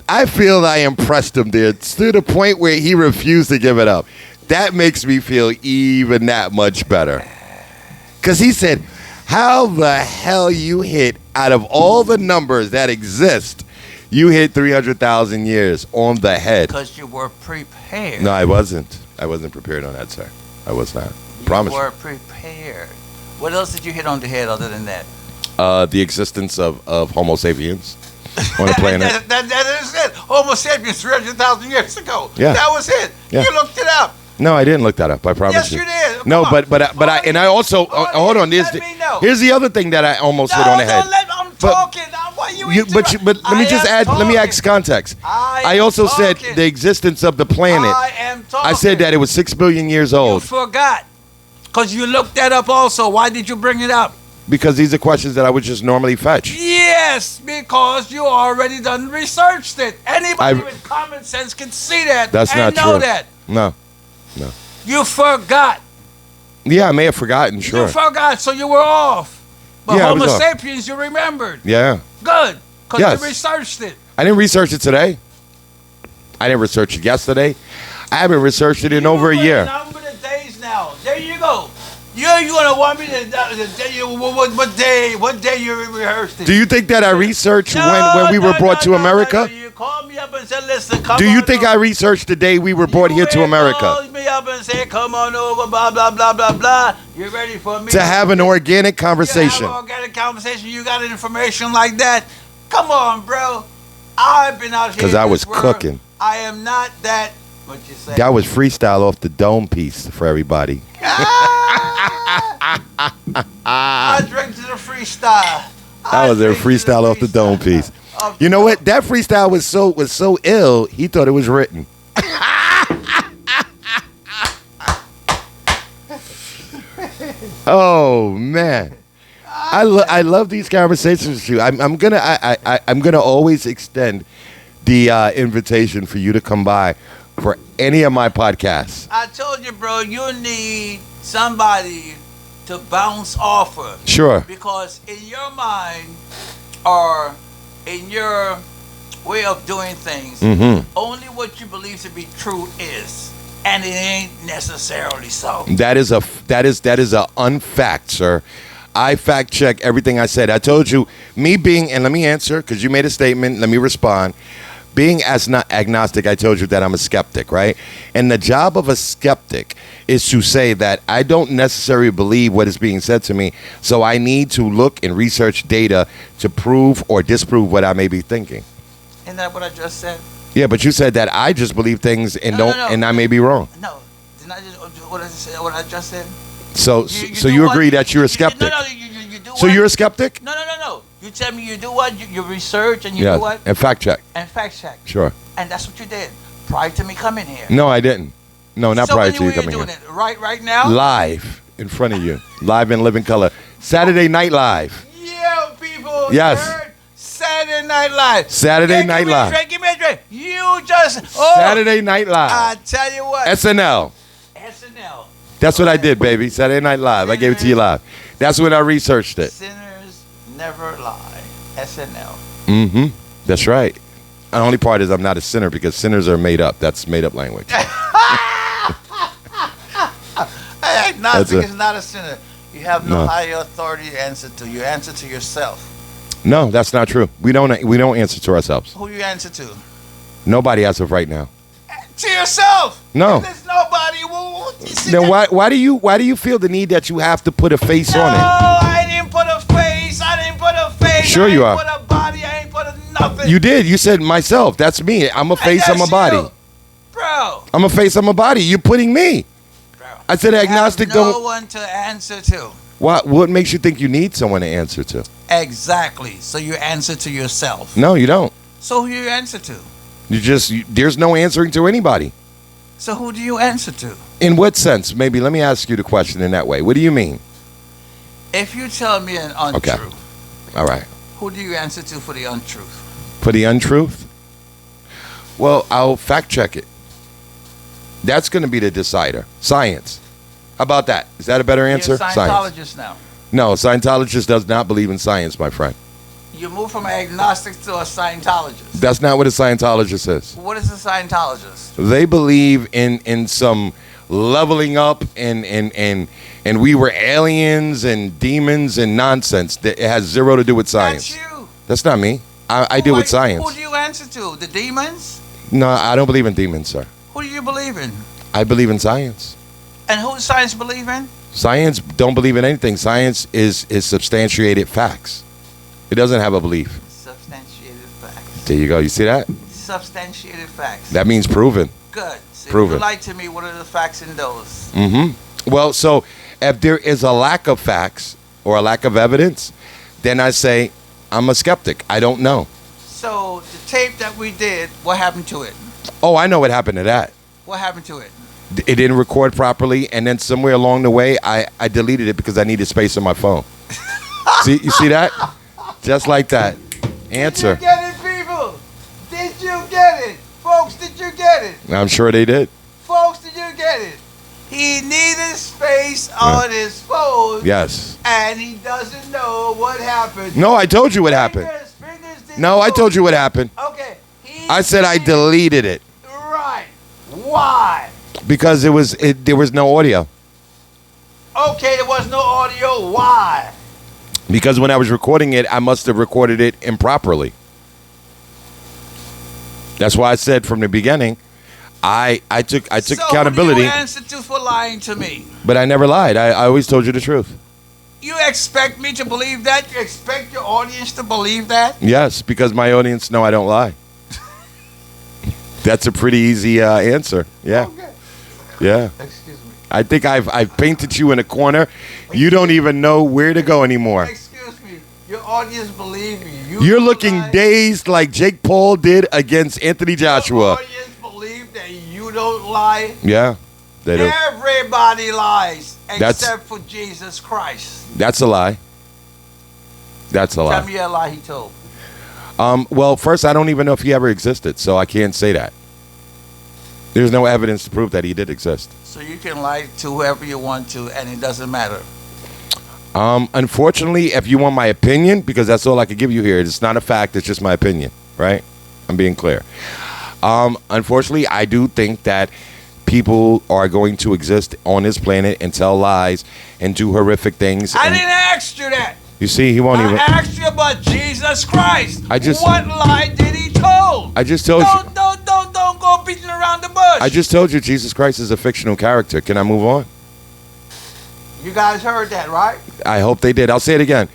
I feel I impressed him there to the point where he refused to give it up. That makes me feel even that much better. Because he said, how the hell you hit, out of all the numbers that exist, you hit 300,000 years on the head. Because you were prepared. No, I wasn't. I wasn't prepared on that, sir. I was not. Promise. You were prepared. What else did you hit on the head other than that? The existence of Homo sapiens on the planet. that is it. Homo sapiens 300,000 years ago. Yeah. That was it. Yeah. You looked it up. No, I didn't look that up. I promise you. Yes, you did. No, Come on. but I also hold on. Here's the other thing that I almost hit on the head. I'm talking. Why you But let me just add. Let me add context. I also said the existence of the planet. I am talking. I said that it was 6 billion years You old. forgot. Because you looked that up also. Why did you bring it up? Because these are questions that I would just normally fetch. Yes, because you already done researched it. Anybody with common sense can see that. That's and not know true. that. No. You forgot. Yeah, I may have forgotten. Sure. You forgot, so you were off. But Yeah, I was Homo off. sapiens, you remembered. Yeah. Good, because Yes. you researched it. I didn't research it today. I didn't research it yesterday. I haven't researched it in over a year. Number the days now. There you go. You gonna want me to what day you rehearsed it? Do you think that I researched when we were brought to America? No. You called me up and said, "Listen, come Do you on think over." I researched the day we were brought here to You America? called me up and said, "Come on over, blah blah blah blah blah." You ready for me To have an organic conversation. You have an organic conversation. You got information like that? Come on, bro. I've been out here. 'Cause I in was this world. cooking. I am not that. What you say? That was freestyle off the dome piece for everybody. I drink to the freestyle. That was a freestyle off the dome piece. You know what? That freestyle was so ill. He thought it was written. Oh man, I love these conversations with you. I'm gonna always extend the invitation for you to come by for any of my podcasts. I told you, bro, you need somebody to bounce off of. Sure. Because in your mind or in your way of doing things, only what you believe to be true is. And it ain't necessarily so. That is a unfact, sir. I fact check everything I said. I told you, me being, and let me answer because you made a statement. Let me respond. Being as not agnostic, I told you that I'm a skeptic, right? And the job of a skeptic is to say that I don't necessarily believe what is being said to me, so I need to look and research data to prove or disprove what I may be thinking. Isn't that what I just said? Yeah, but you said that I just believe things and No. and I may be wrong. No. Didn't I just what I just said? So do you what? agree that you're a skeptic? No, you do what? So you're a skeptic? No. You tell me you do what? You research and you Yeah, do what? and fact check. And fact check. Sure. And that's what you did prior to me coming here. No, I didn't. No, not prior to you coming doing here. it right now? Live in front of you, live in living color. Saturday Night Live. Yeah, people. Yes. Heard? Saturday Night Live. Saturday Night Live. Give me a drink. You just. Saturday Night Live. I tell you what. SNL. SNL. That's what I did, baby. Saturday Night Live. I gave it to you live. That's when I researched it. Sinners never lie. SNL. Mm-hmm. That's right. The only part is I'm not a sinner because sinners are made up. That's made up language. Agnostic is not a sinner. You have no higher authority to answer to. You answer to yourself. No, that's not true. We don't answer to ourselves. Who you answer to? Nobody as of right now. To yourself. No. If there's nobody. Who see Then that- why do you feel the need that you have to put a face No, on it? I didn't put a face. I didn't put a face. Sure I you ain't are. put a body. I ain't put a nothing. You did. You said myself. That's me. I'm a And face. I'm a that's body. you. Bro. I'm a face. I'm a body. You're putting me. Bro. I said agnostic. You have no Don't. one to answer to. What makes you think you need someone to answer to? Exactly. So you answer to yourself. No, you don't. So who you answer to? There's no answering to anybody. So who do you answer to? In what sense? Maybe let me ask you the question in that way. What do you mean? If you tell me an untruth, Okay. All right. who do you answer to for the untruth? For the untruth? Well, I'll fact check it. That's going to be the decider. Science. How about that? Is that a better answer? You're a Scientologist now. No, Scientologist does not believe in science, my friend. You move from agnostic to a Scientologist. That's not what a Scientologist is. What is a Scientologist? They believe in some leveling up and we were aliens and demons and nonsense that it has zero to do with science. That's you. That's not me. I deal with Who science. do you answer to? The demons? No, I don't believe in demons, sir. Who do you believe in? I believe in science. And who does science believe in? Science don't believe in anything. Science is substantiated facts. It doesn't have a belief. Substantiated facts. There you go. You see that? Substantiated facts. That means proven. Good. So Prove if you it. lie to me, what are the facts in those? Mm-hmm. Well, so if there is a lack of facts or a lack of evidence, then I say I'm a skeptic. I don't know. So the tape that we did, what happened to it? Oh, I know what happened to that. What happened to it? It didn't record properly, and then somewhere along the way, I deleted it because I needed space on my phone. You see that? Just like that. Answer. Did you get it, people? Did you get it? Folks, did you get it? I'm sure they did. Folks, did you get it? He needed space on his phone. Yes. And he doesn't know what happened. No, I told you what happened. Fingers didn't No, I move. told you what happened. Okay. I said I deleted it Right. Why? because there was no audio. Okay, there was no audio. Why? Because when I was recording it, I must have recorded it improperly. That's why I said from the beginning, I took accountability, Who do you answer to for lying to me? but I never lied. I always told you the truth. You expect me to believe that? You expect your audience to believe that? Yes, because my audience know I don't lie. That's a pretty easy answer. Yeah, Okay. yeah. Excuse me. I think I've painted you in a corner. You don't even know where to go anymore. Excuse me. Your audience believe me. You're don't looking lie. dazed like Jake Paul did against Anthony Your Joshua. audience believe that you don't lie. Yeah, they do. Everybody lies That's- except for Jesus Christ. That's a lie. That's a Tell lie. me a lie he told. Well, first, I don't even know if he ever existed, so I can't say that. There's no evidence to prove that he did exist. So you can lie to whoever you want to, and it doesn't matter. Unfortunately, if you want my opinion, because that's all I could give you here, it's not a fact, it's just my opinion, right? I'm being clear. Unfortunately, I do think that people are going to exist on this planet and tell lies and do horrific things. I and- didn't ask you that. You see, he won't I even. asked you about Jesus Christ. I just- What lie did he told? I just told you. Don't go beating around the bush. I just told you Jesus Christ is a fictional character. Can I move on? You guys heard that, right? I hope they did. I'll say it again.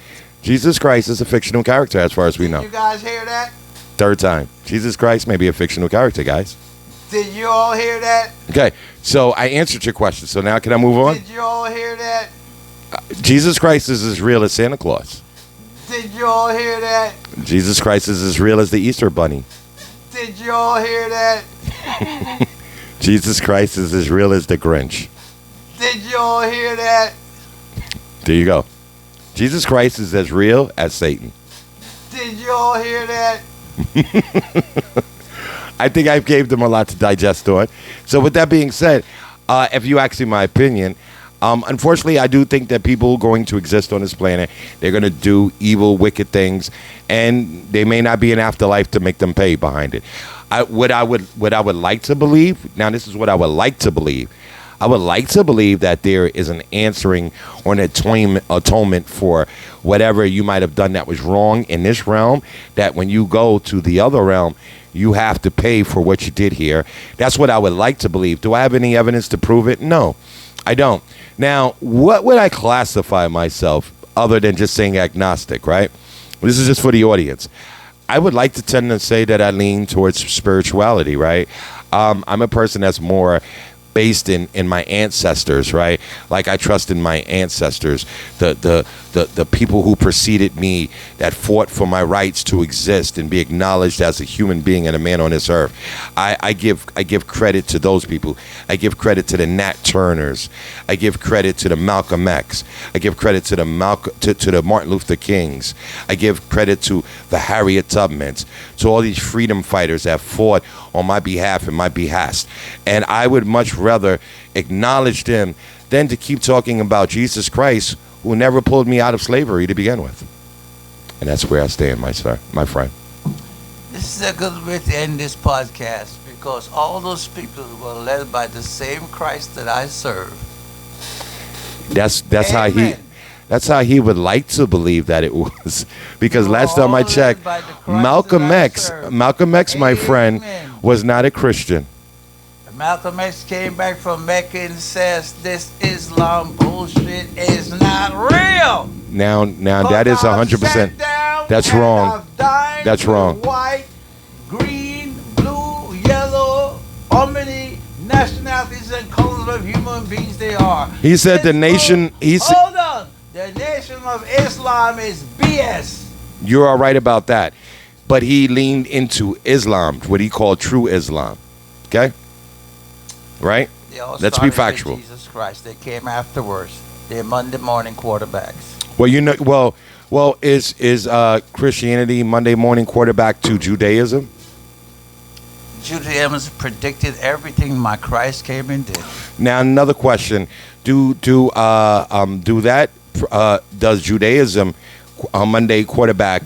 Jesus Christ is a fictional character as far as we know. You guys hear that? Third time. Jesus Christ may be a fictional character, guys. Did you all hear that? Okay, so I answered your question. So now can I move on? Did you all hear that? Jesus Christ is as real as Santa Claus. Did you all hear that? Jesus Christ is as real as the Easter Bunny. Did you all hear that? Jesus Christ is as real as the Grinch. Did you all hear that? There you go. Jesus Christ is as real as Satan. Did you all hear that? I think I've gave them a lot to digest on. So with that being said, if you ask me my opinion, unfortunately, I do think that people going to exist on this planet, they're going to do evil, wicked things, and they may not be an afterlife to make them pay behind it. What I would like to believe, now this is what I would like to believe, I would like to believe that there is an answering or an atonement for whatever you might have done that was wrong in this realm, that when you go to the other realm, you have to pay for what you did here. That's what I would like to believe. Do I have any evidence to prove it? No, I don't. Now, what would I classify myself other than just saying agnostic, right? This is just for the audience. I would like to tend to say that I lean towards spirituality, right? I'm a person that's more based in my ancestors, right? Like I trust in my ancestors, the people who preceded me that fought for my rights to exist and be acknowledged as a human being and a man on this earth. I give credit to those people. I give credit to the Nat Turners. I give credit to the Malcolm X. I give credit to the Martin Luther Kings. I give credit to the Harriet Tubmans, to all these freedom fighters that fought on my behalf and my behest. And I would much rather acknowledge them than to keep talking about Jesus Christ, who never pulled me out of slavery to begin with. And that's where I stand, my friend. This is a good way to end this podcast, because all those people were led by the same Christ that I serve. That's how he would like to believe that it was, because last time I checked, Malcolm X, my friend, was not a Christian. Malcolm X came back from Mecca and says this Islam bullshit is not real. Now that is 100%. That's wrong. That's wrong. White, green, blue, yellow, how many nationalities and colors of human beings they are. He said the nation. Hold on. The nation of Islam is BS. You are right about that, but he leaned into Islam, what he called true Islam. Okay. Right? Let's be factual. Jesus Christ. They came afterwards. They're Monday morning quarterbacks. Well, is Christianity Monday morning quarterback to Judaism? Judaism predicted everything my Christ came and did. Now another question: does Judaism Monday quarterback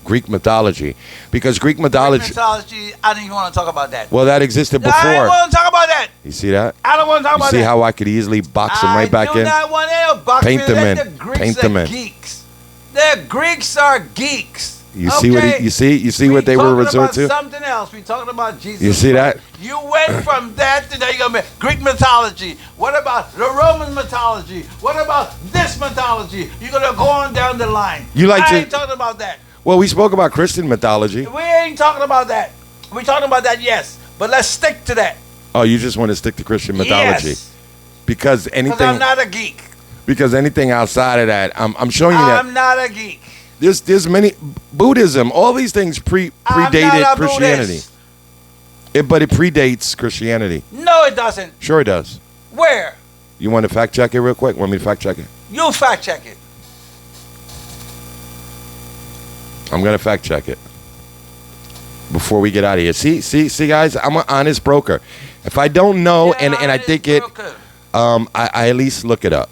Greek mythology? Because Greek mythology, I don't even want to talk about that. Well, that existed before. I don't want to talk about that. You see that? I don't want to talk about that. You see how I could easily box them right back in? I do not want to box Paint them in. The Greeks Paint them are in. geeks. The Greeks are geeks. You see what you see what they were resorting to? Something else. We're talking about Jesus. You see that? You went from that to that. You go Greek mythology. What about the Roman mythology? What about this mythology? You're gonna go on down the line. I ain't talking about that. Well, we spoke about Christian mythology. We ain't talking about that. We're talking about that, yes, but let's stick to that. Oh, you just want to stick to Christian mythology? Yes. Because anything. I'm not a geek. Because anything outside of that, I'm showing you that. I'm not a geek. There's many Buddhism. All these things predated Christianity. But it predates Christianity. No, it doesn't. Sure, it does. Where? You want to fact check it real quick? Want me to fact check it? You fact check it. I'm gonna fact check it before we get out of here. See, guys, I'm an honest broker. If I don't know and I think it, I at least look it up.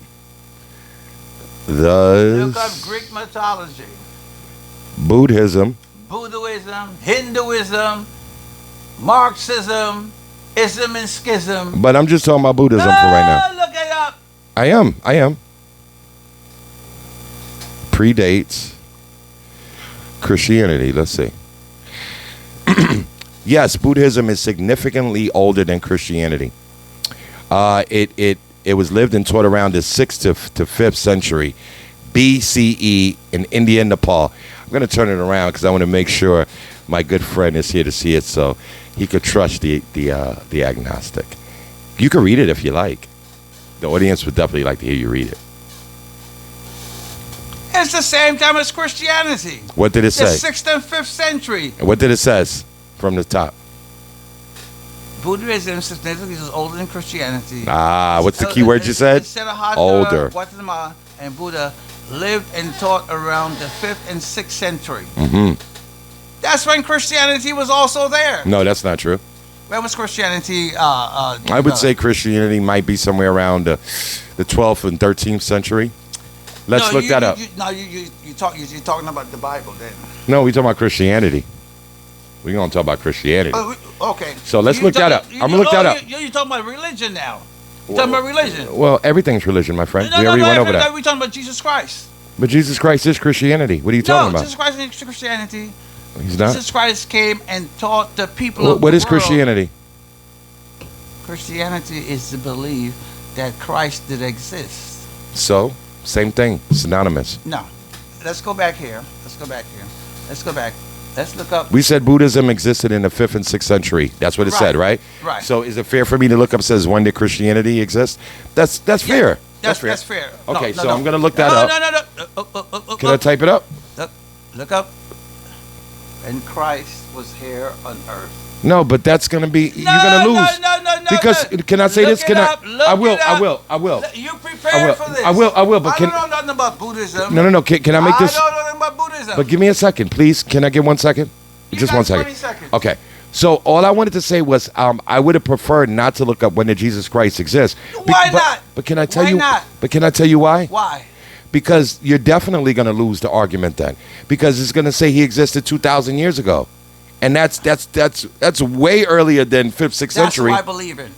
Look up Greek mythology. Buddhism, Hinduism, Marxism, ism and schism. But I'm just talking about Buddhism for right now. Look it up. I am. Predates Christianity. Let's see. Yes, Buddhism is significantly older than Christianity. It was lived and taught around the 6th to 5th century BCE in India and Nepal. I'm going to turn it around because I want to make sure my good friend is here to see it so he could trust the agnostic. You can read it if you like. The audience would definitely like to hear you read it. It's the same time as Christianity. What did it say? The 6th and 5th century. What did it says from the top? Buddhism is older than Christianity. What's the key word you said? Older. Gautama and Buddha lived and taught around the 5th and 6th century. Mm-hmm. That's when Christianity was also there. No, that's not true. When was Christianity? I would say Christianity might be somewhere around the 12th and 13th century. Let's look that up. You're talking about the Bible then. No, we're talking about Christianity. We're going to talk about Christianity. Okay. So let's look that up. I'm going to look that up. You're talking about religion now. You talking about religion? Well, everything's religion, my friend. No, We no, already no, went over that. we talking about Jesus Christ. But Jesus Christ is Christianity. What are you talking No, about? Jesus Christ is Christianity. He's not. Jesus Christ came and taught the people of What the is world. Christianity? Christianity is the belief that Christ did exist. So, same thing. Synonymous. No. Let's go back here. Let's go back. Let's look up. We said Buddhism existed in the 5th and 6th century. That's what it said, right? Right. So is it fair for me to look up, says, when did Christianity exist? That's fair. That's fair. Okay, No, so no. I'm going to look that up. No. Can I type it up? Look up. And Christ was here on earth. No, but that's going to be, you're going to lose. No. Because, can I say Look this? Can it I? up, look I will, it up. I will. You prepared for this. I will, but I don't know nothing about Buddhism. No. Can I make this? I don't know nothing about Buddhism. But give me a second, please. Can I get 1 second? You Just got 1 second. 20 seconds. Okay. So all I wanted to say was I would have preferred not to look up when did Jesus Christ exist. Why not? But can I tell Why you? not? But can I tell you why? Why? Because you're definitely going to lose the argument then. Because it's going to say he existed 2,000 years ago, and that's way earlier than 5th, 6th century. That's what I believe in.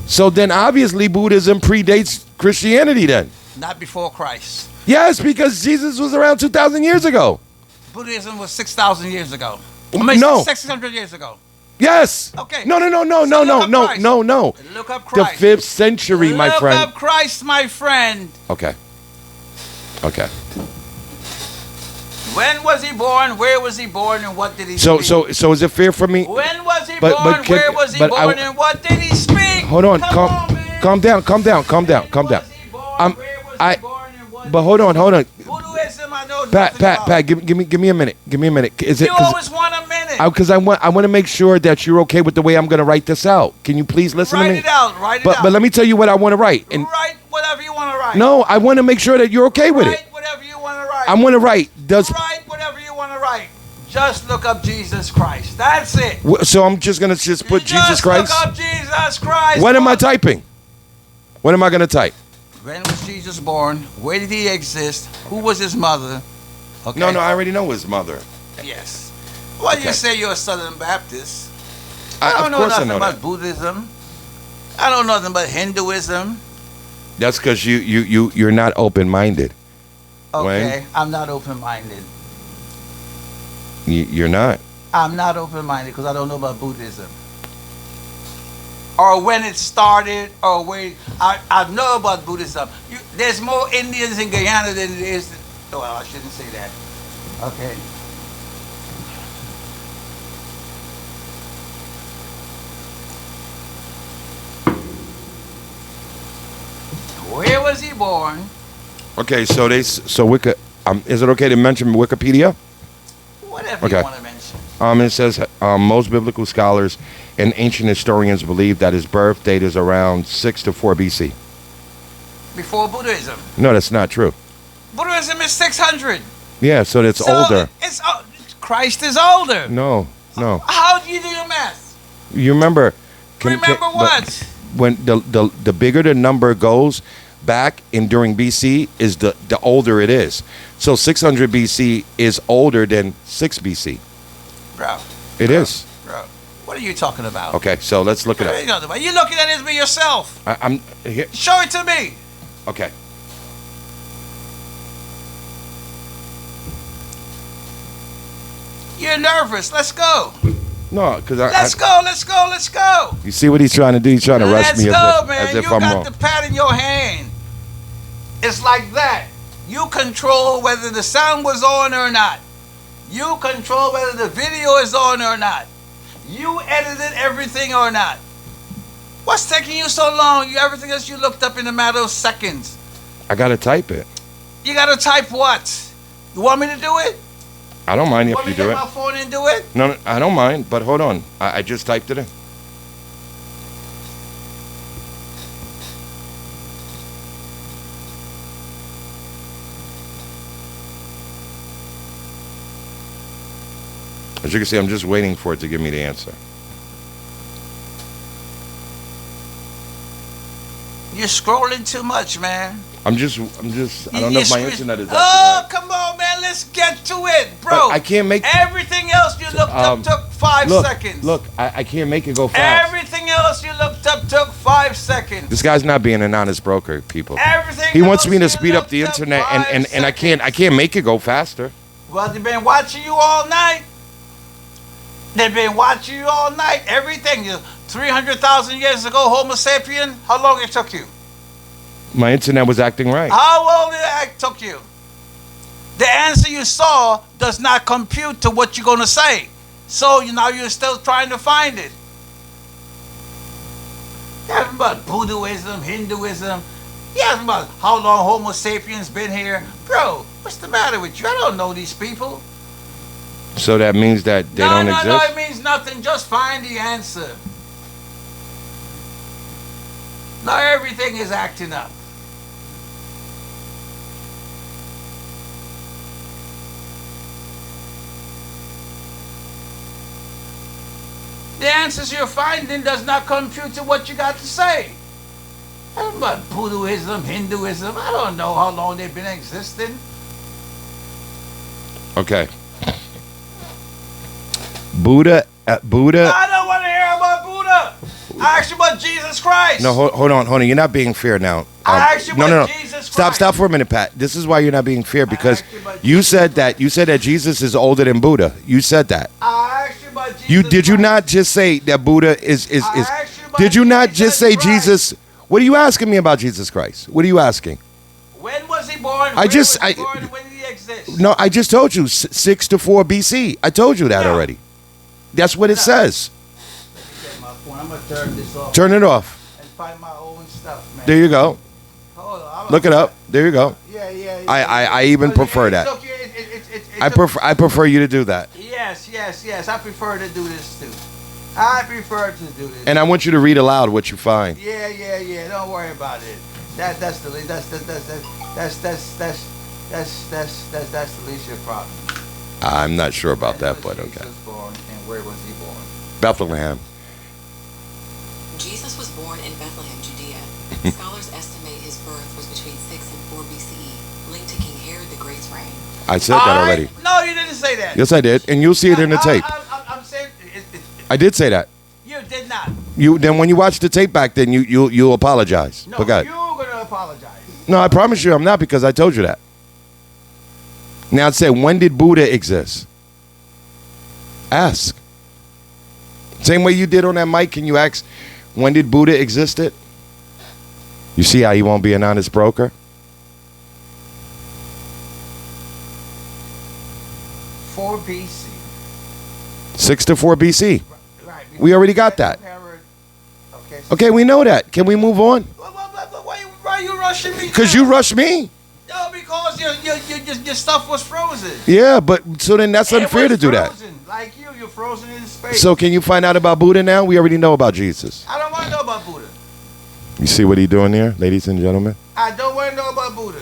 So then obviously Buddhism predates Christianity then. Not before Christ. Yes, because Jesus was around 2,000 years ago. Buddhism was 6,000 years ago. No. 600 years ago. Yes. Okay. No. Look up The Christ. 5th century, my friend. Look up Christ, my friend. Okay. When was he born? Where was he born? And what did he So speak? is it fair for me? When was he But- born? but can- Where was he but I- born? And what did he speak? Hold on. Come on, man. Calm down. Calm down. When was he born? I'm- Where was I- he born? And what But did hold he on. speak? Buddhism, I know nothing about. Pat, give me a minute. Give me a minute. Is it You always want a minute. because I want to make sure that you're okay with the way I'm going to write this out. Can you please listen to Write me? it out. Write it out. But let me tell you what I want to write. And Write whatever you want to write. no, I want to make sure that you're okay with it. Write whatever you want to write. I'm going to write. Write whatever you want to write. Just look up Jesus Christ. That's it. So I'm just going to put You Jesus just Christ. Look up Jesus Christ. What am I typing? What am I going to type? When was Jesus born? Where did he exist? Who was his mother? Okay. No, I already know his mother. Yes. Well, Okay. you say you're a Southern Baptist. Of I don't know course I nothing know about that. Buddhism. I don't know nothing about Hinduism. That's because you're not open-minded. Okay. I'm not open-minded. You're not. I'm not open-minded because I don't know about Buddhism. Or when it started, or where I know about Buddhism. There's more Indians in Guyana than there is. Well, I shouldn't say that. Okay. Where was he born? Okay, so Wiki. Is it okay to mention Wikipedia? Whatever Okay. you want to mention. It says most biblical scholars and ancient historians believe that his birth date is around 6 to 4 BC. Before Buddhism. No, that's not true. Buddhism is 600. Yeah, so it's older. Christ is older. No. How do you do your math? You remember? Remember but what? When the bigger the number goes back in during BC is the older it is. So 600 BC is older than 6 BC. Bro. It is. Bro. What are you talking about? Okay, so let's look it What are up. you talking about? You're looking at it by yourself. I'm here. Show it to me. Okay. You're nervous. Let's go. No, because Let's go. You see what he's trying to do? He's trying to rush Let's me go, man. as if You I'm got wrong. the pad in your hand. It's like that. You control whether the sound was on or not. You control whether the video is on or not. You edited everything or not. What's taking you so long? Everything else you looked up in a matter of seconds. I gotta type it. You gotta type what? You want me to do it? I don't mind if Want me you to do get it. my phone and do it? No, I don't mind. But hold on, I just typed it in. As you can see, I'm just waiting for it to give me the answer. You're scrolling too much, man. I don't know if my internet is up. Oh, come on, man. Let's get to it, bro. But I can't make. Everything else you looked up took 5 Look, seconds. look, I can't make it go fast. Everything else you looked up took 5 seconds. This guy's not being an honest broker, people. Everything He wants else me to you speed up looked the up internet, 5 and I can't seconds. make it go faster. Well, they've been watching you all night. They've been watching you all night. Everything. 300,000 years ago, Homo sapien, how long it took you? My internet was acting right. How long did it took you? The answer you saw does not compute to what you're going to say. So now you're still trying to find it. You asking about Buddhism, Hinduism. You asking about how long Homo sapiens been here. Bro, what's the matter with you? I don't know these people. So that means that they don't exist? No, it means nothing. Just find the answer. Now everything is acting up. The answers you're finding does not compute to what you got to say. I don't know about Buddhism, Hinduism. I don't know how long they've been existing. Okay. Buddha. I don't want to hear about Buddha. I asked you about Jesus Christ. No, hold on. You're not being fair now. I asked you about Jesus Christ. Stop for a minute, Pat. This is why you're not being fair, because asked you about you said that Jesus is older than Buddha. You said that. I asked you about Jesus Did you Christ. not just say that Buddha is I asked you about Did you not just say Christ. Jesus? What are you asking me about Jesus Christ? What are you asking? When was he born? I Where just- was he I- born? When did he exist? No, I just told you 6 to 4 BC. I told you that No. already. That's what it says. Get my phone. I'm gonna turn this off Turn it off. and find my own stuff, man. There you go. Hold on. Look it up. There you go. Yeah. I even prefer that. I prefer you to do that. Yes. I prefer to do this too. I prefer to do this. And I want you to read aloud what you find. Yeah. Don't worry about it. That's the least your problem. I'm not sure about When that, was but okay. Jesus born and where was he born? Bethlehem. Jesus was born in Bethlehem, Judea. Scholars estimate his birth was between 6 and 4 BCE, linked to King Herod the Great's reign. I said that All right. already. No, you didn't say that. Yes, I did, and you'll see it in the tape. I'm saying I did say that. you did not. Then when you watch the tape back, then you'll apologize. No, Forgot. you're gonna apologize. No, I promise you, I'm not, because I told you that. Now it said, when did Buddha exist? Ask. Same way you did on that mic. Can you ask, when did Buddha existed? You see how you won't be an honest broker? 4 BC. 6 to 4 BC. Right. We already got that. Herod. Okay. Okay, we know that. Can we move on? Why are you rushing me? Because you rushed me. No, because your stuff was frozen. Yeah, but so then that's unfair to do that. Frozen. Like you're frozen in space. So can you find out about Buddha now? We already know about Jesus. I don't want to know about Buddha. You see what he's doing there, ladies and gentlemen? I don't want to know about Buddha.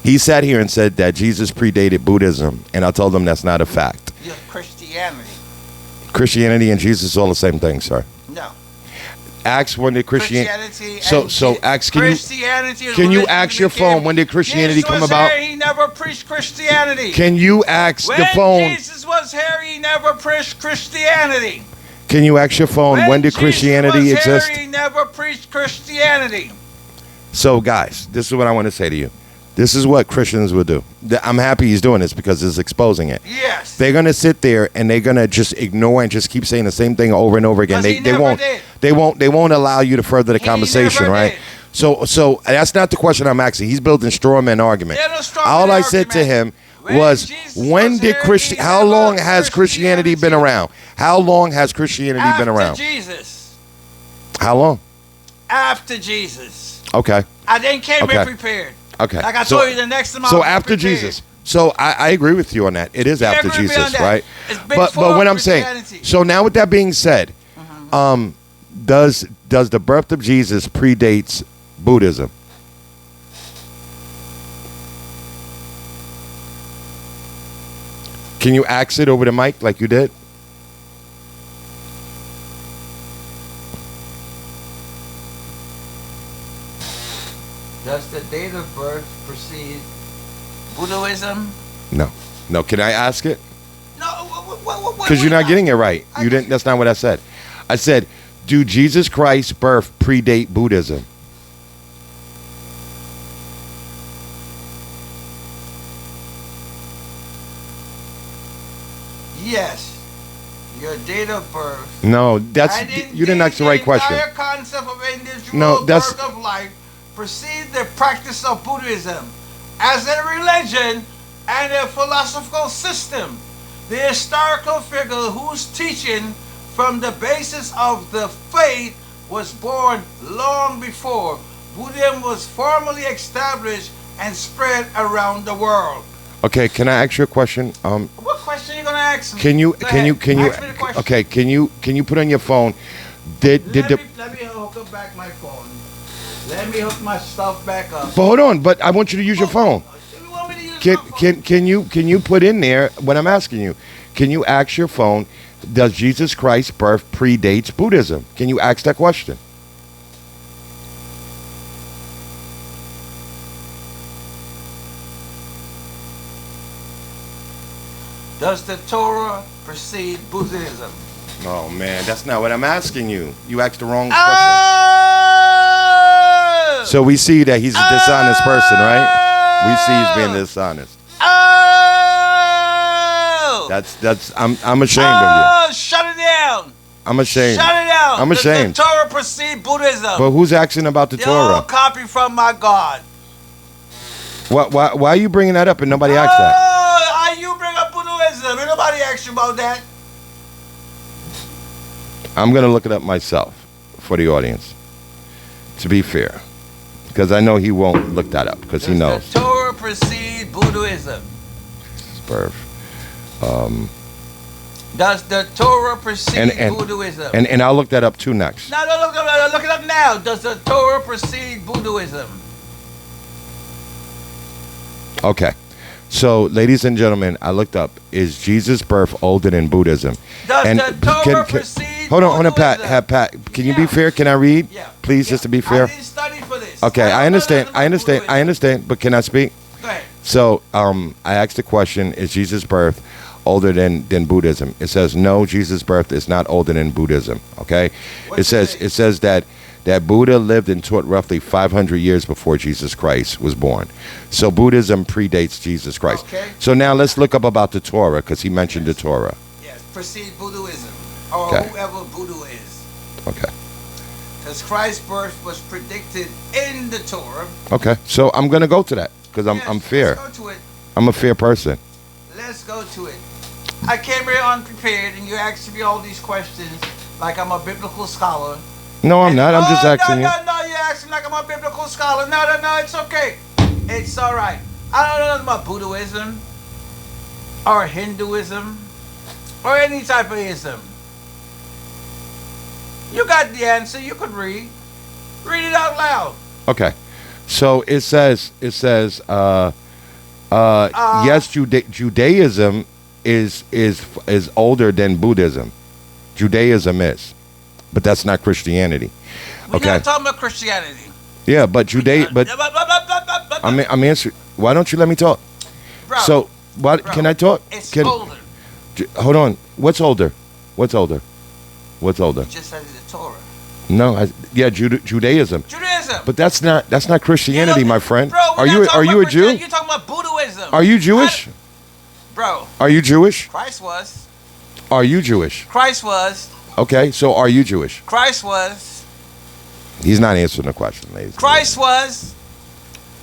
He sat here and said that Jesus predated Buddhism, and I told him that's not a fact. Your Christianity. Christianity and Jesus are all the same thing, sir. No. Ask when did Christianity. So ask, Christianity. can you ask your phone when did Christianity come about? He never preached Christianity. Can you ask when the phone? Jesus was here, he never preached Christianity. Can you ask your phone when did Christianity Jesus was exist? Here, he never preached Christianity. So guys, this is what I want to say to you. This is what Christians will do. I'm happy he's doing this because it's exposing it. Yes. They're gonna sit there and they're gonna just ignore and just keep saying the same thing over and over again. 'Cause he They never won't. did. They won't allow you to further the He conversation, never right? did. So that's not the question I'm asking. He's building straw man argument. There's no straw All man I said to argument. him When was, Jesus when was did here, Christian? he How never long has Christianity been around? How long has Christianity been After around? Jesus. How long? After Jesus. Okay. I then came Okay. in prepared. Okay. Like I So- told you, the next time I So was after prepared. Jesus. So I agree with you on that. It is after agree with me Jesus, on that. right? It's But before when I'm saying, Christianity. so now with that being said, does the birth of Jesus predates Buddhism? Can you ask it over the mic like you did? Does the date of birth precede Buddhism? No. No. Can I ask it? No. Because you're not getting it right. You didn't. That's not what I said. I said, Do Jesus Christ's birth predate Buddhism? Yes. Your date of birth. No, that's And you didn't ask the right question. The entire concept of individual No, that's- birth of life precedes the practice of Buddhism as a religion and a philosophical system. The historical figure whose teaching from the basis of the faith was born long before Buddhism was formally established and spread around the world. Okay, can I ask you a question? What question are you gonna ask me? Can you Go can you ahead. can you? Ask me the question. Okay, can you put on your phone? Did the Let me hook up back my phone. Let me hook my stuff back up. but hold on, but I want you to use your phone. You want me to use my phone? Can you put in there what I'm asking you? Can you ask your phone? Does Jesus Christ's birth predates Buddhism? Can you ask that question? Does the Torah precede Buddhism? Oh man, that's not what I'm asking you. You asked the wrong question. Oh! So we see that he's a dishonest person, right? We see he's being dishonest. Oh! That's I'm ashamed of Oh, shut it down! you. I'm ashamed. Shut it down! I'm ashamed. Does the Torah precede Buddhism? But who's asking about the They all Torah? copy from my God. Why are you bringing that up and nobody asked that? Oh, you bring up Buddhism. Ain't nobody asked you about that. I'm gonna look it up myself for the audience. To be fair, because I know he won't look that up because he knows. Does the Torah precede Buddhism? Birth. Does the Torah precede And- Buddhism? And I'll look that up too next. No, look it up now. Does the Torah precede Buddhism? Okay. So, ladies and gentlemen, I looked up. Is Jesus' birth older than Buddhism? Does the Torah precede Hold on, Pat. Buddhism? Pat, can you be Yeah. fair? Can I read? Yeah. Please, just to be fair. I didn't study for this. Okay, I don't know understand. nothing I about understand. I Buddhism. understand. But can I speak? Go ahead. So, I asked the question: is Jesus' birth older than Buddhism? It says no. Jesus' birth is not older than Buddhism. Okay. What's It says that Buddha lived and taught roughly 500 years before Jesus Christ was born. So Buddhism predates Jesus Christ. Okay. So now let's look up about the Torah because he mentioned the Torah. Yes, precede Buddhism. Or Okay. whoever Buddha is. Okay. Because Christ's birth was predicted in the Torah. Okay. So I'm gonna go to that because I'm Yes, fair. Let's go to it. I'm a fair person. Let's go to it. I came here unprepared and you asked me all these questions like I'm a biblical scholar. No, I'm not. I'm just asking you. No, you asked me like I'm a biblical scholar. No, it's okay. It's all right. I don't know nothing about Buddhism or Hinduism or any type of ism. You got the answer. You could read. Read it out loud. Okay. So it says yes, Judaism is older than Buddhism. Judaism is, but that's not Christianity. We're Okay. not talking about Christianity. Yeah, but I'm answering. Why don't you let me talk? Bro, So what? bro, Can I talk? it's Can, older. Hold on. What's older? What's older? What's older? You just said it's the Torah. No, Judaism. Judaism. But that's not Christianity, You know, my friend. Bro, Are you a Jew? You're talking about Buddhism. Are you Jewish? Bro, Are you Jewish? Christ was. Are you Jewish? Christ was. Okay, so are you Jewish? Christ was. He's not answering the question, ladies. and Christ was.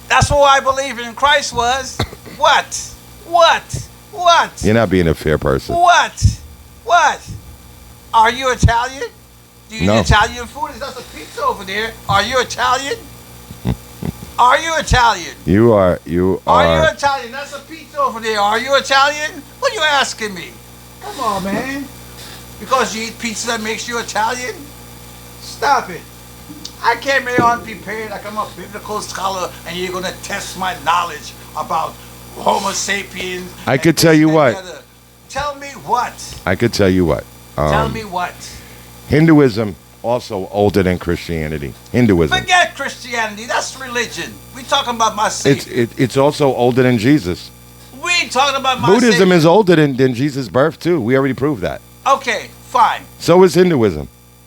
That's what I believe in. Christ was. What? What? You're not being a fair person. What? Are you Italian? Do you No. eat Italian food? There's a pizza over there. Are you Italian? Are you Italian? You are. Are you Italian? That's a pizza over there. Are you Italian? What are you asking me? Come on, man. Because you eat pizza that makes you Italian? Stop it. I came here unprepared like I'm a biblical scholar and you're going to test my knowledge about Homo sapiens. I and could tell this you and what. the other. Tell me what? I could tell you what. Tell me what? Hinduism also older than Christianity. Hinduism. Forget Christianity. That's religion. We talking about my Savior. It's also older than Jesus. We ain't talking about my Buddhism Savior. is older than Jesus' birth too. We already proved that. Okay, fine. So is Hinduism.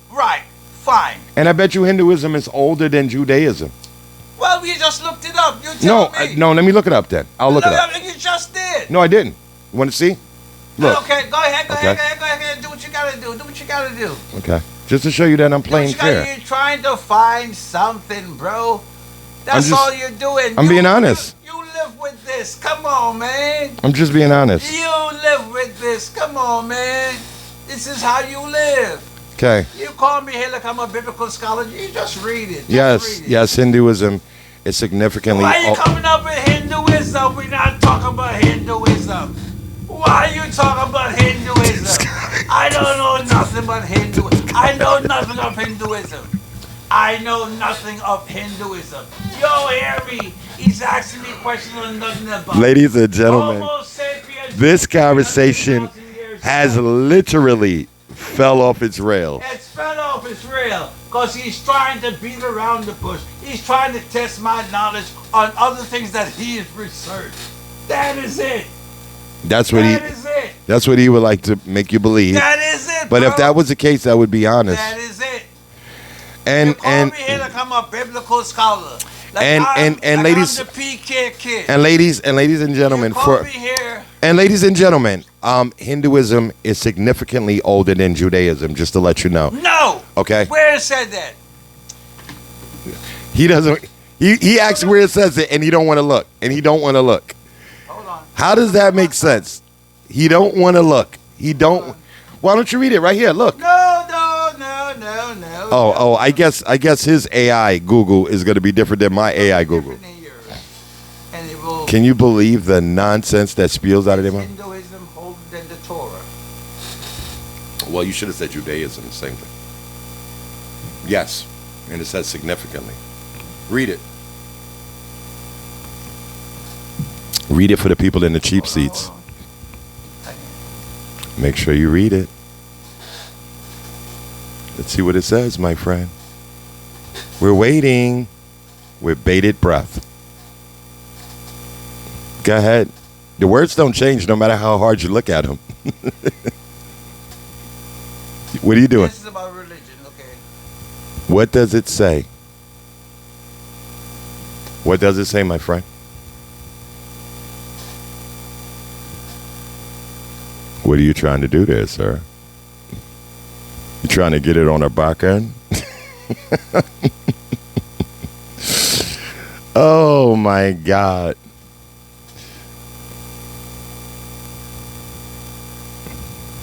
Right. Fine. And I bet you Hinduism is older than Judaism. Well, you just looked it up. You No, tell me. no, let me look it up then. I'll look it up. You just did. No, I didn't. You want to see? Look. Okay, go ahead, go Okay. ahead, go ahead. Do what you gotta do. Do what you gotta do. Okay. Just to show you that I'm Do what playing you gotta do. fair. You're trying to find something, bro. That's just- all you're doing. I'm being honest. You live with this. Come on, man. I'm just being honest. You live with this. Come on, man. This is how you live. Okay. You call me here like I'm a biblical scholar. You just read it. Just Yes, read it. yes, Hinduism is significantly. Why are you coming up with Hinduism? We're not talking about Hinduism. Why are you talking about Hinduism? I don't know nothing about Hinduism. I know nothing of Hinduism. I know nothing of Hinduism. Yo, hear me. He's asking me questions on nothing about. Ladies and gentlemen, Homo sapiens, this conversation 300,000 years has ago. literally fell off its rails. It's fell off his rail because he's trying to beat around the bush. He's trying to test my knowledge on other things that he has researched. That is it. That's what That he. is it. That's what he would like to make you believe. That is it. But bro. if that was the case, I would be honest. That is it. And you call and me here like I'm a biblical scholar. Like and- I'm, and like ladies- I'm the PK kid. and ladies and gentlemen, you call for me here. and ladies and gentlemen, Hinduism is significantly older than Judaism. Just to let you know. No. Okay. Where it said that? He doesn't. He asks where it says it, and he don't want to look. And he don't want to look. Hold on. How does that make sense? He don't want to look. He don't. Why don't you read it right here? Look. No. Oh, I guess his AI Google is going to be different than my AI Google. Different than yours. And it will. Can you believe the nonsense that spills out of their mouth? Hinduism older than the Torah. Well, you should have said Judaism, the same thing. Yes, and it says significantly. Read it. Read it for the people in the cheap seats. Hold on. Make sure you read it. Let's see what it says, my friend. We're waiting with bated breath. Go ahead. The words don't change no matter how hard you look at them. What are you doing? This is about religion, okay? What does it say? What does it say, my friend? What are you trying to do there, sir? You trying to get it on our back end? Oh my God.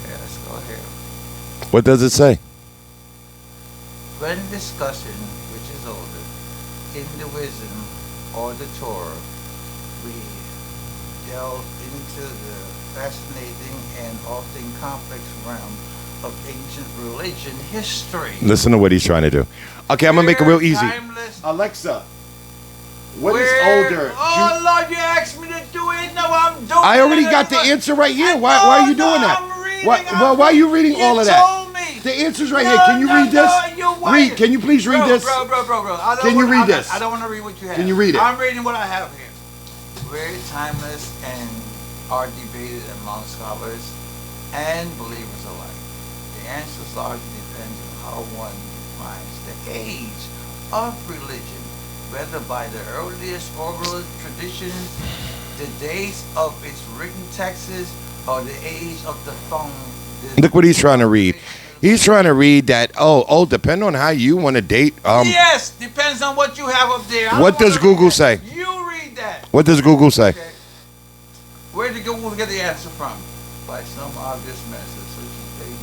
Yeah, let's go here. What does it say? When discussing which is older, Hinduism or the Torah, we delve into the fascinating and often complex realm of ancient religion history. Listen to what he's trying to do. Okay, I'm gonna make it real easy. Timeless. Alexa, Oh Lord, you asked me to do it. No, I'm doing it. I already got the answer right here. Why are you doing that? I'm reading. Why are you reading all of that? Told me. The answer's right here. Can you read this? Read. Can you please read this? Bro. I don't Can you read this? I don't want to read what you have. Can you read it? I'm reading what I have here. Very timeless and are debated among scholars and believers alike. The answers largely depend on how one defines the age of religion, whether by the earliest oral traditions, the dates of its written texts, or the age of the phone. Look what he's trying to read. He's trying to read that. Depend on how you want to date. Yes, depends on what you have up there. I What don't wanna does Google read that. say? You read that. What does Google say? Okay. Where did Google get the answer from? By some obvious methods, such as dating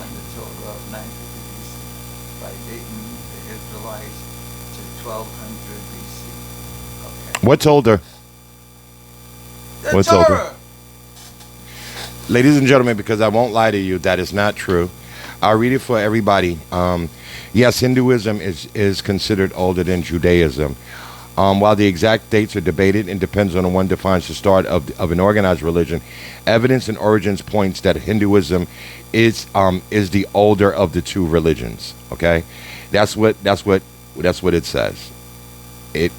in the Torah of 950 BC, by dating the Israelites to 1200 BC. Okay. What's older? The What's Torah. older? Ladies and gentlemen, because I won't lie to you, that is not true. I'll read it for everybody. Yes, Hinduism is considered older than Judaism. While the exact dates are debated and depends on one defines the start of an organized religion, evidence and origins points that Hinduism is the older of the two religions. Okay, that's what it says. It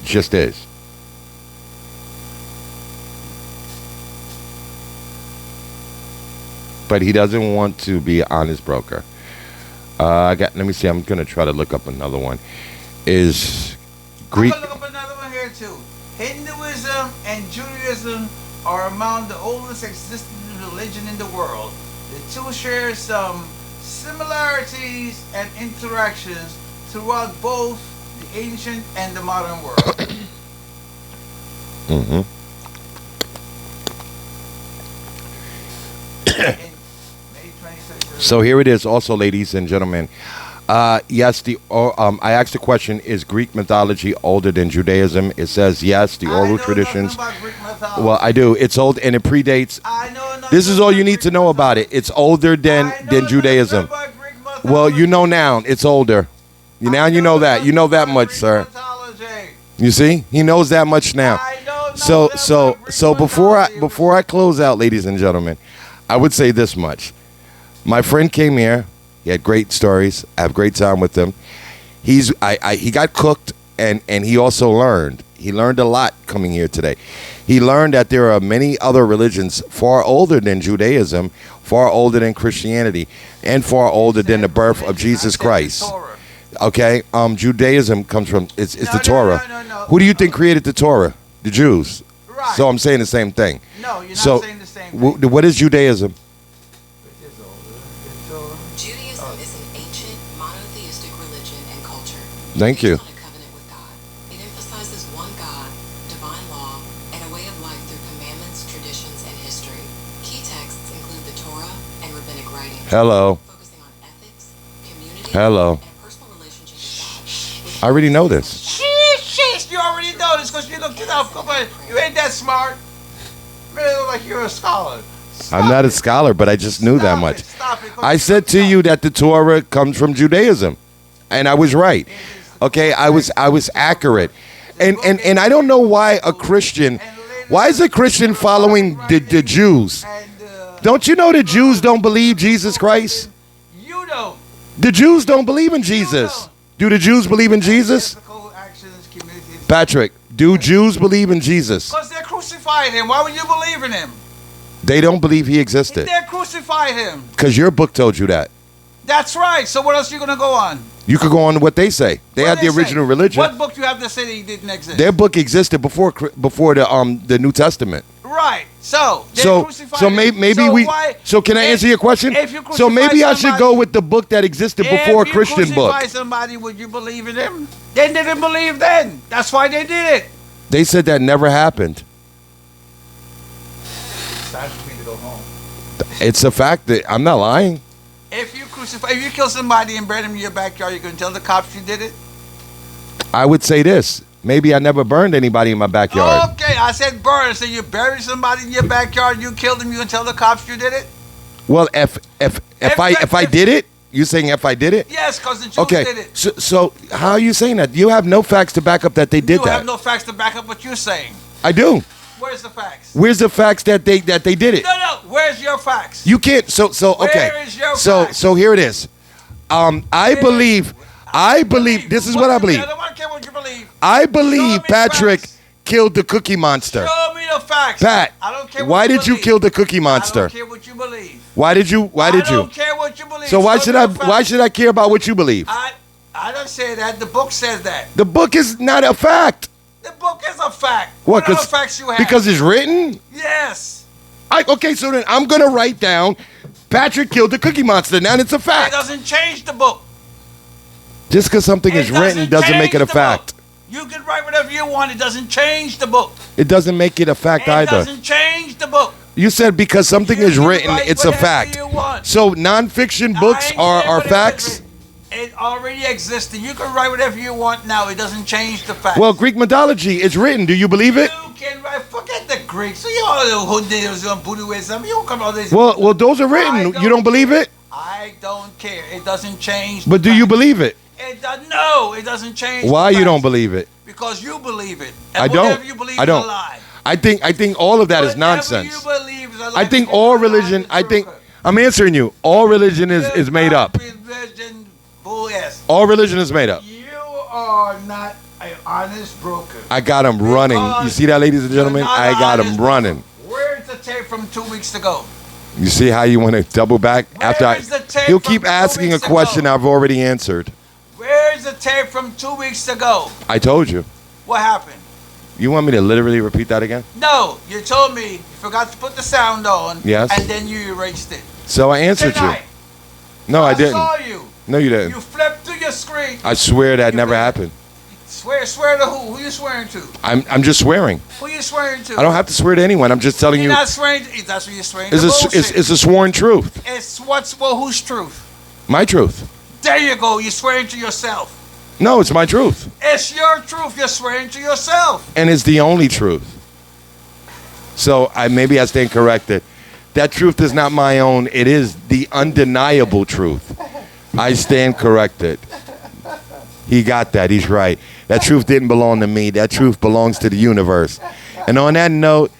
just is. but he doesn't want to be an honest broker. Let me see. I'm gonna try to look up another one. Is Greek? I'm gonna look up another one here too. Hinduism and Judaism are among the oldest existing religion in the world. The two share some similarities and interactions throughout both the ancient and the modern world. Mm-hmm. In May 26th. So here it is, also, ladies and gentlemen. Yes, I asked the question: is Greek mythology older than Judaism? It says yes. The oral traditions. Well, I do. It's old and it predates. This is all you need to know about it. It's older than Judaism. Well, you know now. It's older. Now you know that. You know that much, sir. You see, he knows that much now. So before I close out, ladies and gentlemen, I would say this much. My friend came here. He had great stories. I have a great time with him. He got cooked and he also learned. He learned a lot coming here today. He learned that there are many other religions far older than Judaism, far older than Christianity, and far older than the birth of Jesus Christ. Okay, Judaism comes from it's the Torah. No. Who do you think created the Torah? The Jews. Right. So I'm saying the same thing. No, you're not So, saying the same thing. What is Judaism? Judaism is an ancient, monotheistic religion and culture. Thank you. Based on a covenant with God. It emphasizes one God, divine law, and a way of life through commandments, traditions, and history. Key texts include the Torah and rabbinic writings. Hello. Focusing on ethics, community, Hello. and a personal relationship with God. I already know this. Sheesh, you already know this because you looked it up. Come on, you ain't that smart. Really look like you're a scholar. I'm not a scholar, but I just knew that much. Stop it. I said to you that the Torah comes from Judaism, and I was right. Okay, I was accurate, and I don't know why a Christian, why is a Christian following the Jews? Don't you know the Jews don't believe Jesus Christ? You don't. The Jews don't believe in Jesus. Do the Jews believe in Jesus? Patrick, do Jews believe in Jesus? Because they crucified him. Why would you believe in him? They don't believe he existed. They crucified him. Because your book told you that. That's right. So what else are you going to go on? You could go on to what they say. They What had the they say? original religion. What book do you have to say that he didn't exist? Their book existed before the New Testament. Right. So they So crucified so him. maybe So we. why- So can I answer your question? if you So maybe crucify I should somebody- go with the book that existed before a Christian If you book. crucify somebody, would you believe in him? They didn't believe then. That's why they did it. They said that never happened. It's time for me to go home. It's a fact that I'm not lying. If you kill somebody and bury them in your backyard, you gonna tell the cops you did it? I would say this. Maybe I never burned anybody in my backyard. Okay, I said burn. So you buried somebody in your backyard, you killed them, you gonna tell the cops you did it? Well, if I did it, you saying if I did it? Yes, because the Jews Okay. did it. So how are you saying that? You have no facts to back up that they did You that. have no facts to back up what you're saying. I do. Where's the facts? Where's the facts that they did it? No. Where's your facts? You can't. So okay. Where is your So facts? so here it is. I believe. This is what I believe. I don't care what you believe. I Show believe me Patrick facts. killed the Cookie Monster. Show me the facts. Pat, I don't care. why what did you believe. kill the Cookie I Monster? don't care what you believe. Why did you? I don't care what you believe. So why Show should me I? the facts. Why should I care about what you believe? I don't say that. The book says that. The book is not a fact. The book is a fact. What? What other facts you have? Because it's written. Yes. Okay, so then I'm gonna write down Patrick killed the Cookie Monster. Now it's a It fact. doesn't change the book. Just because something is written doesn't make it a change the fact. book. You can write whatever you want. It doesn't change the book. It doesn't make it a fact It either. doesn't change the book. You said because something You is can written, write it's a whatever fact. you want. So nonfiction books I ain't are saying whatever facts. is written. It already existed. You can write whatever you want now. It doesn't change the facts. Well, Greek mythology is written. Do you believe it? You can write. Forget the Greeks. So you all the Hinduism and Buddhism. You don't come all this. Well, those are written. You don't believe it? I don't care. It doesn't change. But do you believe it? No, it doesn't change. Why the you don't facts. believe it? Because you believe it. And I don't. Whatever you believe I is don't. a lie. I think all of that is Whatever nonsense. you believe is a lie. I think Because all you're not religion. the I think truth. I'm answering you. All religion is made up. Religion, bull ass. All religion is made up. You are not an honest broker. I got him running. You see that, ladies and gentlemen? You're not I got him honest. running. Where's the tape from 2 weeks ago? You see how you want to double back after Where's the tape he'll from keep 2 asking a weeks question ago? I've already answered. Where's the tape from 2 weeks ago? I told you. What happened? You want me to literally repeat that again? No, you told me you forgot to put the sound on. Yes. And then you erased it. So I answered Tonight. you. No, I didn't. saw you. No, you didn't. You flipped through your screen. I swear that You never did. happened. Swear to who? Who you swearing to? I'm just swearing. Who you swearing to? I don't have to swear to anyone. I'm just telling You're you. not swearing. That's what you're swearing to. It's Bullshit. a sworn truth. It's whose truth? My truth. There you go. You're swearing to yourself. No, it's my truth. It's your truth. You're swearing to yourself. And it's the only truth. So maybe I stand corrected. That truth is not my own. It is the undeniable truth. I stand corrected. He got that. He's right. That truth didn't belong to me. That truth belongs to the universe. And on that note,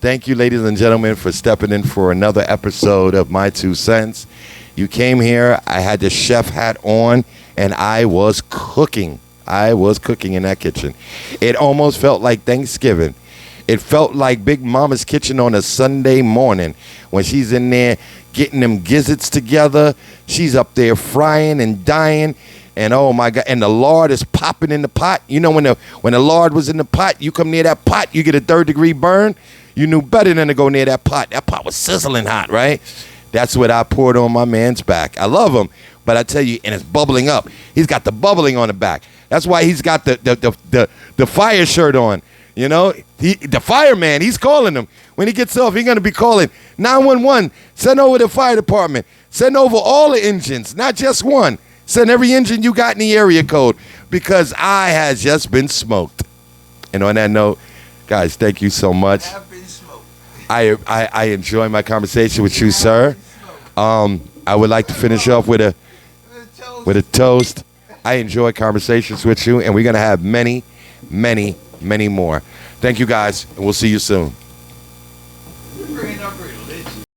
thank you, ladies and gentlemen, for stepping in for another episode of My Two Cents. You came here. I had the chef hat on, and I was cooking. I was cooking in that kitchen. It almost felt like Thanksgiving. It felt like Big Mama's kitchen on a Sunday morning when she's in there getting them gizzards together. She's up there frying and dying. And oh my God, and the lard is popping in the pot. You know, when the lard was in the pot, you come near that pot, you get a 3rd-degree burn. You knew better than to go near that pot. That pot was sizzling hot, right? That's what I poured on my man's back. I love him, but I tell you, and it's bubbling up. He's got the bubbling on the back. That's why he's got the fire shirt on. You know, the fireman, he's calling him. When he gets off, he's going to be calling 911. Send over the fire department. Send over all the engines, not just one. Send every engine you got in the area code because I has just been smoked. And on that note, guys, thank you so much. I've been smoked. I enjoy my conversation with you, sir. I would like to finish off with a toast. I enjoy conversations with you, and we're going to have many, many, many more. Thank you, guys, and we'll see you soon.